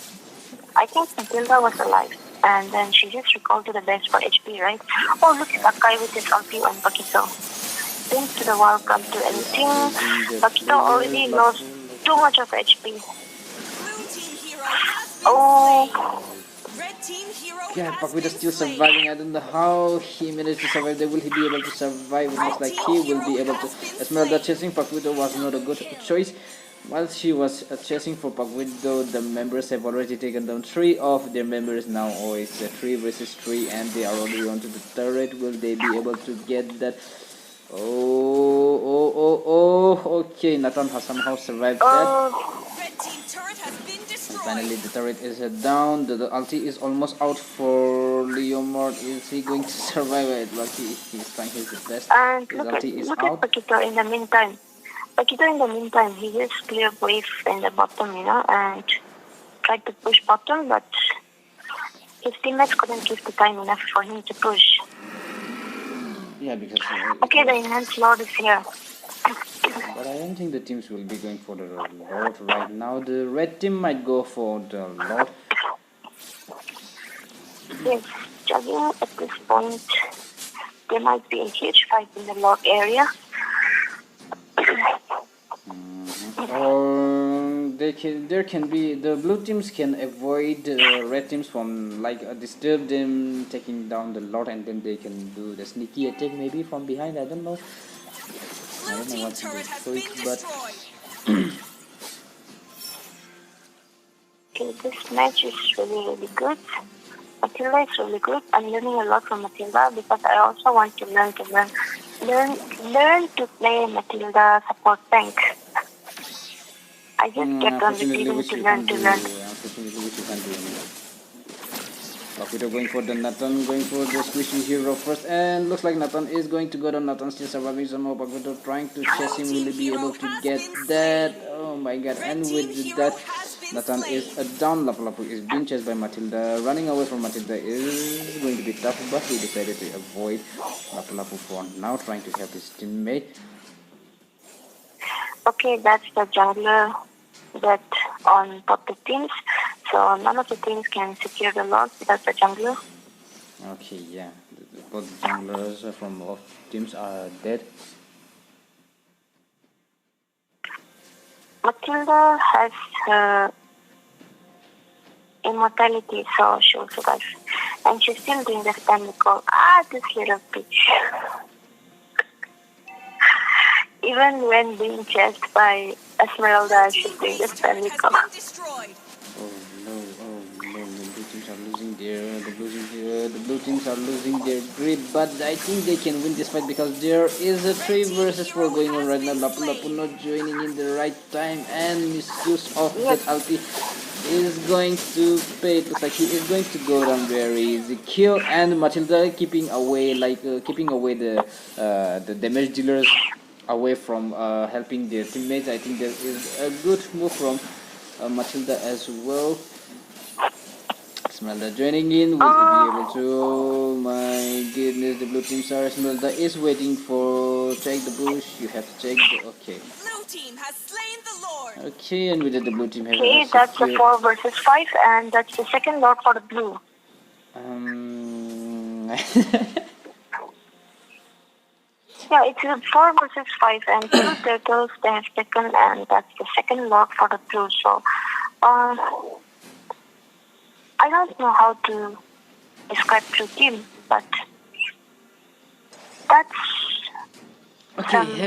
I think Matilda was alive. And then she just recalled to the base for HP, right? Oh, look at Akai with his ulti and Pakito. Thanks to the welcome to anything. Pakito already lost too much of HP. Blue team hero has been Oh, slain. Red team hero Yeah, has Pakwita been still slain. surviving. I don't know how he managed to survive. Will he be able to survive? It looks like he will be able to. Esmeralda chasing Pakwita was not a good choice. While she was chasing for Pakwita, the members have already taken down 3 of their members now. Oh, it's a 3 versus 3, and they are already onto the turret. Will they be able to get that? Oh, okay. Nathan has somehow survived that. Red team turret has been And destroyed. finally, the turret is down. The ulti is almost out for Leomord. Is he going to survive it? Well, he's trying his best. and His look at ulti is out. Pakito in the meantime. Pakito in the meantime, he just cleared wave in the bottom, and tried to push bottom, but his teammates couldn't give the time enough for him to push. Yeah, because. Okay, the enhanced Lord is here. But I don't think the teams will be going for the Lord right now. The red team might go for the Lord. Yes, judging at this point, there might be a huge fight in the Lord area. Or there can be the blue teams can avoid red teams from disturb them taking down the Lord, and then they can do the sneaky attack maybe from behind. I don't know. I don't know Blue team what's the turret has choice, been but destroyed. this match is really good. Matilda is really good. I'm learning a lot from Matilda because I also want to learn to play Matilda support tank. I just kept on Unfortunately, repeating which to you learn can't to do. learn. Unfortunately, which you can't do. Papito going for the Nathan, going for the squishy hero first, and looks like Nathan is going to go down. Nathan still surviving somehow. Papito trying to chase him. Will he be able to get that? Oh my god! And with that, Nathan is down. Lapu Lapu is being chased by Matilda. Running away from Matilda is going to be tough, but he decided to avoid Lapu Lapu for now, trying to help his teammate. Okay, that's the jungler that on top the teams. So none of the teams can secure the loss without the jungler. Okay, yeah. Both the junglers from both teams are dead. Matilda has her immortality, so she'll survive. And she's still doing the stand call. This little bitch. Even when being chased by Esmeralda, she's doing the stand call. Oh no, the blue teams are losing the blue teams are losing their grip, but I think they can win this fight because there is a 3 versus 4 going on right now. Lapu Lapu not joining in the right time, and misuse of that ulti is going to pay. It looks like he is going to go down very easy. Kill, and Matilda keeping away the damage dealers away from helping their teammates. I think there is a good move from Matilda as well. Esmeralda joining in. Will he be able to? My goodness, the blue team star Esmeralda is waiting for check the bush. You have to check the okay. Blue team has slain the Lord. Okay, and with that the blue team has Okay, that's the 4 versus 5, and that's the second lord for the blue. Yeah, it's a 4 versus 5, and 2 turtles they have taken, and that's the second lord for the blue. So, I don't know how to describe the team, but that's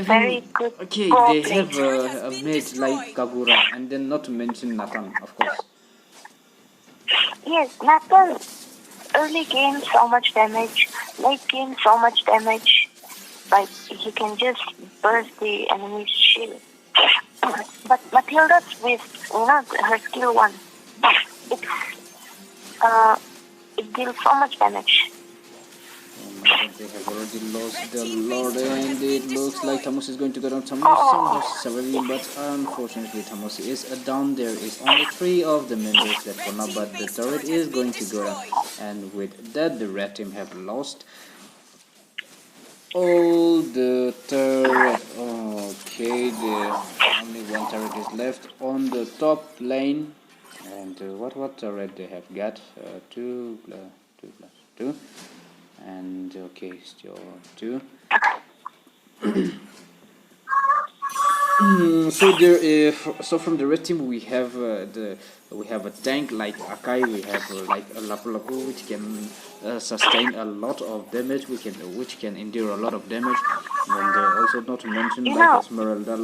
very good. Okay, they have a mate like Kagura, and then not to mention Nathan, of course. Yes, Nathan. Early game, so much damage. Late game, so much damage. Like, he can just burst the enemy's shield. But Matilda's with, her skill 1, it deals so much damage. They have already lost the Lord, and it looks like Tamus is going to go down. Tamus surviving, but unfortunately Tamus is down. There is only 3 of the members left for now, but the turret is going to go down. And with that, the red team have lost all the turret. Okay, the only 1 turret is left on the top lane. And what turret they have got? 2 plus 2. And okay, still 2. So from the red team we have a tank like Akai. We have like a Lapu Lapu, which can sustain a lot of damage. Which can endure a lot of damage, and also not to mention like Esmeralda.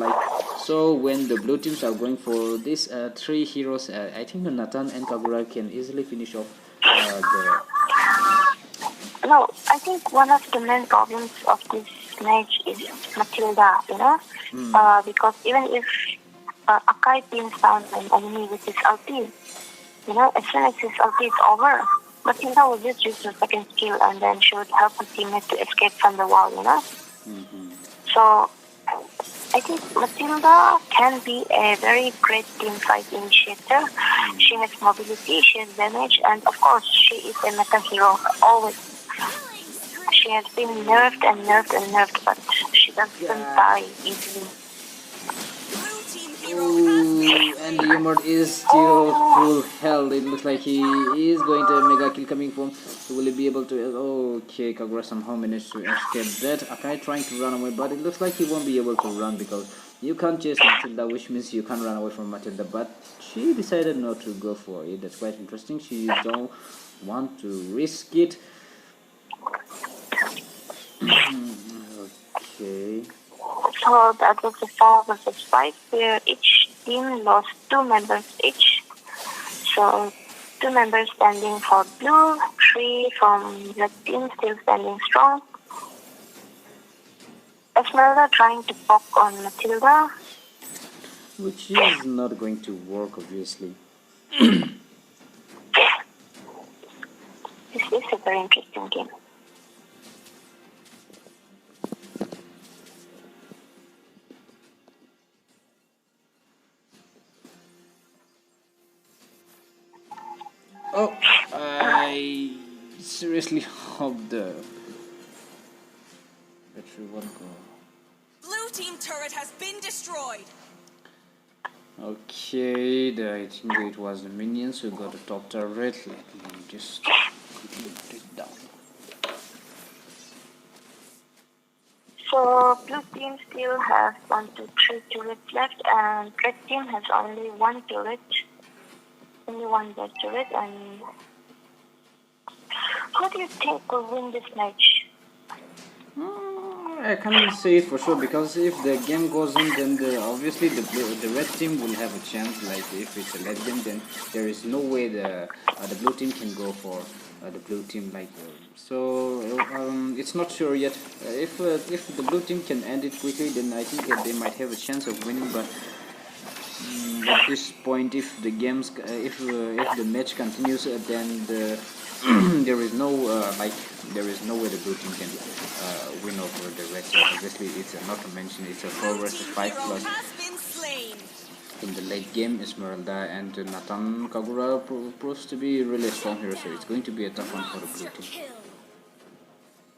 So when the blue teams are going for these 3 heroes, I think Nathan and Kagura can easily finish off the. No, I think one of the main problems of this match is Matilda, because even if Akai pins down an enemy with his ulti, as soon as his ulti is over, Matilda will just use the second skill and then she would help her teammate to escape from the wall, So, I think Matilda can be a very great team fight initiator. She has mobility, she has damage, and of course, she is a meta hero, always. She has been nerfed and nerfed and nerfed, but she doesn't die easily. And the Yomard is still full health. It looks like he is going to mega kill coming from. So will he be able to? Okay, Kagura somehow managed to escape that. Akai trying to run away, but it looks like he won't be able to run because you can't chase Matilda, which means you can't run away from Matilda. But she decided not to go for it. That's quite interesting. She don't want to risk it. Okay. So that was the 4 versus 5 where each team lost 2 members each. So 2 members standing for blue, 3 from red team still standing strong. Esmeralda trying to poke on Matilda. Which is not going to work, obviously. This is a very interesting game. Oh, I seriously hope the battery won't go. Blue team turret has been destroyed. Okay, I think it was the minions who got the top turret. Let me just quickly put it down. So blue team still has 1, 2, 3 turrets left, and red team has only 1 turret, only 1 red turret. And who do you think will win this match? I can't say it for sure, because if the game goes on, then obviously the red team will have a chance. Like if it's a late game, then there is no way the blue team can go for the blue team. Like it's not sure yet. If the blue team can end it quickly, then I think they might have a chance of winning. But at this point, if the games if the match continues, then there is no there is no way the blue team can win over the red team. Obviously, it's not to mention it's a 4 Blue versus team 5 hero plus. has been slain. In the late game, Esmeralda and Nathan Kagura proves to be really strong here, so it's going to be a tough one for the blue team.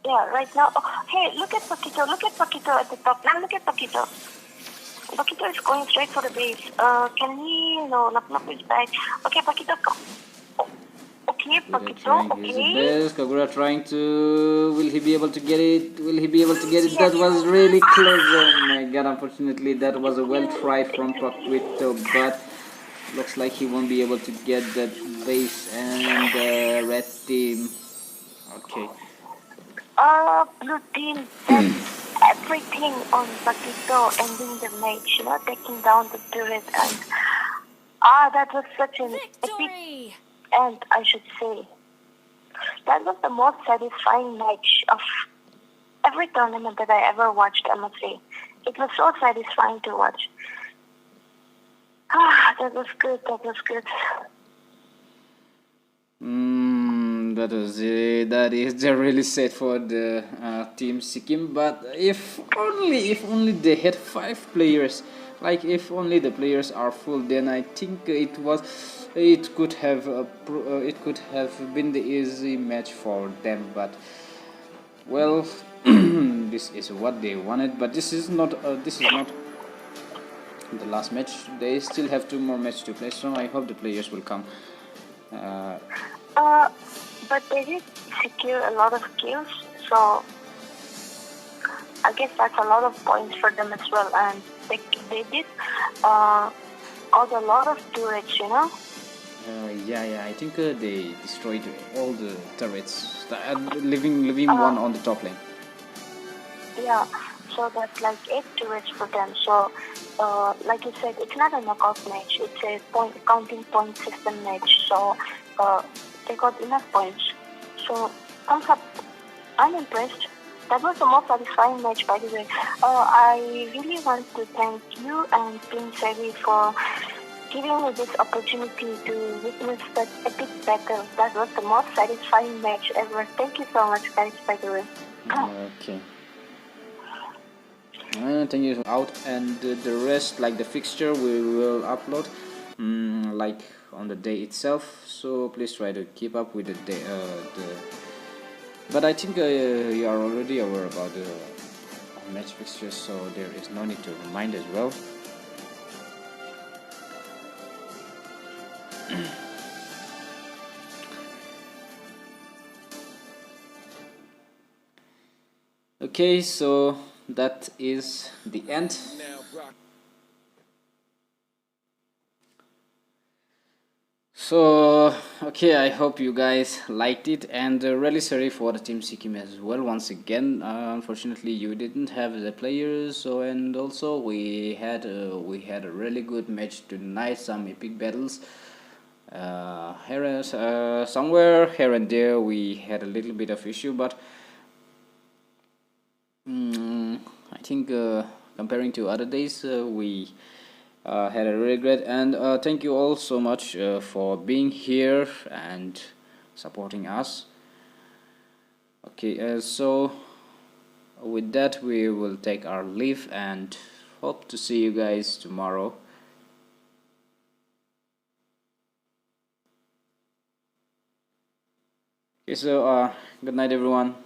Yeah, right now. Oh, hey, look at Paquito. Look at Paquito at the top. Now look at Paquito. Paquito is going straight for the base. Can he? No, not his back. Okay, Paquito, come. Okay, Paquito. Trying his Okay. best. Kagura trying to. Will he be able to get it? Will he be able to get it? That was really close. Oh my god! Unfortunately, that was a well try from Paquito, but looks like he won't be able to get that base. And the red team. Okay. Blue team bet everything on Paquito ending the match. Taking down the turret, and that was such an epic Victory! end, I should say. That was the most satisfying match of every tournament that I ever watched, I must say. It was so satisfying to watch. That was good, that was good. That is really sad for the team Sikkim. But if only they had 5 players, like if only the players are full, then I think it could have been the easy match for them. But well, this is what they wanted. But this is not the last match. They still have 2 more matches to play, so I hope the players will come. But they did secure a lot of kills, so I guess that's a lot of points for them as well. And they did got a lot of turrets, Yeah, I think they destroyed all the turrets, leaving one on the top lane. Yeah, so that's like 8 turrets for them. So, like you said, it's not a knockout match. It's a counting point system match. So, they got enough points. So, thumbs up. I'm impressed. That was the most satisfying match, by the way. I really want to thank you and Prince Harry for giving me this opportunity to witness that epic battle. That was the most satisfying match ever. Thank you so much, guys, by the way. Okay. Thank you. Out, and the rest, like the fixture, we will upload like on the day itself. So please try to keep up with the day. But I think you are already aware about the match fixtures, so there is no need to remind as well. Okay, so that is the end. So okay, I hope you guys liked it, and really sorry for the team Sikkim as well. Once again, unfortunately you didn't have the players, so and also we had a really good match tonight, some epic battles. Somewhere here and there we had a little bit of issue, but I think comparing to other days, we had a really great. And thank you all so much for being here and supporting us. Okay, so with that we will take our leave and hope to see you guys tomorrow. Okay, so good night everyone.